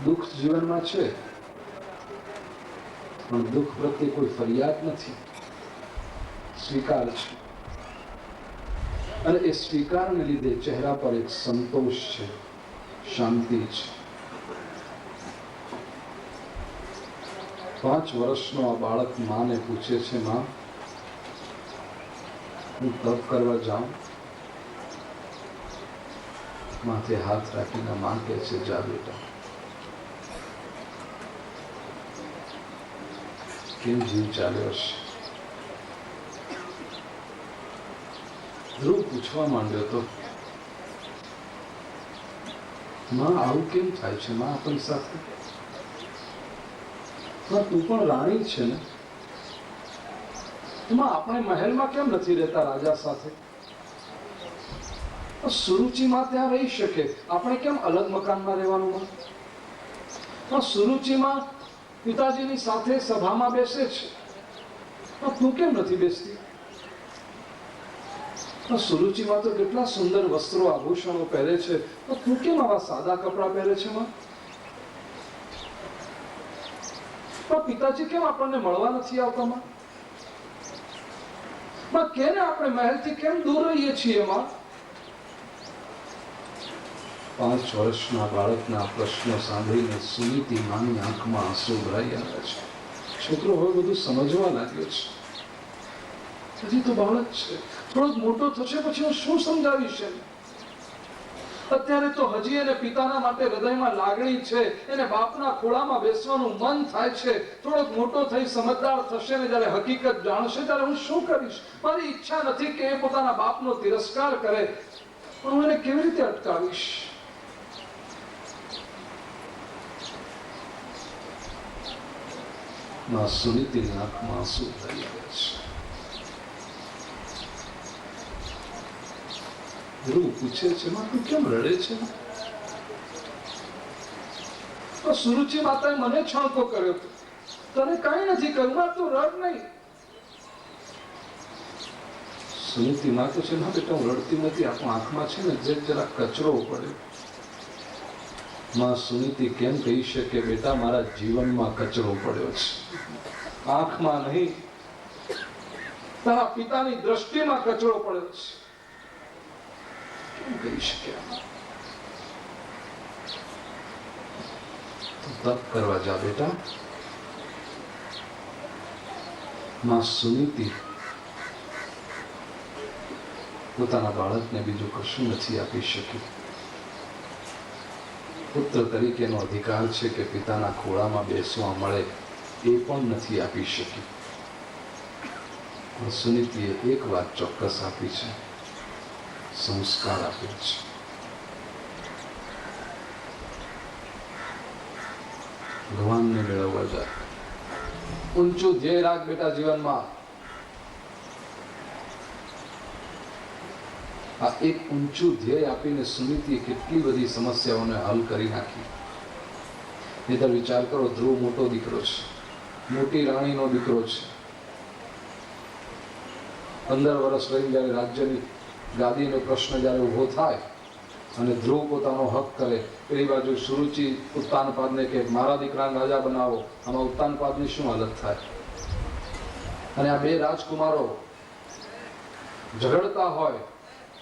દુઃખ જીવનમાં છે, પણ દુઃખ પ્રત્યે કોઈ ફરિયાદ નથી, સ્વીકાર છે. અને એ સ્વીકારને લીધે ચહેરા પર એક સંતોષ છે, શાંતિ છે. 5 વર્ષનો આ બાળક માને પૂછે છે, માં હું તપ કરવા જાઉં? માથે હાથ રાખીને માં કહે છે, જા બેટા. કેમ જીવ ચાલ્યો હશે? ધ્રુવ પૂછવા માંડ્યો તો, માં આવું કેમ થાય છે? માં આપણી સાથે તું પણ રાણી છે ને, એમાં આપણે મહેલમાં કેમ નથી રહેતા રાજા સાથે? સુરુચિમાં ત્યાં રહી શકે, આપણે કેમ અલગ મકાનમાં રહેવાનું? સુરુચિમાં પિતાજીની સાથે સભામાં બેસે છે, તું કેમ નથી બેસતી? સુરુચિમાં તો કેટલા સુંદર વસ્ત્રો આભૂષણો પહેરે છે, તું કેમ આવા સાદા કપડા પહેરે છે? પિતાજી કેમ આપણને મળવા નથી આવતા? કેને આપણે મહેલથી કેમ દૂર રહીએ છીએ? 5 વર્ષના બાળકના પ્રશ્નો સાંભળીને સુનીતિ માની આંખમાં આંસુ ભરાઈ આવ્યા છે. છોકરો હવે બધું સમજવા લાગ્યો છે. હજી તો બાળક છે, થોડોક મોટો થશે પછી હું શું સમજાવીશ? અત્યારે તો હજી એને પિતાના માટે હૃદયમાં લાગણી છે, એને બાપના ખોળામાં બેસવાનું મન થાય છે. થોડોક મોટો થઈ સમજદાર થશે ને જ્યારે હકીકત જાણશે ત્યારે હું શું કરીશ? મારી ઈચ્છા નથી કે એ પોતાના બાપનો તિરસ્કાર કરે, પણ હું એને કેવી રીતે અટકાવીશ? માં સુનીતિની આંખમાં આંસુ ભરાઈ આવ્યા છે. ધ્રુવ પૂછે છે, માં તું કેમ રડે છે? તો સુરુચિ માતાએ મને છાંકો કર્યો, તને કઈ નથી કહ્યું, તું રડ નહીં. સુનીતિ માં તો છે, ના બેટા હું રડતી નથી, આપણા આંખમાં છે ને જરા કચરો પડ્યો. માં સુનીતિ કેમ કહી શકે, બેટા મારા જીવનમાં કચરો પડ્યો છે, આંખમાં નહીં, તારા પિતાની દ્રષ્ટિમાં કચરો પડ્યો છે. કહી શક્યા? તપ કરવા જા બેટા. માં સુનીતિ પોતાના બાળકને બીજું કશું નથી આપી શકી. પુત્ર તરીકેનો અધિકાર છે કે પિતાના ખોળામાં બેસવા મળે, એ પણ નથી આપી શકી. સુનીતિએ એક વાત ચોક્કસ આપી છે, સંસ્કાર આપ્યો છે. ભગવાનને મેળવવા જાય, ઊંચું ધ્યેય રાખ બેટા જીવનમાં. આ એક ઊંચું ધ્યેય આપીને સુનીતિએ કેટલી બધી સમસ્યાઓને હલ કરી નાખી. નહીંતર વિચાર કરો, ધ્રુવ મોટો દીકરો છે, મોટી રાણીનો દીકરો છે. 15 વર્ષ રહી જ્યારે રાજ્યની ગાદીનો પ્રશ્ન જ્યારે ઊભો થાય અને ધ્રુવ પોતાનો હક કરે, પેલી બાજુ સુરુચિ ઉત્તાનપાદને કે મારા દીકરાને રાજા બનાવો, આમાં ઉત્તાનપાદની શું હાલત થાય? અને આ બે રાજકુમારો ઝઘડતા હોય,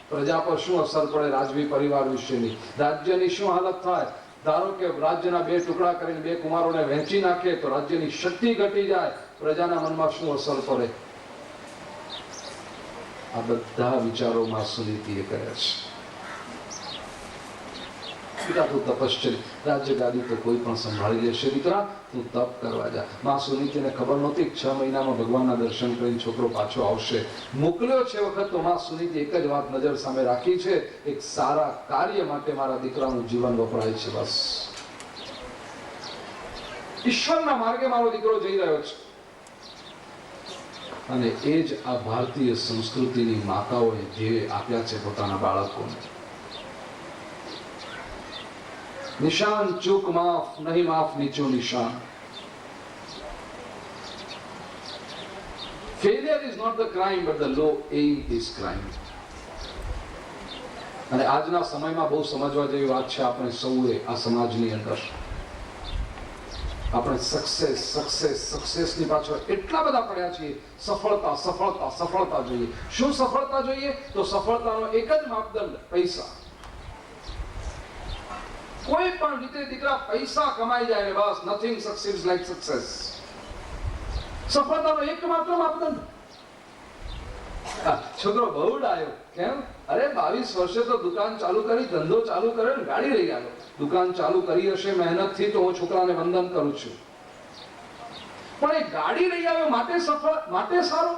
પ્રજા પર શું અસર પડે રાજવી પરિવાર વિશેની, રાજ્યની શું હાલત થાય? ધારો કે રાજ્યના 2 ટુકડા કરીને 2 કુમારોને વહેંચી નાખે તો રાજ્યની શક્તિ ઘટી જાય, પ્રજાના મનમાં શું અસર પડે? આ બધા વિચારોમાં સુનીતિએ કર્યા છે. દીકરા તું તપશ્ચર્ય, રાજ્ય ગાદી તો કોઈ પણ સંભાળી લેશે, દીકરા તું તપ કરવા જા. માં સુનીતિને ખબર નહોતી 6 મહિનામાં ભગવાનના દર્શન કરીને છોકરો પાછો આવશે. મોકલ્યો છે વખત તો માં સુનીતિ એક જ વાત નજર સામે રાખી છે, એક સારા કાર્ય માટે મારા દીકરાનું જીવન વપરાય છે. બસ ઈશ્વરના માર્ગે મારો દીકરો જઈ રહ્યો છે. અને એ જ આ ભારતીય સંસ્કૃતિની માતાઓએ ધ્યેય આપ્યા છે પોતાના બાળકોને. નિશાન ચૂક માફ, નહીં માફ નીચું નિશાન. Failure is not the crime, but the low aim is crime. અને આજના સમયમાં બહુ સમજવા જેવી વાત છે. આપણે સૌએ આ સમાજની અંદર આપણે સક્સેસની પાછળ એટલા બધા પડ્યા છીએ. સફળતા સફળતા સફળતા જોઈએ. શું સફળતા જોઈએ? તો સફળતાનો એક જ માપદંડ પૈસા. કોઈ પણ રીતે દીકરા પૈસા કમાઈ જાય બસ. Nothing succeeds like success. સફળતાનો એકમાત્ર માપદંડ. છોકરો બહુ ડાયો. કેમ? અરે 22 વર્ષે તો દુકાન ચાલુ કરી, ધંધો ચાલુ કર્યો ને ગાડી લઈ આવ્યો. દુકાન ચાલુ કરી હશે મહેનતથી તો હું છોકરાને વંદન કરું છું, પણ એ ગાડી લઈ આવ્યો માટે સફળ, માટે સારો?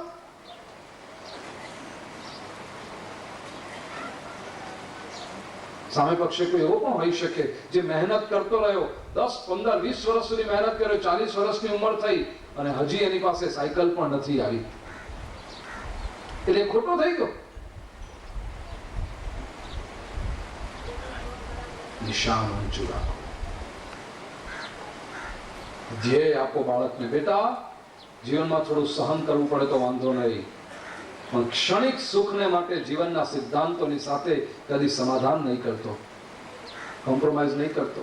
સામે પક્ષે કોઈ એવો પણ હોઈ શકે જે મહેનત કરતો રહ્યો, 10, 15, 20 વર્ષ સુધી મહેનત કર્યો, 40 વર્ષની ઉંમર થઈ અને હજી એની પાસે સાયકલ પણ નથી આવી, એટલે ખોટો થઈ ગયો. નિશાન ઊંચું રાખો, ધ્યેય આપો બાળકને. બેટા જીવનમાં થોડું સહન કરવું પડે તો વાંધો નહીં, પણ ક્ષણિક સુખને માટે જીવનના સિદ્ધાંતોની સાથે કદી સમાધાન નહીં કરતો, કોમ્પ્રોમાઇઝ નહીં કરતો.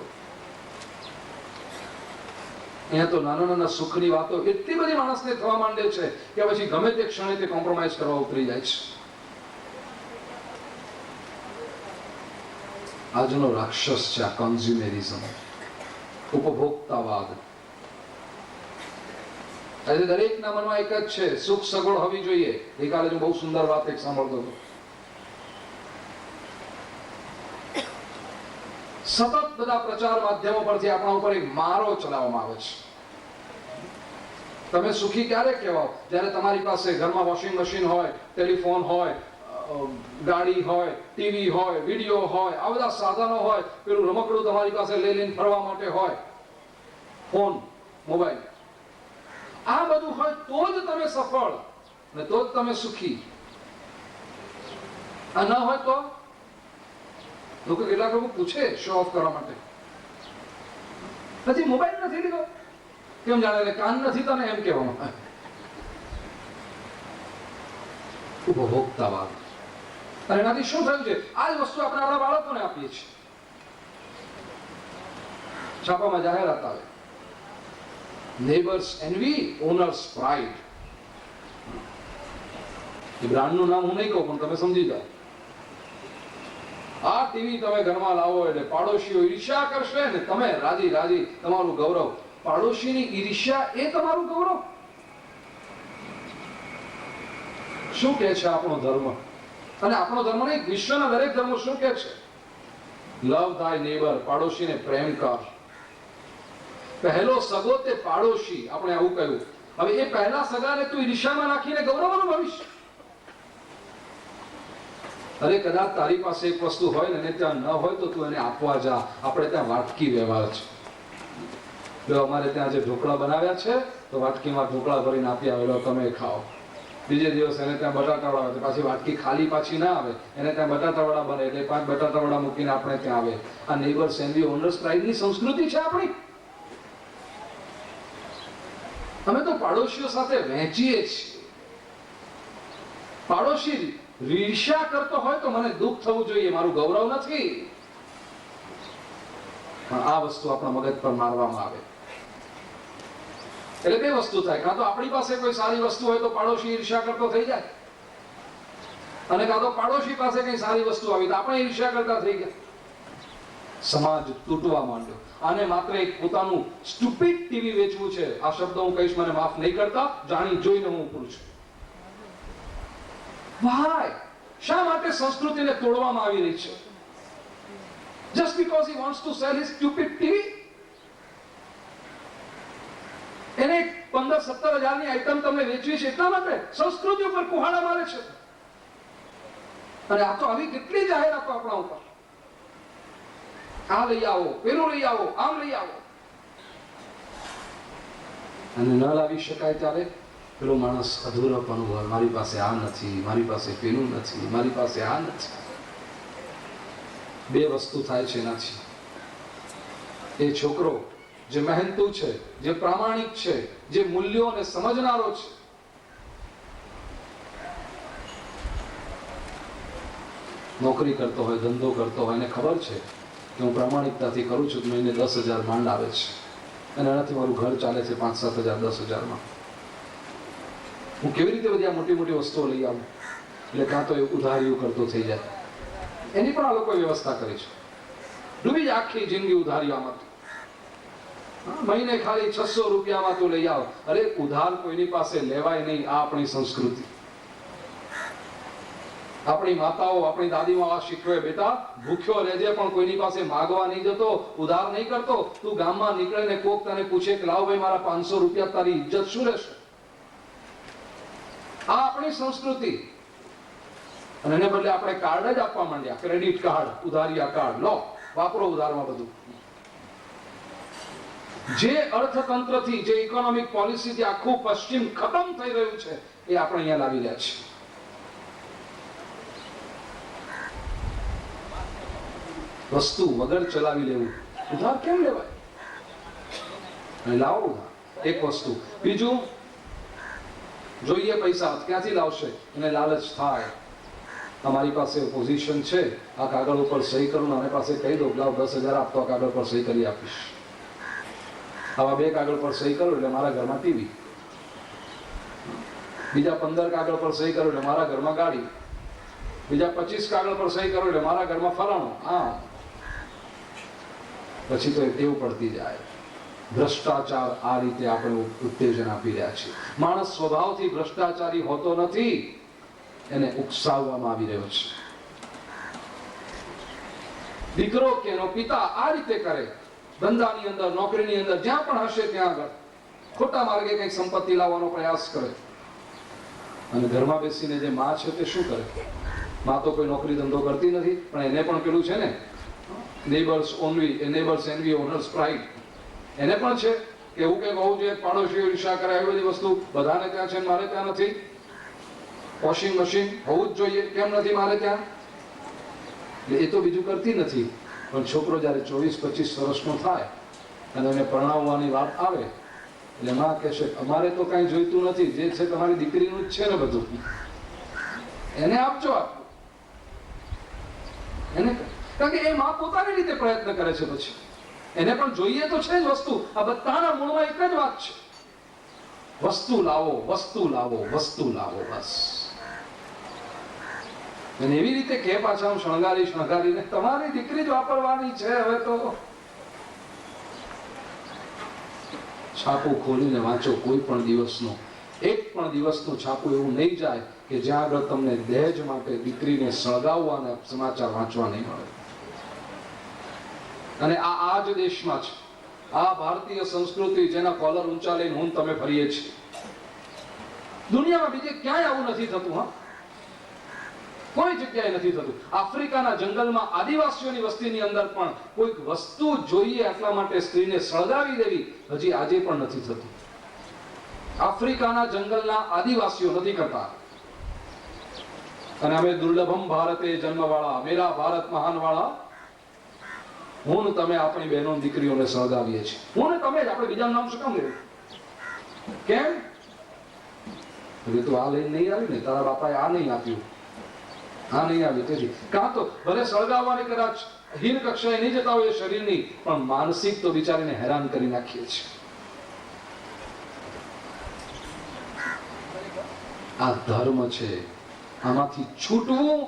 અહીંયા તો નાના નાના સુખની વાતો એટલી બધી માણસને થવા માંડે છે કે પછી ગમે તે ક્ષણે તે કોમ્પ્રોમાઇઝ કરવા ઉતરી જાય છે. આજનો રાક્ષસ છે આ કન્ઝ્યુમેરિઝમ, ઉપભોક્તાવાદ. આજે દરેકના મનમાં એક જ છે, સુખ સગવડ હોવી જોઈએ. ગઈકાલે હું બહુ સુંદર વાત એક સાંભળતો હતો. સતત બધા પ્રચાર માધ્યમો પરથી આપણા ઉપર એક મારો ચલાવવામાં આવે છે. તમે સુખી ક્યારે કહેવાઓ? જ્યારે તમારી પાસે ઘરમાં વોશિંગ મશીન હોય, ટેલિફોન હોય, ગાડી હોય, ટીવી હોય, વિડીયો હોય, આ બધા સાધનો હોય, પેલું રમકડું તમારી પાસે લઈને ફરવા માટે હોય, ફોન, મોબાઈલ, આ બધું હોય તો જ તમે સફળ અને તો જ તમે સુખી. આ ન હોય તો લોકો, કેટલાક લોકો પૂછે શો ઓફ કરવા માટે, પછી મોબાઈલ નથી લીધો કેમ? જાણે કાન નથી તને એમ કહેવામાં. ઉપભોક્તાવાદ. અને એનાથી શું થયું છે? આ જ વસ્તુ આપણે આપણા બાળકોને આપીએ છીએ. છાપામાં જાહેરાત આવે, નેબર્સ એન્વી, ઓનર્સ પ્રાઇડ. એ બ્રાન્ડનું નામ હું નહીં કહું, પણ તમે સમજી જાઓ. આ ટીવી તમે ઘરમાં લાવો એટલે પાડોશીઓ ઈર્ષ્યા કરશે ને તમે રાજી રાજી, તમારું ગૌરવ. પાડોશીની ઈર્ષ્યા એ તમારું ગૌરવ? શું કહે છે આપણો ધર્મ? અને આપણો ધર્મ નહીં, વિશ્વના દરેક ધર્મો શું કહે છે? લવ થાય નેબર, પાડોશીને પ્રેમ કર. પહેલો સગો તે પાડોશી, આપણે આવું કહ્યું. હવે એ પહેલા સગાને તું ઈર્ષ્યામાં નાખીને ગૌરવ અનુભવીશ. અરે કદાચ તારી પાસે એક વસ્તુ હોય ને ત્યાં ન હોય તો તું એને આપવા જા. આપણે ત્યાં વાટકી વ્યવહાર છે. જો અમારે ત્યાં જે ઢોકળા બનાવ્યા છે તો વાટકીમાં ઢોકળા ભરીને આપી આવેલો, તમે ખાઓ. બીજે દિવસ એને ત્યાં બટાટાવડા આવે, પાછી વાટકી ખાલી પાછી ના આવે, એને ત્યાં બટાટાવડા બને એટલે 5 બટાટાવડા મૂકીને આપણે ત્યાં આવે. આ નેબર્સ એન્વી ઓનર્સ પ્રાઇડની સંસ્કૃતિ છે આપણી. અમે તો પાડોશીઓ સાથે વહેંચીએ છીએ. પાડોશી ઈર્ષ્યા કરતો હોય તો મને દુઃખ થવું જોઈએ, મારું ગૌરવ નથી. પણ આ વસ્તુ આપણા મગજ પર મારવામાં આવે એટલે બે વસ્તુ થાય. કાં તો આપણી પાસે કોઈ સારી વસ્તુ હોય તો પાડોશી ઈર્ષ્યા કરતો થઈ જાય, અને કાં તો પાડોશી પાસે કઈ સારી વસ્તુ આવી તો આપણે ઈર્ષ્યા કરતા થઈ ગયા. સમાજ તૂટવા માંડ્યો. આને માત્ર એક પોતાનું સ્ટુપિડ ટીવી વેચવું છે. આ શબ્દ હું કહીશ, મને માફ નહીં કરતા, જાણી જોઈને હું પૂછું. Why? શા માટે સંસ્કૃતિને તોડવામાં આવી રહી છે? Just because he wants to sell his stupid TV? એને 15-17 હજારની આઈટમ તમને વેચવી છે એટલા માટે સંસ્કૃતિ ઉપર કુહાડા મારે છે. અને આ તો આવી કેટલી જાહેરાતો આપણા ઉપર, આ લઈ આવો, પેલું લઈ આવો, આમ લઈ આવો. અને ન લાવી શકાય ત્યારે પેલો માણસ અધૂરપ અનુભવ, મારી પાસે આ નથી, મારી પાસે પેલું નથી, મારી પાસે આ નથી. બે વસ્તુ થાય છે એનાથી. એ છોકરો જે મહેનતુ છે, જે પ્રામાણિક છે, જે મૂલ્યોને સમજનારો છે, નોકરી કરતો હોય, ધંધો કરતો હોય, એને ખબર છે કે હું પ્રામાણિકતાથી કરું છું, મહિને 10,000 માંડ આવે છે અને એનાથી મારું ઘર ચાલે છે 5-7 હજાર 10,000માં. હું કેવી રીતે બધી આ મોટી મોટી વસ્તુઓ લઈ આવું? એટલે કાં તો એ ઉધારીઓ કરતો થઈ જાય. એની પણ આ લોકોએ વ્યવસ્થા કરી છે. ડૂબી જ આખી જિંદગી ઉધારીઓમાં. મહિને ખાલી 600 રૂપિયામાં તું લઈ આવ. અરે ઉધાર કોઈની પાસે લેવાય નહીં. આ આપણી સંસ્કૃતિ. આપણી માતાઓ, આપણી દાદીમાં આ શીખવે, બેટા ભૂખ્યો રહેજે પણ કોઈની પાસે માગવા નહીં જતો, ઉધાર નહીં કરતો. તું ગામમાં નીકળે ને કોક તને પૂછે કે લાવ ભાઈ મારા 500 રૂપિયા, તારી ઇજ્જત શું રહેશે? આ આપણી સંસ્કૃતિ. અને એને બદલે આપણે કાર્ડ જ આપવા માંડ્યા, ક્રેડિટ કાર્ડ, ઉધારિયા કાર્ડ, લો વાપરો ઉધારમાં બધું. જે અર્થતંત્રથી, જે ઇકોનોમિક પોલિસીથી આખું પશ્ચિમ ખતમ થઈ રહ્યું છે એ આપણે અહીંયા લાવી રહ્યા છીએ. વસ્તુ વગર ચલાવી લેવું, ઉધાર કેમ લેવાય? અને લાવો ઉધાર, એક વસ્તુ. બીજું, જોઈએ પૈસા ક્યાંથી લાવશે, એને લાલચ થાય. અમારી પાસે પોઝિશન છે, આ કાગળ ઉપર સહી કરું, આને પાસે કહી દો લાવ 10,000 આપતો, આ કાગળ પર સહી કરી આપીશ. આવા 2 કાગળ પર સહી કરું એટલે મારા ઘરમાં ટીવી, બીજા 15 કાગળ પર સહી કરું એટલે મારા ઘરમાં ગાડી, બીજા 25 કાગળ પર સહી કરું એટલે મારા ઘરમાં ફલાણું. આમ પછી તો એ ટેવ પડતી જાય. ભ્રષ્ટાચાર આ રીતે આપણે ઉત્તેજન આપી રહ્યા છીએ. માણસ સ્વભાવથી ભ્રષ્ટાચારી હોતો નથી, એને ઉકસાવવામાં આવી રહ્યો છે. દીકરો કે એનો પિતા આ રીતે કરે, ધંધાની અંદર, નોકરીની અંદર, જ્યાં પણ હશે ત્યાં આગળ ખોટા માર્ગે કંઈક સંપત્તિ લાવવાનો પ્રયાસ કરે. અને ઘરમાં બેસીને જે માં છે તે શું કરે? માં તો કોઈ નોકરી ધંધો કરતી નથી, પણ એને પણ પેલું છે ને, નેબર્સ એન્વી ઓનર્સ પ્રાઇડ. એને પણ છે કે એવું કંઈક હોવું જોઈએ, પાડોશીઓ ઈર્ષા કરે, એવી બધી વસ્તુ બધાને ત્યાં છે, મારે ત્યાં નથી. વોશિંગ મશીન હોવું જ જોઈએ, કેમ નથી મારે ત્યાં? એટલે એ તો બીજું કરતી નથી. પણ છોકરો જયારે 24-25 વર્ષનો થાય અને એને પરણાવવાની વાત આવે એટલે માં કહેશે અમારે તો કઈ જોઈતું નથી, જે છે તમારી દીકરીનું જ છે ને બધું, એને આપજો. આપજો એને, કારણ કે એ માં પોતાની રીતે પ્રયત્ન કરે છે. પછી એને પણ જોઈએ તો છે જ વસ્તુ. આ બધાના મૂળમાં એક જ વાત છે, વસ્તુ લાવો, વસ્તુ લાવો, વસ્તુ લાવો, બસ. અને એવી રીતે કે પાછા હું શણગારીને તમારી દીકરી જ વાપરવાની છે. હવે તો છાપું ખોલીને વાંચો, કોઈ પણ દિવસનો, એક પણ દિવસનું છાપું એવું નહીં જાય કે જ્યાં આગળ તમને દહેજ માટે દીકરીને સળગાવવાના સમાચાર વાંચવા નહીં મળે. અને આ જ દેશમાં છે, આ ભારતીય સંસ્કૃતિ જેના કોલર ઊંચા લઈને હું તમે ફરીએ છીએ. દુનિયામાં બીજે ક્યાંય આવું નથી થતું. હા, કોઈ જગ્યાએ નથી થતું. આફ્રિકાના જંગલમાં આદિવાસીઓની વસ્તીની અંદર પણ કોઈક વસ્તુ જોઈએ એટલા માટે સ્ત્રીને સળગાવી દેવી હજી આજે પણ નથી થતું. આફ્રિકાના જંગલના આદિવાસીઓ નથી કરતા. અને અમે દુર્લભમ ભારતે જન્મવાળા, મેરા ભારત મહાન વાળા હું ને તમે આપણી બહેનો દીકરીઓને સળગાવીએ છીએ. હું ને તમે જ, આપણે બીજાનું નામ શું કામ લેવું? કેમ? તું આ લઈને નહીં આવી ને, તારા બાપાએ આ નહીં આપ્યું, આ નહીં આવ્યું. તેથી કાં તો ભલે સળગાવવાની કદાચ હીન કક્ષાએ નહીં જતા હોય શરીરની, પણ માનસિક તો વિચારીને હેરાન કરી નાખીએ છીએ. આ ધર્મ છે, આમાંથી છૂટવું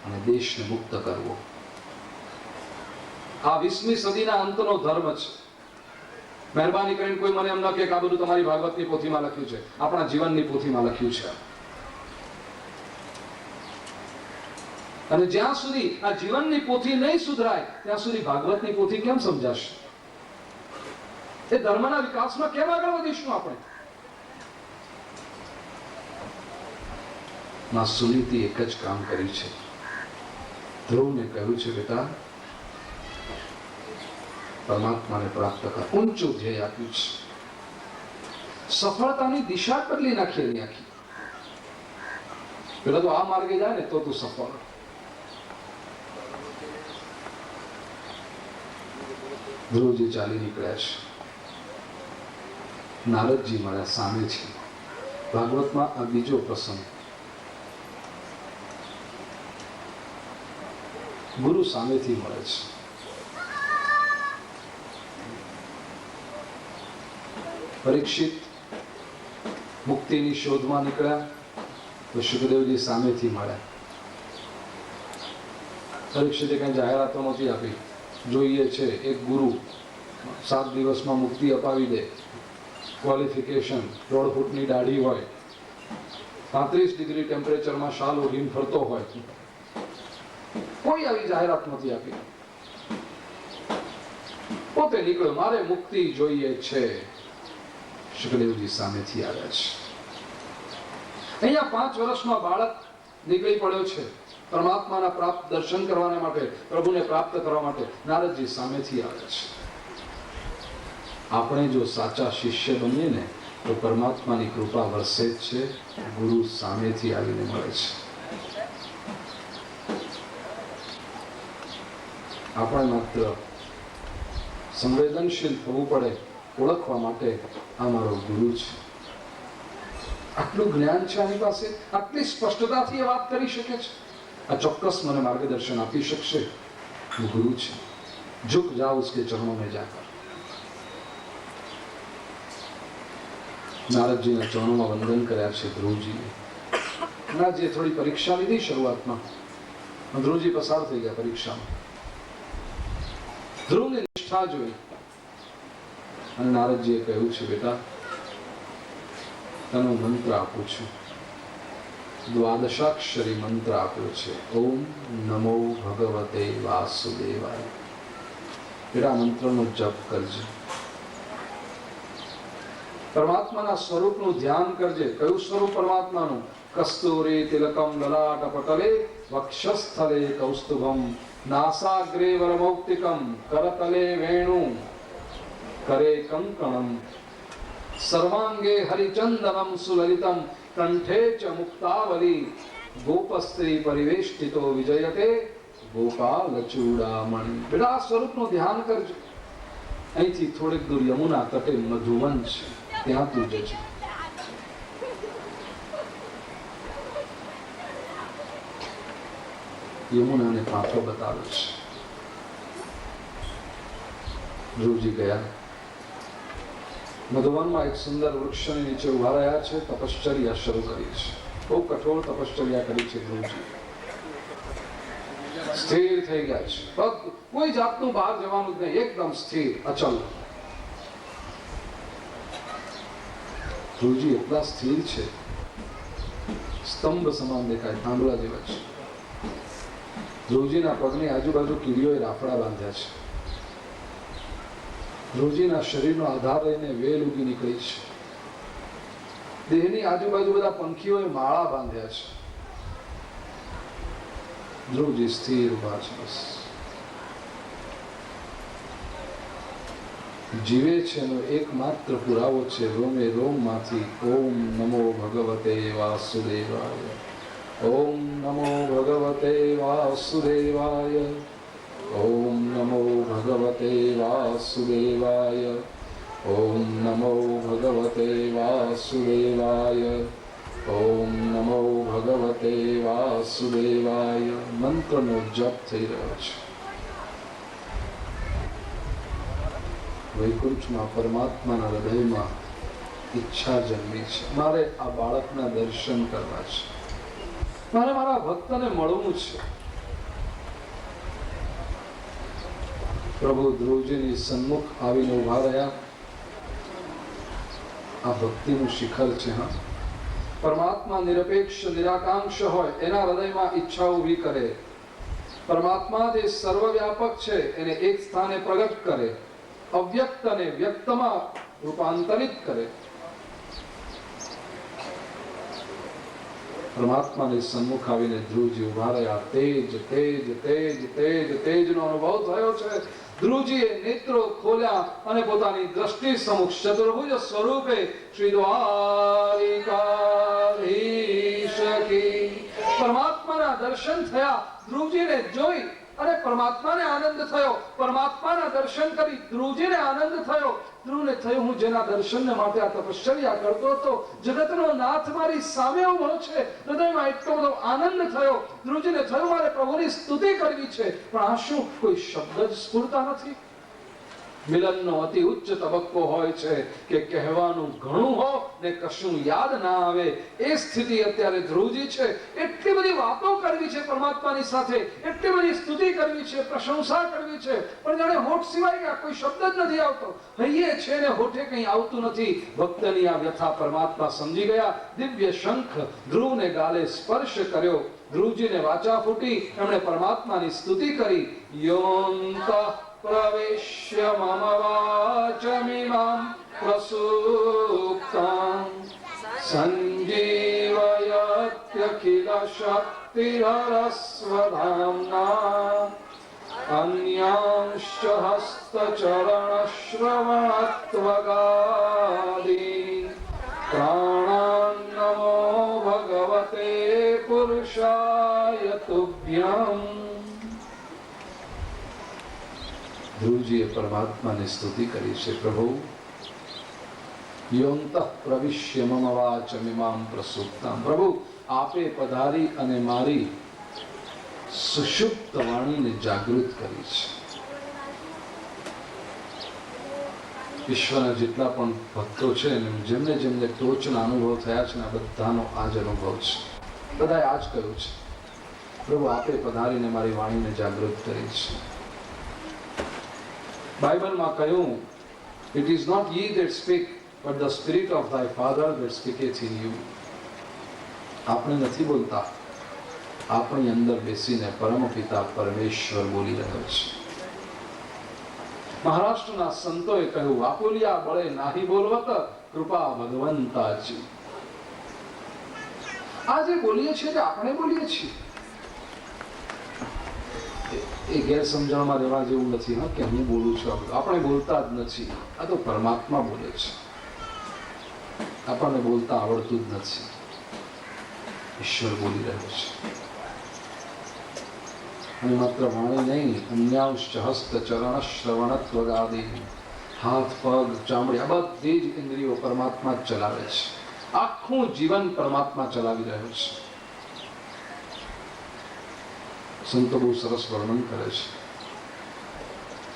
અને દેશને મુક્ત કરવો. આ 20મી સદીના અંતનો ધર્મ છે. મહેરબાની કરીને કોઈ મને એમ ન કહે કે આ બધું તમારી ભાગવતની પોથીમાં લખ્યું છે. આપણા જીવનની પોથીમાં લખ્યું છે. અને જ્યાં સુધી આ જીવનની પોથી નહીં સુધરાય ત્યાં સુધી ભાગવતની પોથી કેમ સમજાશે? એ ધર્મના વિકાસમાં કેમ આગળ વધીશું આપણે? માં સુનીતિ એક જ કામ કર્યું છે. ધ્રુવને કહ્યું છે, બેટા પરમાત્માને પ્રાપ્ત કર. ઊંચું ધ્યેય આપ્યું છે. સફળતાની દિશા બદલી નાખી એની આખી. પેલા તો આ માર્ગે જાય ને તો તું સફળ. ધ્રુવજી ચાલી નીકળ્યા છે. નારદજી મળ્યા સામેથી. ભાગવતમાં આ બીજો પ્રસંગ. ગુરુ સામેથી મળે છે. પરીક્ષિત મુક્તિની શોધમાં નીકળ્યા તો સુખદેવજી સામેથી મળ્યા. પરીક્ષિતે કઈ જાહેરાતો નહોતી આપી. જોઈએ છે એક ગુરુ 7 દિવસમાં મુક્તિ અપાવી દે, ક્વોલિફિકેશન, 1.5 ફૂટની દાઢી હોય, 35 ડિગ્રી ટેમ્પરેચરમાં શાલ ઓઢીને ફરતો હોય. કોઈ આવી જાહેરાત નથી આપી. પોતે નીકળ્યો, મારે મુક્તિ જોઈએ છે. સુખદેવજી સામેથી આવ્યા છે. અહીંયા 5 વર્ષનો બાળક નીકળી પડ્યો છે પરમાત્માના પ્રાપ્ત દર્શન કરવા માટે, પ્રભુને પ્રાપ્ત કરવા માટે. નારદજી સામેથી આવ્યા છે. આપણે જો સાચા શિષ્ય બનીએ ને તો પરમાત્માની કૃપા વરસે જ છે. ગુરુ સામેથી આવીને મળે છે. આપણે માત્ર સંવેદનશીલ થવું પડે, ઓળખવા માટે આ મારો ગુરુ છે. આટલું જ્ઞાન છે આની પાસે, આટલી સ્પષ્ટતાથી વાત કરી શકે છે. આ ચોક્કસ મને માર્ગદર્શન આપી શકશે. ગુરુ છે. ઝુક જાઓ ઉસકે ચરણોं में जाकर. નારદજીના ચરણોમાં વંદન કર્યા છે ધ્રુવજીએ. નારદજીએ થોડી પરીક્ષા લીધી શરૂઆતમાં. ધ્રુવજી પસાર થઈ ગયા પરીક્ષામાં. ધ્રુવની નિષ્ઠા જોઈ અને નારદજીએ કહ્યું છે, બેટા તને મંત્ર આપું છું. 12 મંત્ર આપ્યો છે. ઓમ નમો ભગવતે વાસુદેવાય. બેટા મંત્રનો જપ કરજે. પરમાત્માના સ્વરૂપનું ધ્યાન કરજે. કયું સ્વરૂપ પરમાત્માનું? કસ્તુરી તિલકમ લલાટ પટલે વક્ષસ્થલે કૌસ્તુભમ નાસાગ્રે વરમૌક્તિકમ કરતલે વેણુ કરે કંકણમ સર્વાંગે હરિચંદનમ સુલલિતમ કંઠે ચ મુક્તાવલી ગોપસ્ત્રી પરિવેષ્ટિતો વિજયતે ગોપાલ ચૂડામણી. બેટા આ સ્વરૂપનું ધ્યાન કરજો. અહીંથી થોડીક દૂર યમુના તટે મધુવન છે, ત્યાં તું જજે. યમુનાને પાથો બતાવે છે. ધ્રુવજી ગયા. મધુવનમાં એક સુંદર વૃક્ષની નીચે ઉભા રહ્યા છે. તપશ્ચર્યા શરૂ કરી છે. બહુ કઠોર તપશ્ચર્યા કરી છે ધ્રુવજી. સ્થિર થઈ ગયા છે. પગ કોઈ જાતનું બહાર જવાનું જ નહીં, એકદમ સ્થિર અચલ. ધ્રુવજી એટલા સ્થિર છે, સ્તંભ સમાન દેખાય, થાંભલા જેવા છે. ધ્રુવજીના પગની આજુબાજુ કીડીઓએ રાફડા બાંધ્યા છે. ધ્રુવજીના શરીરનો આધાર લઈને વેલ ઉગી નીકળી છે. દેહની આજુબાજુ બધા પંખીઓએ માળા બાંધ્યા છે. ધ્રુવજી સ્થિર ઉભા છે. બસ જીવે છે એનો એકમાત્ર પુરાવો છે રોમે રોમમાંથી ઓમ નમો ભગવતે વાસુદેવાય. ઓમ નમો ભગવતે વાસુદેવાય. ઓમ નમો ભગવતે વાસુદેવાય. ઓમ નમો ભગવતે વાસુદેવાય. ઓમ નમો ભગવતે વાસુદેવાય. મંત્રનો જપ થઈ રહ્યો છે. વૈકુંઠમાં પરમાત્માના હૃદયમાં ઈચ્છા જન્મી છે, મારે આ બાળકના દર્શન કરવા છે, મારે મારા ભક્તને મળવું છે. પ્રભુ ધ્રુવજીની સન્મુખ આવીને ઉભા રહ્યા. આ ભક્તિનું શિખર છે. હા, પરમાત્મા નિરપેક્ષ નિરાકાંક્ષ હોય, એના હૃદયમાં ઈચ્છા ઊભી કરે. પરમાત્મા જે સર્વવ્યાપક છે એને એક સ્થાને પ્રગટ કરે, અવ્યક્તને વ્યક્તમાં રૂપાંતરિત કરે. પરમાત્માની સન્મુખ આવીને ધ્રુવજી ઉભા રહ્યા. તેજ તેજ તેજ તેજ તેજનો અનુભવ થયો છે. ધ્રુવજીએ નેત્રો ખોલ્યા અને પોતાની દ્રષ્ટિ સમક્ષ ચતુર્ભુજ સ્વરૂપે શ્રી દ્વારિકાધીશ કી પરમાત્માના દર્શન થયા. ધ્રુવજીને જોઈ અને પરમાત્માને આનંદ થયો. પરમાત્માના દર્શન કરી ધ્રુવજીને આનંદ થયો. ધ્રુવને થયું, હું જેના દર્શનને માટે આ તપશ્ચર્યા કરતો હતો, જગતનો નાથ મારી સામે ઉભો છે. હૃદયમાં એટલો બધો આનંદ થયો. ધ્રુવજીને થયું, મારે પ્રભુની સ્તુતિ કરવી છે, પણ આ શું, કોઈ શબ્દ જ સ્ફુરતા નથી. મિલનનો અતિ ઉચ્ચ તબક્કો હોય છે કે કહેવાનું ઘણું હો ને કશું યાદ ના આવે. એ સ્થિતિ અત્યારે ધ્રુવજી છે. એટલી બધી વાતો કરવી છે પરમાત્માની સાથે, એટલી બધી સ્તુતિ કરવી છે, પ્રશંસા કરવી છે, પણ જાણે હોઠ સિવાય ગયા કોઈ શબ્દ જ નથી આવતો. હૈયે છે ને હોઠે કંઈ આવતું નથી. ભક્તની આ વ્યથા પરમાત્મા સમજી ગયા. દિવ્ય શંખ ધ્રુવને ગાલે સ્પર્શ કર્યો. ધ્રુવજીને વાચા ફૂટી. એમણે પરમાત્માની સ્તુતિ કરી. યોન્ત પ્રવેશ્ય મમ વાચમિમાં પ્રસુપ્તાં સંજીવયત્યખિલ શક્તિહરસ્વધામ્ના અન્યાંશ્ચ હસ્તચરણશ્રવણત્વગાદીન પ્રાણાન નમો ભગવતે પુરુષાય તુભ્યં. ધ્રુવજીએ પરમાત્માની સ્તુતિ કરી છે. પ્રભુ, યોન્તઃ પ્રવિશ્ય મમ વાચમિમાં પ્રસુપ્તાં. પ્રભુ, આપે પધારી અને મારી સુષુપ્ત વાણીને જાગૃત કરી છે. વિશ્વના જેટલા પણ ભક્તો છે, જેમને જેમને ટોચના અનુભવ થયા છે, આ બધાનો આ જ અનુભવ છે. બધાએ આ જ કહ્યું છે, પ્રભુ આપે પધારીને મારી વાણીને જાગૃત કરી છે. બાઇબલમાં કહ્યું, it is not ye that speak, but the spirit of thy father that speaketh in you. આપણે નથી બોલતા, આપણી અંદર બેસીને પરમ પિતા પરમેશ્વર બોલી રહ્યો છે. મહારાષ્ટ્રના સંતોએ કહ્યું, વાપુલિયા બળે નાહી બોલવત કૃપા ભગવંતાજી. આ જે બોલીએ છીએ તે આપણે બોલીએ છીએ. એ ગેરસમજણમાં રહેવા જેવું નથી હા કે હું બોલું છું. આપણે બોલતા જ નથી. આ તો પરમાત્મા બોલે છે. આપણને બોલતા આવડતું જ નથી. ઈશ્વર બોલી રહ્યો છે. અને માત્ર વાણી નહીં, અન્યાંશ હસ્ત ચરણ શ્રવણત્વગાદી, હાથ પગ ચામડી, આ બધી જ ઇન્દ્રિયો પરમાત્મા જ ચલાવે છે. આખું જીવન પરમાત્મા ચલાવી રહ્યો છે. સંતો બહુ સરસ વર્ણન કરે છે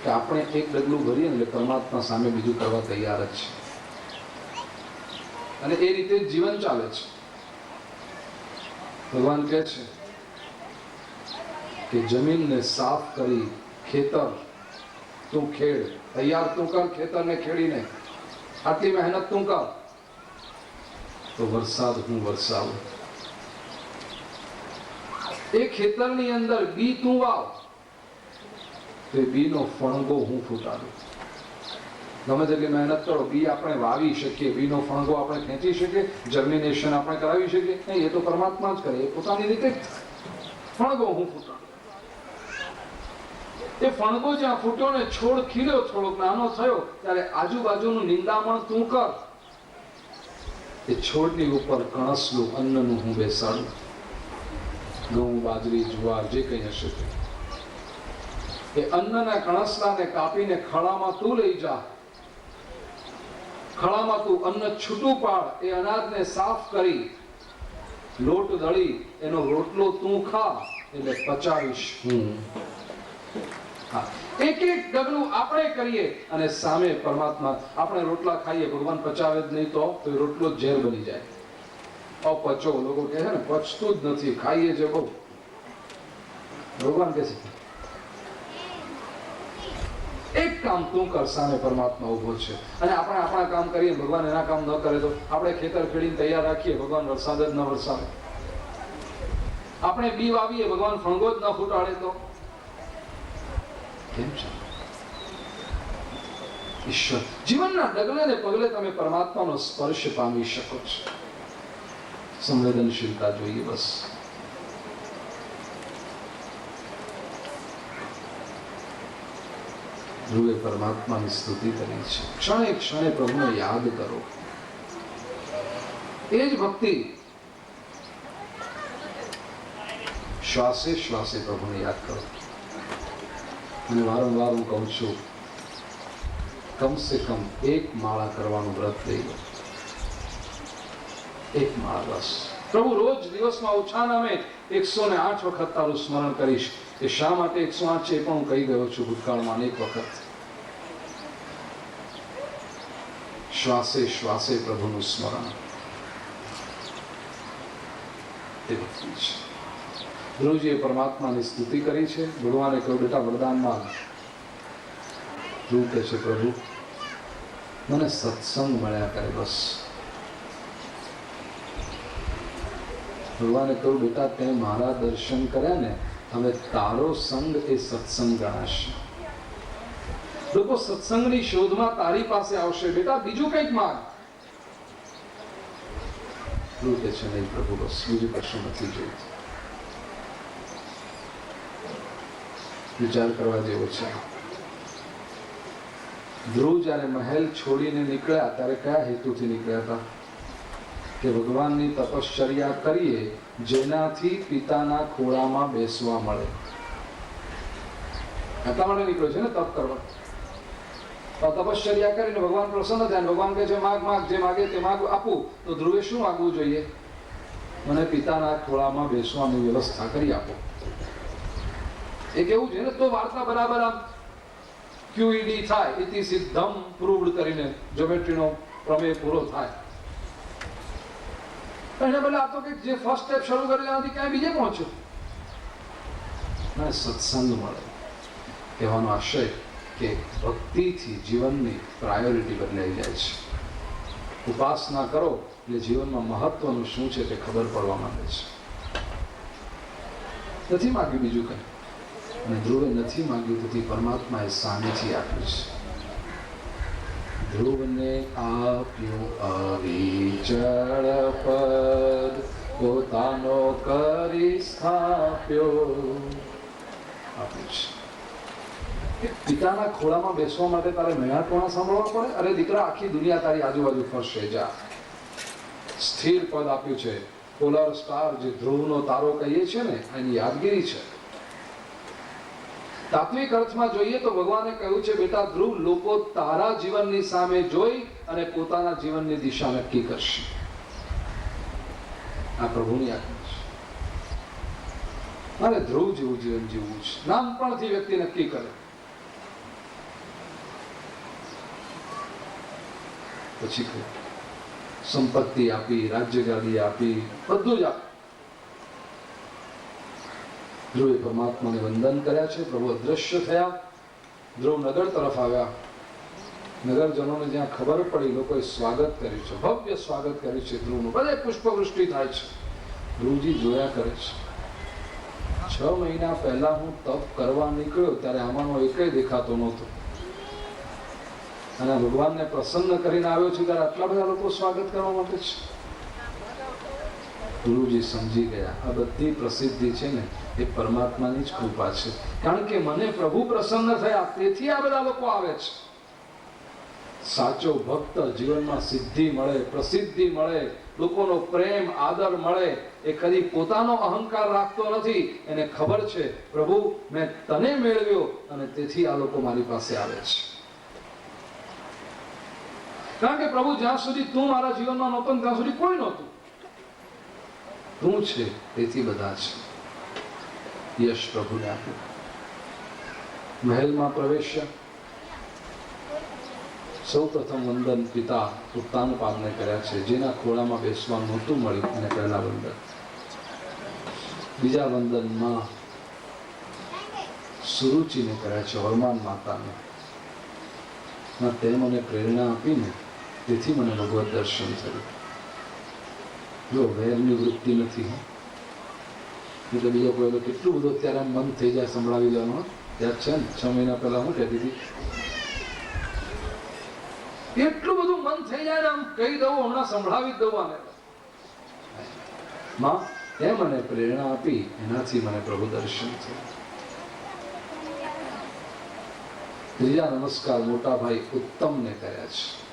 કે આપણે એક ડગલું ભરીએ એટલે પરમાત્મા સામે બીજું કરવા તૈયાર જ છે. અને એ રીતે જીવન ચાલે છે. ભગવાન કહે છે કે જમીનને સાફ કરી ખેતર તું ખેડ, તૈયાર તું કર ખેતરને ખેડીને, આટલી મહેનત તું કર તો વરસાદ હું વરસાવું. એ ખેતરની અંદર બી તું વાવ તો એ બીનો ફણગો હું ફૂટાડું. ગમે તેટલી મહેનત કરો, બી આપણે વાવી શકીએ, બીનો ફણગો આપણે ખેંચી શકીએ, જર્મિનેશન આપણે કરાવી શકીએ નહીં. એ તો પરમાત્મા જ કરે. એ પોતાની રીતે ફણગો હું ફૂટાડું. એ ફણગો જ્યાં ફૂટ્યો ને છોડ ખીલ્યો, થોડોક નાનો થયો, ત્યારે આજુબાજુનું નિંદામણ તું કર. એ છોડની ઉપર કણસલું અન્નનું હું બેસાડું. ઘઉં, બાજરી, જુવાર જે કંઈ હશે તે એ અન્નના કણસલાને કાપીને ખળામાં તું લઈ જા. ખળામાં તું અન્ન છૂટું પાડ. એ અનાજને સાફ કરી લોટ દળી એનો રોટલો તું ખા એટલે પચાવીશ હું. હા, એક એક ડગલું આપણે કરીએ અને સામે પરમાત્મા. આપણે રોટલા ખાઈએ, ભગવાન પચાવે જ નહીં તો એ રોટલો ઝેર બની જાય. અપચો લોકો કહે છે ને, પચતું જ નથી, ખાઈએ છે બહુ. ભગવાન કહે છે એક કામ તું કર, સામે પરમાત્મા ઉભો છે. અને આપણે આપણા કામ કરીએ, ભગવાન એના કામ ન કરે તો? આપણે ખેતર ખેડીને તૈયાર રાખીએ, ભગવાન વરસાદ જ ન વરસાવે. આપણે બી વાવીએ, ભગવાન ફણગો જ ન ફૂટાડે તો કેમ છે? ઈશ્વર જીવનના ડગલે ને પગલે તમે પરમાત્માનો સ્પર્શ પામી શકો છો. સંવેદનશીલતા જોઈએ બસ. ધ્રુવે પરમાત્માની સ્તુતિ કરી છે. ક્ષણે ક્ષણે પ્રભુને યાદ કરો. એ જ ભક્તિ. શ્વાસે શ્વાસે પ્રભુને યાદ કરો. અને વારંવાર હું કહું છું, કમસે કમ એક માળા કરવાનું વ્રત લઈ લો. એક માળા બસ. પ્રભુ રોજ દિવસમાં ઓછા નામે 108 વખત તારું સ્મરણ કરીશ. એ શા માટે 108 છે એ પણ હું કહી ગયો છું ભૂતકાળમાં અનેક વખત. શ્વાસે શ્વાસે પ્રભુનું સ્મરણ એ ભક્તિ છે. ધ્રુવજીએ પરમાત્માની સ્તુતિ કરી છે. ભગવાને કહ્યું, બેટા વરદાન માંગ. ધ્રુવ કહે છે, પ્રભુ મને સત્સંગ મળ્યા કરે બસ. ભગવાને કહ્યું, બેટા તે મારા દર્શન કર્યા ને, હવે તારો સંગ એ સત્સંગ ગણાશે. લોકો સત્સંગની શોધમાં તારી પાસે આવશે. બેટા બીજું કંઈક માંગ. ધ્રુવ કહે છે, નહીં પ્રભુ બસ બીજું કશું નથી જોઈતું. વિચાર કરવા જેવો છે. ધ્રુવ જ્યારે મહેલ છોડીને નીકળ્યા ત્યારે કયા હેતુથી નીકળ્યા હતા? કે ભગવાનની તપશ્ચર્યા કરીએ જેનાથી પિતાના ખોળામાં બેસવા મળે. એટલા માટે નીકળ્યો છે ને તપ કરવા. તપશ્ચર્યા કરીને ભગવાન પ્રસન્ન થાય. ભગવાન કહે છે, માગ માગ, જે માગે તે માગ આપું. તો ધ્રુવે શું માગવું જોઈએ? મને પિતાના ખોળામાં બેસવાની વ્યવસ્થા કરી આપો. એ કેવું છે ને, તો વાર્તા બરાબર આમ QED થાય, ઇતિ સિદ્ધમ પ્રૂવડ કરીને જ્યોમેટ્રીનો પ્રમેય પૂરો થાય. એને બદલે આ તો કે જે ફર્સ્ટ સ્ટેપ શરૂ કરી ત્યાંથી ક્યાંય બીજે પહોંચ્યો. મને સત્સંગ મળે. કહેવાનો આશય કે ભક્તિથી જીવનની પ્રાયોરિટી બદલાઈ જાય છે. ઉપાસના કરો એટલે જીવનમાં મહત્વનું શું છે તે ખબર પડવા માંગે છે. નથી માગ્યું બીજું કંઈ. અને ધ્રુવે નથી માંગ્યું, તેથી પરમાત્માએ સામેથી આપ્યું છે. ધ્રુવને આપ્યું અવિચળ પદ, પોતાનો કરી સ્થાપ્યો. આપ્યું છે. પિતાના ખોળામાં બેસવા માટે તારે મેળાટોણા સાંભળવા પડે? અરે દીકરા, આખી દુનિયા તારી આજુબાજુ ફરશે. જા. સ્થિર પદ આપ્યું છે. પોલર સ્ટાર, જે ધ્રુવનો તારો કહીએ છીએ ને, એની યાદગીરી છે. તાત્વિક અર્થમાં જોઈએ તો ભગવાને કહ્યું છે, બેટા ધ્રુવ, લોકો તારા જીવનની સામે જોઈ અને પોતાના જીવનની દિશા નક્કી કરશે. આ પ્રભુની આજ્ઞા છે. મારે ધ્રુવ જેવું જીવન જીવવું છે. નાનપણથી વ્યક્તિ નક્કી કરે. પછી સંપત્તિ આપી, રાજ્ય ગાદી આપી, બધું જ આપ્યું. ધ્રુવે પરમાત્માને વંદન કર્યા છે. પ્રભુ અદ્રશ્ય થયા. ધ્રુવ નગર તરફ આવ્યા. નગરજનોને જ્યાં ખબર પડી, લોકોએ સ્વાગત કર્યું છે. ભવ્ય સ્વાગત કર્યું છે ધ્રુવનું. બધે પુષ્પવૃષ્ટિ થાય છે. ધ્રુવજી જોયા કરે છે. 6 મહિના પહેલા હું તપ કરવા નીકળ્યો ત્યારે આમાંનો એકેય દેખાતો નહોતો. અને ભગવાનને પ્રસન્ન કરીને આવ્યો છું ત્યારે આટલા બધા લોકો સ્વાગત કરવા માટે છે. ગુરુજી સમજી ગયા, આ બધી પ્રસિદ્ધિ છે ને એ પરમાત્માની જ કૃપા છે. કારણ કે મને પ્રભુ પ્રસન્ન થયા, તેથી આ બધા લોકો આવે છે. સાચો ભક્ત જીવનમાં સિદ્ધિ મળે, પ્રસિદ્ધિ મળે, લોકોનો પ્રેમ આદર મળે એ કદી પોતાનો અહંકાર રાખતો નથી. એને ખબર છે પ્રભુ મેં તને મેળવ્યો અને તેથી આ લોકો મારી પાસે આવે છે. કારણ કે પ્રભુ જ્યાં સુધી તું મારા જીવનમાં નહોતો ત્યાં સુધી કોઈ નહોતું. તું છે તેથી બધા છે. યશ પ્રભુને આપ્યું. મહેલમાં પ્રવેશ્યા. સૌ પ્રથમ વંદન પિતા ઉત્તાનપાદને કર્યા છે. જેના ખોળામાં બેસવાનું નહોતું મળ્યું એને પહેલા વંદન. બીજા વંદનમાં સુરુચિને કર્યા છે, હરમાન માતાને. તે મને પ્રેરણા આપીને તેથી મને ભગવત દર્શન થયું. જો વેરની વૃત્તિ નથી, એટલે બીજો કોઈ કેટલું બધું અત્યારે આમ મન થઈ જાય સંભળાવી દેવાનું. યાદ છે ને 6 મહિના પહેલા હું કહેતી હતી, એટલું બધું મન થઈ જાય ને આમ કહી દઉં, હમણાં સંભળાવી દઉં આને. માં એ મને પ્રેરણા આપી, એનાથી મને પ્રભુ દર્શન થયું. ત્રીજા નમસ્કાર મોટા ભાઈ ઉત્તમને કર્યા છે.